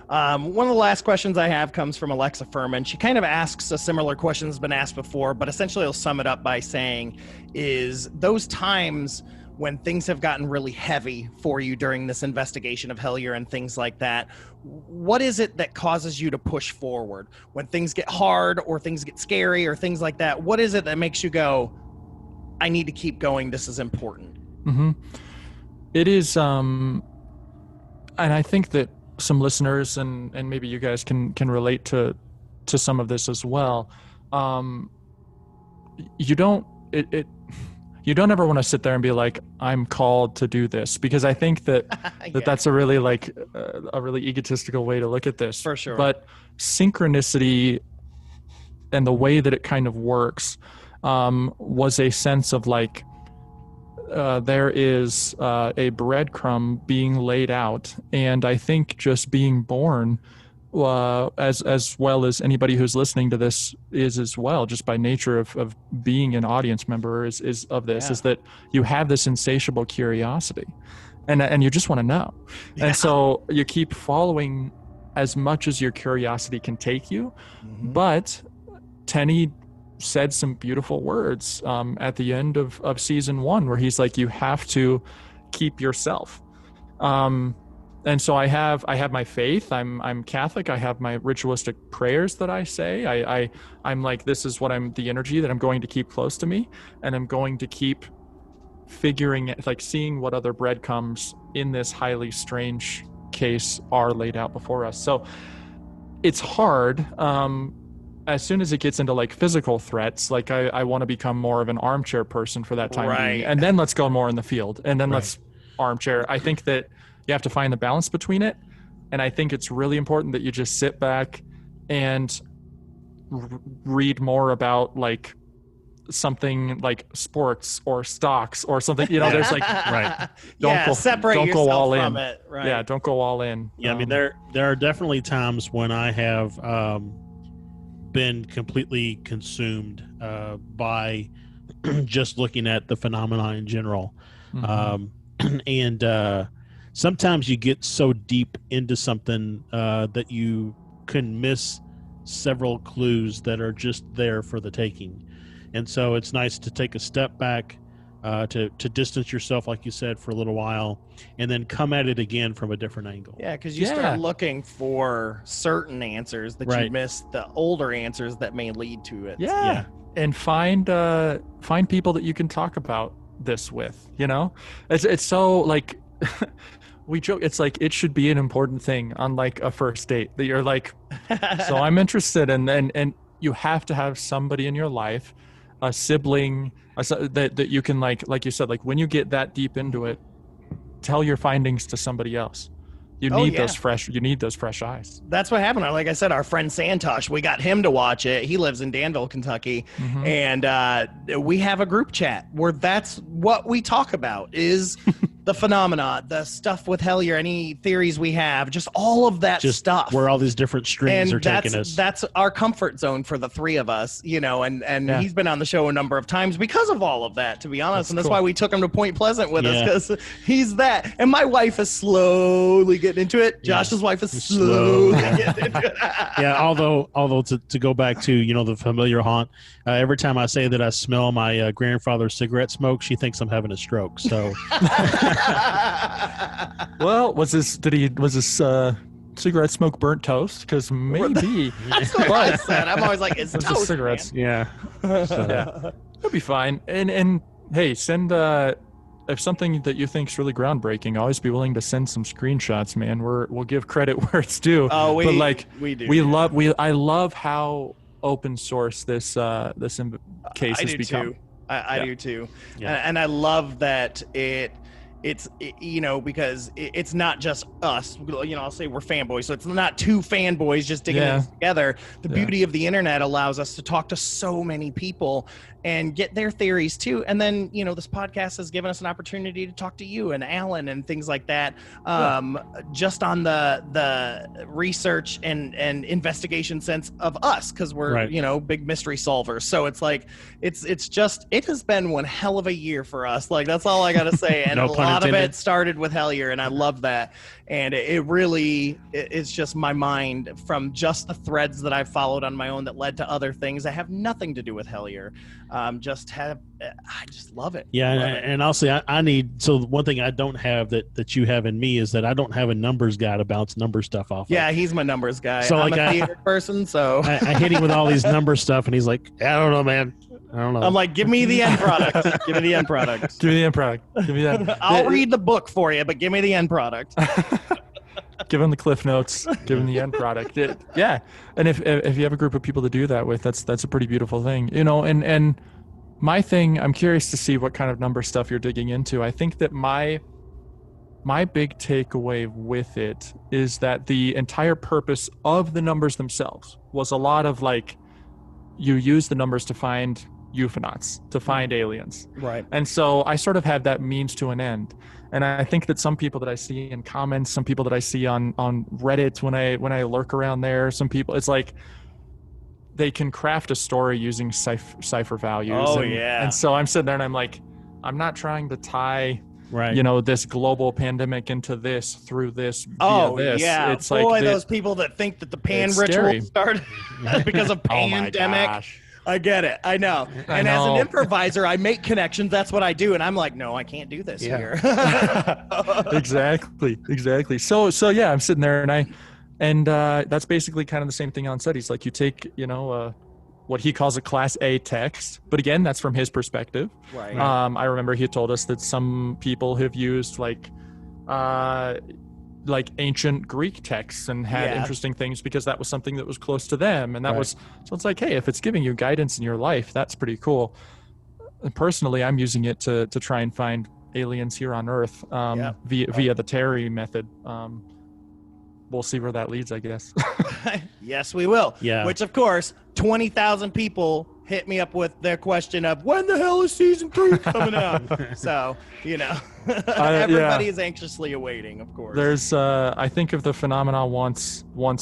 One of the last questions I have comes from Alexa Furman. She kind of asks a similar question that's been asked before, but essentially I'll sum it up by saying is those times when things have gotten really heavy for you during this investigation of Hellier and things like that, what is it that causes you to push forward? When things get hard or things get scary or things like that, what is it that makes you go, I need to keep going, this is important? It is, and I think that some listeners and maybe you guys can relate to some of this as well. You don't ever want to sit there and be like, I'm called to do this, because I think that that's a really a really egotistical way to look at this. For sure. But synchronicity and the way that it kind of works was a sense of there is a breadcrumb being laid out, and I think just being born, as well as anybody who's listening to this is as well, just by nature of being an audience member is that you have this insatiable curiosity, and you just want to know. And so you keep following as much as your curiosity can take you. But Tenny said some beautiful words at the end of season 1, where he's like, you have to keep yourself. And so I have my faith. I'm Catholic. I have my ritualistic prayers that I say. I'm like, this is what the energy that I'm going to keep close to me, and I'm going to keep figuring it, like seeing what other breadcrumbs in this highly strange case are laid out before us. So it's hard. As soon as it gets into like physical threats, like I want to become more of an armchair person for that time being, and then let's go more in the field, and then let's armchair. I think that you have to find the balance between it, and I think it's really important that you just sit back and read more about like something like sports or stocks or something, there's like separate yourself all from it. Don't go all in. I mean, there are definitely times when I have been completely consumed by just looking at the phenomena in general. And sometimes you get so deep into something that you can miss several clues that are just there for the taking. And so it's nice to take a step back, to distance yourself, like you said, for a little while, and then come at it again from a different angle. Yeah, because you start looking for certain answers that you miss the older answers that may lead to it. Yeah. And find people that you can talk about this with. It's so like we joke. It's like it should be an important thing on like a first date that you're like, so I'm interested, and you have to have somebody in your life, a sibling, that you can like you said, like when you get that deep into it, tell your findings to somebody else. You need those fresh eyes. That's what happened. Like I said, our friend Santosh, we got him to watch it. He lives in Danville, Kentucky. And we have a group chat where that's what we talk about is the phenomena, the stuff with Hellier, any theories we have, just all of that stuff. Where all these different streams are taking us. That's our comfort zone for the three of us, and he's been on the show a number of times because of all of that, to be honest. That's why we took him to Point Pleasant with us, because he's that. And my wife is slowly getting into it. Josh's wife is slowly getting into it. Although to go back to, the familiar haunt, every time I say that I smell my grandfather's cigarette smoke, she thinks I'm having a stroke. So well, was this cigarette smoke burnt toast? Because maybe. That's what I said. I'm always like, it's toast, cigarettes. Man. Yeah. It'll be fine. And hey, send if something that you think is really groundbreaking, always be willing to send some screenshots, man. We'll give credit where it's due. Oh, we do. I love how open source this case has become. I do too. And I love that it's because it's not just us. I'll say we're fanboys, so it's not two fanboys just digging this together. The beauty of the internet allows us to talk to so many people and get their theories too. And then, this podcast has given us an opportunity to talk to you and Alan and things like that, just on the research and investigation sense of us, because we're, big mystery solvers. So it's like, it has been one hell of a year for us. Like, that's all I got to say. And a lot of it started with Hellier, and I love that. And it really is just my mind from just the threads that I've followed on my own that led to other things that have nothing to do with Hellier. I just love it. Yeah, and I'll say I need. So one thing I don't have that you have in me is that I don't have a numbers guy to bounce number stuff off. Yeah, he's my numbers guy. So I'm a theater person, so I hit him with all these number stuff, and he's like, I don't know, man. I don't know. I'm like, give me the end product. Give me the end product. Give me the end product. Give me that. I'll read the book for you, but give me the end product. Give him the cliff notes. Give him the end product. Yeah, and if you have a group of people to do that with, that's a pretty beautiful thing, And my thing, I'm curious to see what kind of number stuff you're digging into. I think that my big takeaway with it is that the entire purpose of the numbers themselves was a lot of like, you use the numbers to find euphonauts, to find aliens. Right. And so I sort of had that means to an end. And I think that some people that I see in comments, some people that I see on Reddit when I lurk around there, some people, it's like they can craft a story using cipher values. Oh, and so I'm sitting there and I'm like, I'm not trying to tie right. you know, this global pandemic into this through this via this. Yeah. It's Boy, like those people that think that the pan It's ritual scary. started because of Oh my pandemic. gosh. I get it. I know. I And as an know. improviser, I make connections. That's what I do. And I'm like, no, I can't do this here. exactly. So yeah, I'm sitting there and that's basically kind of the same thing on set. He's like, you take, you know, what he calls a class A text, but again, that's from his perspective. Right. I remember he told us that some people have used like ancient Greek texts and had interesting things because that was something that was close to them. And that was, so it's like, hey, if it's giving you guidance in your life, that's pretty cool. And personally, I'm using it to try and find aliens here on Earth via the Terry method. We'll see where that leads, I guess. Yes, we will. Yeah. Which, of course, 20,000 people hit me up with their question of when the hell is season 3 coming out? So, you know, everybody is anxiously awaiting, of course. There's, I think if the phenomena wants one,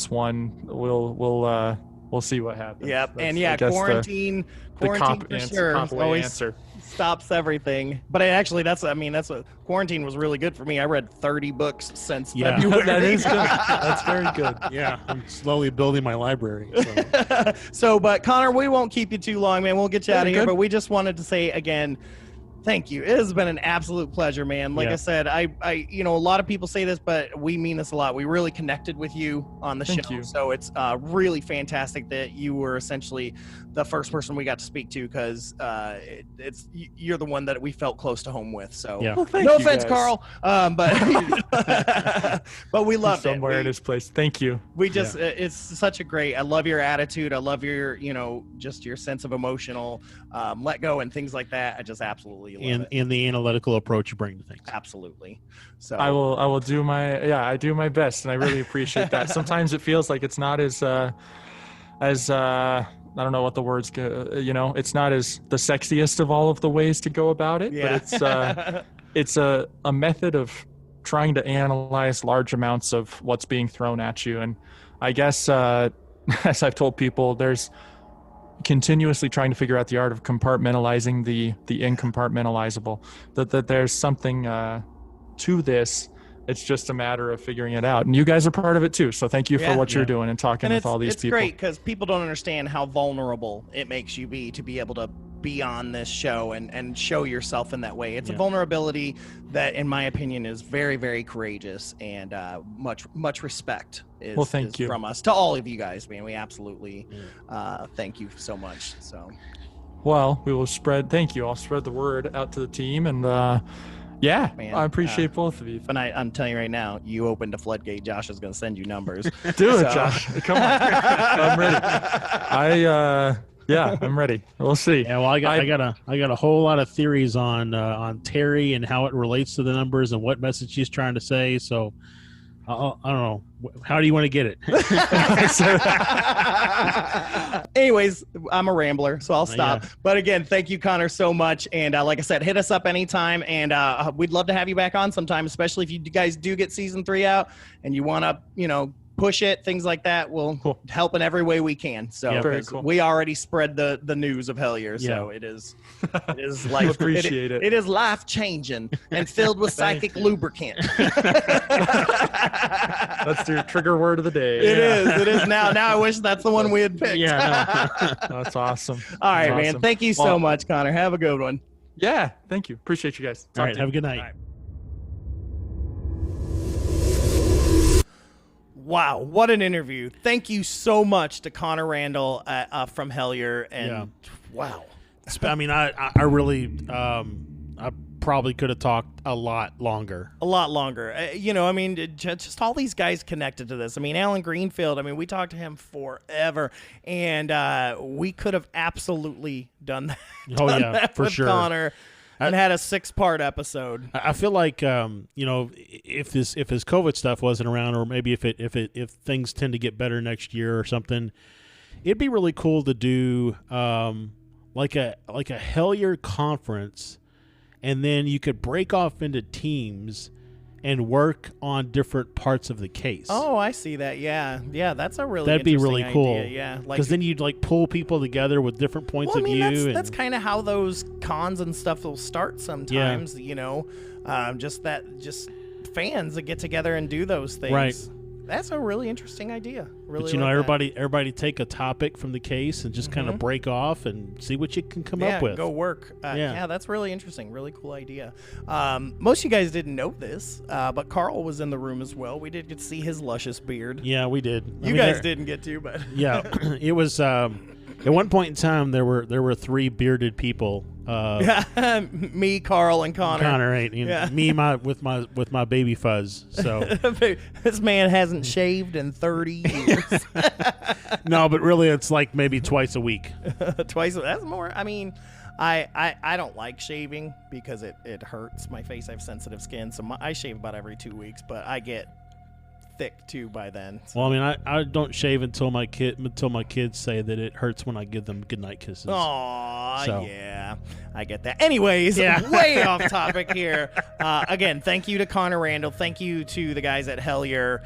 we'll see what happens. Yep. That's, And quarantine for sure always answer. stops everything. But that's what quarantine was really good for me. I read 30 books since February. That is good. That's very good. Yeah, I'm slowly building my library. So, but Connor, we won't keep you too long, man. We'll get you out of here. good. But we just wanted to say again, thank you. It has been an absolute pleasure, man. Like I said, I a lot of people say this, but we mean this a lot. We really connected with you on the show. You. So it's really fantastic that you were essentially the first person we got to speak to because you're the one that we felt close to home with. So Well, no offense, Carl, but but we loved it. Somewhere in his place. Thank you. We just it's such a great. I love your attitude. I love your just your sense of emotional let go and things like that. I just absolutely love it. And the analytical approach you bring to things. Absolutely. So I will do I do my best, and I really appreciate that. Sometimes it feels like it's not as I don't know what the words go, it's not as the sexiest of all of the ways to go about it, but it's a method of trying to analyze large amounts of what's being thrown at you. And I guess as I've told people, there's continuously trying to figure out the art of compartmentalizing the incompartmentalizable, that there's something to this. It's just a matter of figuring it out. And you guys are part of it too. So thank you for what you're doing and talking with all these people. It's great because people don't understand how vulnerable it makes you be to be able to be on this show and show yourself in that way. It's a vulnerability that, in my opinion, is very, very courageous, and much respect is from us to all of you guys, man. We absolutely thank you so much. So, well, we will thank you. I'll spread the word out to the team, and man, I appreciate both of you. But I'm telling you right now, you opened a floodgate. Josh is going to send you numbers. Do it, Josh. Come on. I'm ready. I'm ready. We'll see. Yeah, well, I got a whole lot of theories on Terry and how it relates to the numbers and what message she's trying to say. So I don't know. How do you want to get it? Anyways, I'm a rambler, so I'll stop. Yeah. But again, thank you, Connor, so much. And like I said, hit us up anytime. And we'd love to have you back on sometime, especially if you guys do get season 3 out and you want to, push it, things like that. We'll help in every way we can. So we already spread the news of Hellier. So it is like appreciate it. It is life changing and filled with psychic lubricant. That's your trigger word of the day. It is now. Now I wish that's the one we had picked. That's awesome. All right, man. Thank you so much, Connor. Have a good one. Yeah, thank you. Appreciate you guys. All right, have a good night. Wow, what an interview. Thank you so much to Connor Randall from Hellier. And wow. I mean, I really, I probably could have talked a lot longer. Just all these guys connected to this. I mean, Alan Greenfield, we talked to him forever, and we could have absolutely done that for with sure. Connor. And had a 6-part episode. I feel like if this COVID stuff wasn't around, or maybe if things tend to get better next year or something, it'd be really cool to do like a Hellier conference, and then you could break off into teams and work on different parts of the case. Oh, I see that. Yeah, that's a really that'd be really idea. cool. Yeah, because then you'd like pull people together with different points of view. That's kind of how those cons and stuff will start sometimes. You know, just fans that get together and do those things. Right. That's a really interesting idea. Really, but you know, everybody take a topic from the case and just kind of break off and see what you can come up with. Go work. Yeah, that's really interesting. Really cool idea. Most of you guys didn't know this, but Carl was in the room as well. We did get to see his luscious beard. Yeah, we did. You guys didn't get to, but yeah, it was. At one point in time, there were 3 bearded people. Me, Carl, and Connor. Connor, right? Me, with my baby fuzz. So this man hasn't shaved in 30 years. No, but really, it's like maybe twice a week. Twice. That's more. I mean, I don't like shaving because it hurts my face. I have sensitive skin, so I shave about every 2 weeks. But I get thick too by then. So. Well, I mean, I don't shave until my kids say that it hurts when I give them goodnight kisses. Aw, yeah, I get that. Anyways, way off topic here. Again, thank you to Connor Randall. Thank you to the guys at Hellier.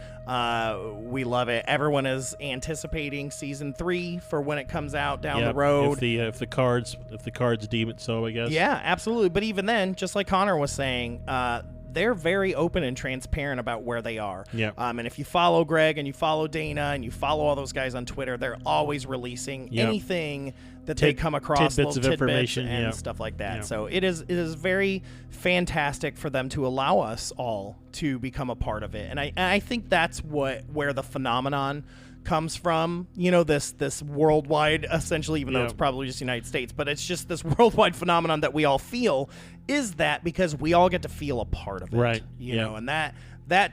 We love it. Everyone is anticipating season 3 for when it comes out down the road. If the cards deem it so, I guess. Yeah, absolutely. But even then, just like Connor was saying, they're very open and transparent about where they are. Yeah. And if you follow Greg and you follow Dana and you follow all those guys on Twitter, they're always releasing anything that they come across, tidbits of information and stuff like that. So it is very fantastic for them to allow us all to become a part of it. And I think that's where the phenomenon comes from, you know, this worldwide, essentially, even though it's probably just the United States, but it's just this worldwide phenomenon that we all feel, is that because we all get to feel a part of it, right? You know, and that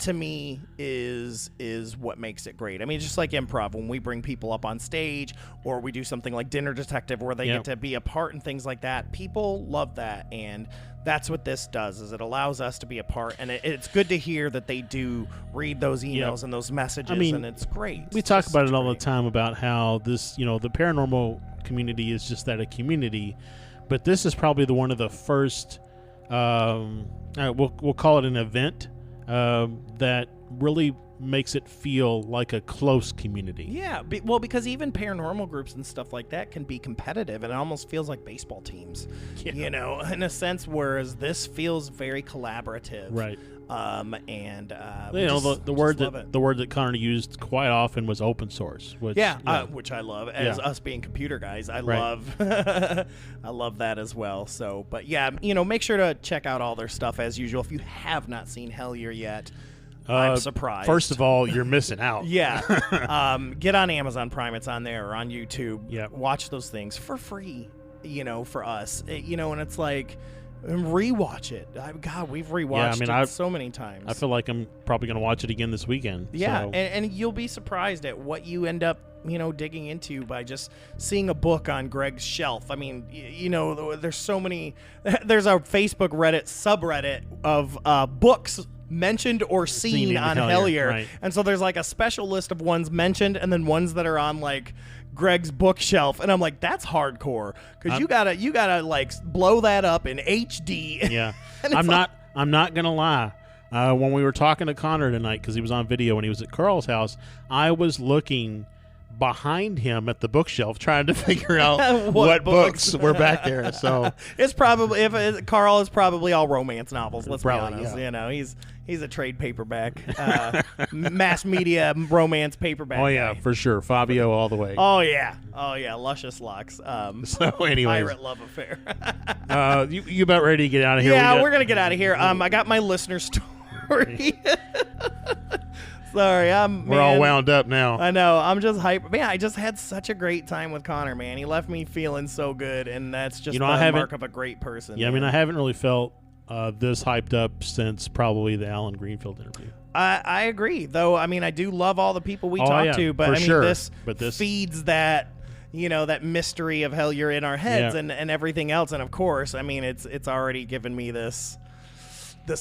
to me is what makes it great. I mean, it's just like improv, when we bring people up on stage, or we do something like Dinner Detective where they get to be a part and things like that. People love that, and that's what this does, is it allows us to be a part, and it's good to hear that they do read those emails and those messages. I mean, and it's great. We talk about it all the time about how this, you know, the paranormal community is just that, a community, but this is probably one of the first, we'll call it an event, that really makes it feel like a close community. Yeah, well, because even paranormal groups and stuff like that can be competitive, and it almost feels like baseball teams, you know, in a sense, whereas this feels very collaborative. Right. And you know, the word that Connor used quite often was open source, which which I love. As us being computer guys, I love I love that as well. So, but yeah, you know, make sure to check out all their stuff as usual. If you have not seen Hellier yet, I'm surprised. First of all, you're missing out. Yeah. Get on Amazon Prime. It's on there, or on YouTube. Yep. Watch those things for free, you know, for us. You know, and it's like, rewatch it. God, we've rewatched it so many times. I feel like I'm probably going to watch it again this weekend. Yeah, so. and you'll be surprised at what you end up, you know, digging into by just seeing a book on Greg's shelf. I mean, you know, there's so many. There's a Facebook subreddit of books mentioned or seen on Hellier. Right. And so there's like a special list of ones mentioned, and then ones that are on like Greg's bookshelf, and I'm like, that's hardcore, because you gotta like blow that up in HD. Yeah. I'm not gonna lie, when we were talking to Connor tonight, because he was on video when he was at Carl's house, I was looking behind him at the bookshelf trying to figure out what books were back there. So it's probably, Carl is probably all romance novels, let's be honest. You know, he's a trade paperback, mass media romance paperback guy. For sure. Fabio all the way. Oh yeah, Luscious Locks. So anyways, pirate love affair. you about ready to get out of here? Yeah, we're gonna get out of here. I got my listener story. Sorry, we're all wound up now. I know. I'm just hyped. Man, I just had such a great time with Connor, man. He left me feeling so good, and that's just the mark of a great person. Yeah, man. I mean, I haven't really felt this hyped up since probably the Alan Greenfield interview. I agree, though. I mean, I do love all the people we talk to, but I mean, this feeds that, you know, that mystery of Hellier in our heads and everything else. And of course, I mean, it's already given me this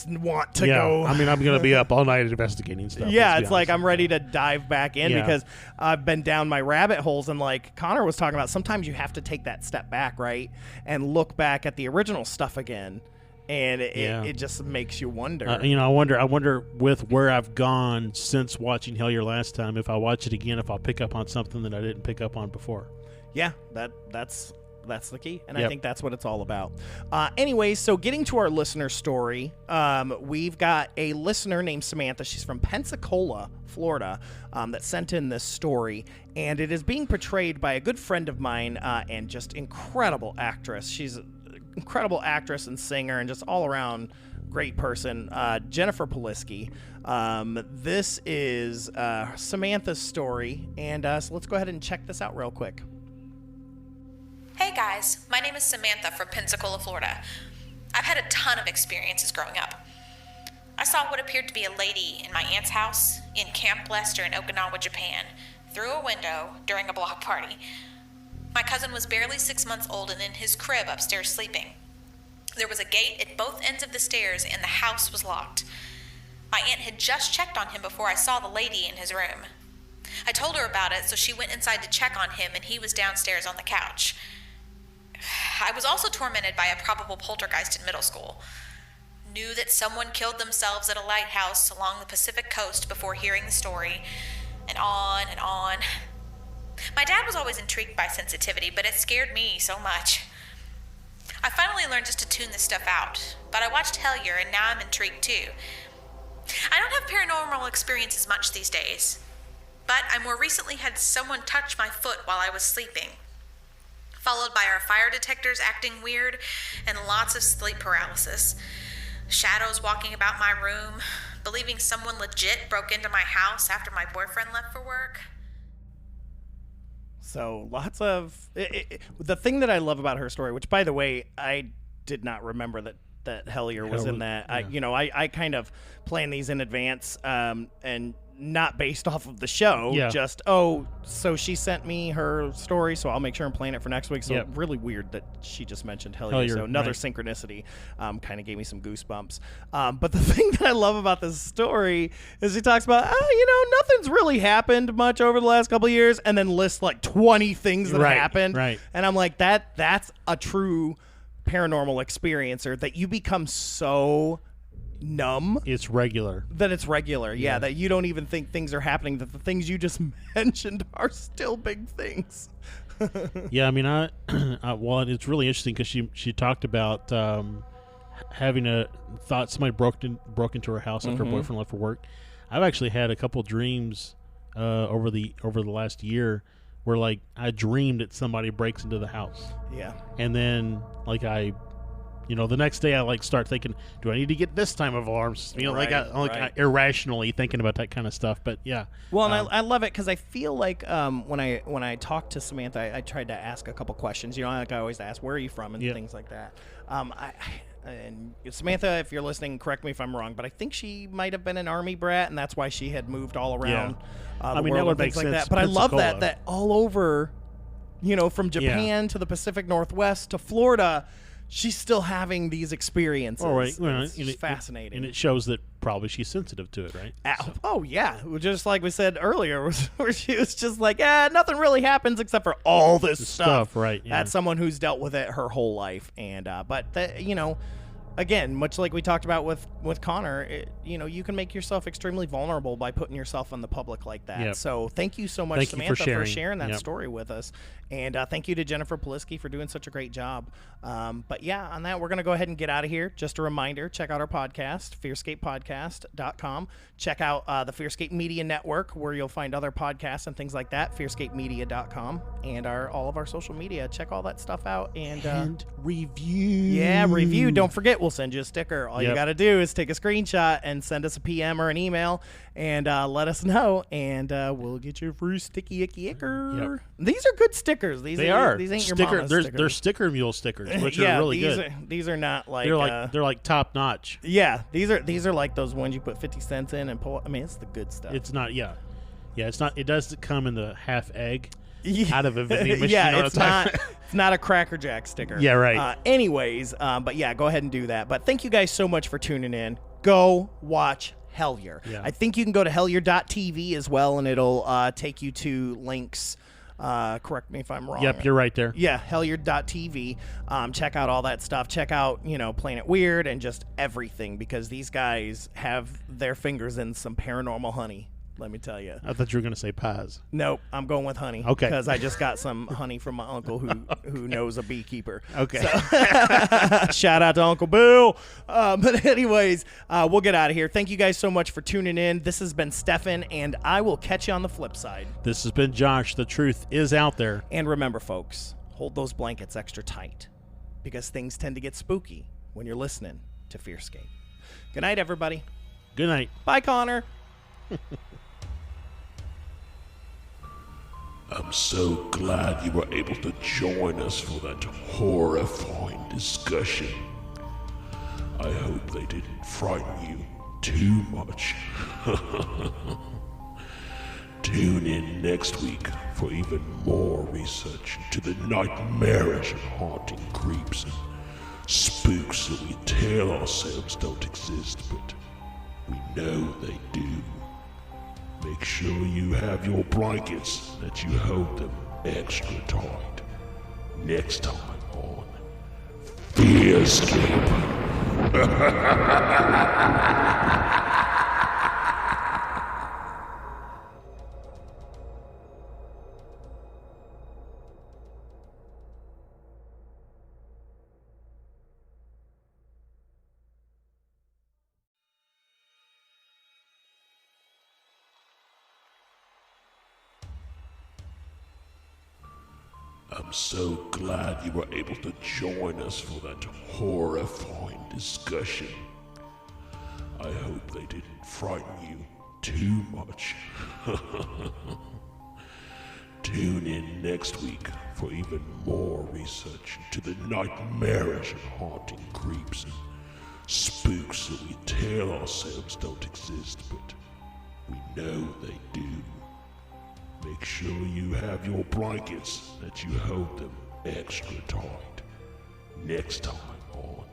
want to go. I mean, I'm going to be up all night investigating stuff. Yeah, it's like I'm ready to dive back in because I've been down my rabbit holes, and like Connor was talking about, sometimes you have to take that step back, right, and look back at the original stuff again and it just makes you wonder. I wonder with where I've gone since watching Hellier last time, if I watch it again, if I'll pick up on something that I didn't pick up on before. Yeah, that's the key, and I think that's what it's all about. Anyways, so getting to our listener story, we've got a listener named Samantha. She's from Pensacola, Florida, that sent in this story, and it is being portrayed by a good friend of mine and just incredible actress. She's an incredible actress and singer and just all around great person, Jennifer Poliskie. This is Samantha's story, and so let's go ahead and check this out real quick. Hey guys, my name is Samantha from Pensacola, Florida. I've had a ton of experiences growing up. I saw what appeared to be a lady in my aunt's house in Camp Lester in Okinawa, Japan, through a window during a block party. My cousin was barely 6 months old and in his crib upstairs sleeping. There was a gate at both ends of the stairs and the house was locked. My aunt had just checked on him before I saw the lady in his room. I told her about it, so she went inside to check on him, and he was downstairs on the couch. I was also tormented by a probable poltergeist in middle school. Knew that someone killed themselves at a lighthouse along the Pacific coast before hearing the story, and on and on. My dad was always intrigued by sensitivity, but it scared me so much. I finally learned just to tune this stuff out, but I watched Hellier, and now I'm intrigued too. I don't have paranormal experiences much these days, but I more recently had someone touch my foot while I was sleeping, followed by our fire detectors acting weird and lots of sleep paralysis. Shadows walking about my room, believing someone legit broke into my house after my boyfriend left for work. So lots of... the thing that I love about her story, which, by the way, I did not remember that Hellier was in that. Yeah. I kind of plan these in advance and not based off of the show. Yeah. Just, so she sent me her story, so I'll make sure and plan it for next week. So really weird that she just mentioned Hellier. So another synchronicity kind of gave me some goosebumps. But the thing that I love about this story is he talks about, nothing's really happened much over the last couple of years, and then lists like 20 things that happened. Right. And I'm like, that's a true paranormal experiencer, that you become so numb it's regular yeah, that you don't even think things are happening, that the things you just mentioned are still big things. Yeah, I mean, well, it's really interesting because she talked about having thought somebody broke into her house after her boyfriend left for work. I've actually had a couple dreams over the last year where, like, I dreamed that somebody breaks into the house. Yeah. And then, like, the next day I start thinking, do I need to get this time of alarms? I irrationally thinking about that kind of stuff. But yeah. Well, and I love it because I feel like when I talked to Samantha, I tried to ask a couple questions. I always ask, where are you from, and things like that. And Samantha, if you're listening, correct me if I'm wrong, but I think she might have been an Army brat, and that's why she had moved all around. I mean, that would make sense. Like that. But Pensacola. I love that all over, from Japan to the Pacific Northwest to Florida, she's still having these experiences. All right. Well, it's fascinating. And it shows that probably she's sensitive to it, right? Oh, yeah. Just like we said earlier, where she was just like, nothing really happens except for all this stuff. Right. Yeah. That's someone who's dealt with it her whole life. And, again, much like we talked about with Connor, you can make yourself extremely vulnerable by putting yourself in the public like that. Yep. So thank you so much, Samantha, for sharing that story with us. And thank you to Jennifer Poliskie for doing such a great job. But yeah, on that, we're going to go ahead and get out of here. Just a reminder, check out our podcast, FearScapePodcast.com. Check out the FearScape Media Network, where you'll find other podcasts and things like that, FearScapeMedia.com, and all of our social media. Check all that stuff out. And review. Yeah, review. Don't forget, we'll send you a sticker. All you got to do is take a screenshot and send us a PM or an email and let us know, and we'll get you a free sticky icky icker. Yep. These are good stickers. These ain't your mama's stickers. They're sticker mule stickers, which are really good. These are not like they're like top notch. Yeah, these are like those ones you put 50 cents in and pull. I mean, it's the good stuff. It's not. Yeah, it's not. It does come in the half egg. Out of a vending machine. Yeah, it's not a Cracker Jack sticker. Yeah, right. Anyways, but yeah, go ahead and do that. But thank you guys so much for tuning in. Go watch Hellier. Yeah. I think you can go to hellier.tv as well, and it'll take you to links Correct me if I'm wrong. Yep, you're right there. Yeah, Hellier.tv. Check out all that stuff. Check out, Planet Weird and just everything, because these guys have their fingers in some paranormal honey. Let me tell you. I thought you were going to say pies. Nope, I'm going with honey. Okay. Because I just got some honey from my uncle who knows a beekeeper. Okay. So, shout out to Uncle Bill. But anyways, we'll get out of here. Thank you guys so much for tuning in. This has been Stefan, and I will catch you on the flip side. This has been Josh. The truth is out there. And remember, folks, hold those blankets extra tight, because things tend to get spooky when you're listening to FearScape. Good night, everybody. Good night. Bye, Connor. I'm so glad you were able to join us for that horrifying discussion. I hope they didn't frighten you too much. Tune in next week for even more research into the nightmarish and haunting creeps and spooks that we tell ourselves don't exist, but we know they do. Make sure you have your blankets, that you hold them extra tight. Next time on FearScape. I'm so glad you were able to join us for that horrifying discussion. I hope they didn't frighten you too much. Tune in next week for even more research into the nightmarish and haunting creeps and spooks that we tell ourselves don't exist, but we know they do. Make sure you have your blankets, that you hold them extra tight. Next time on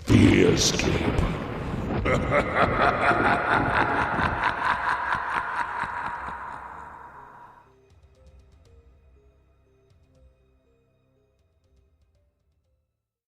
FearScape.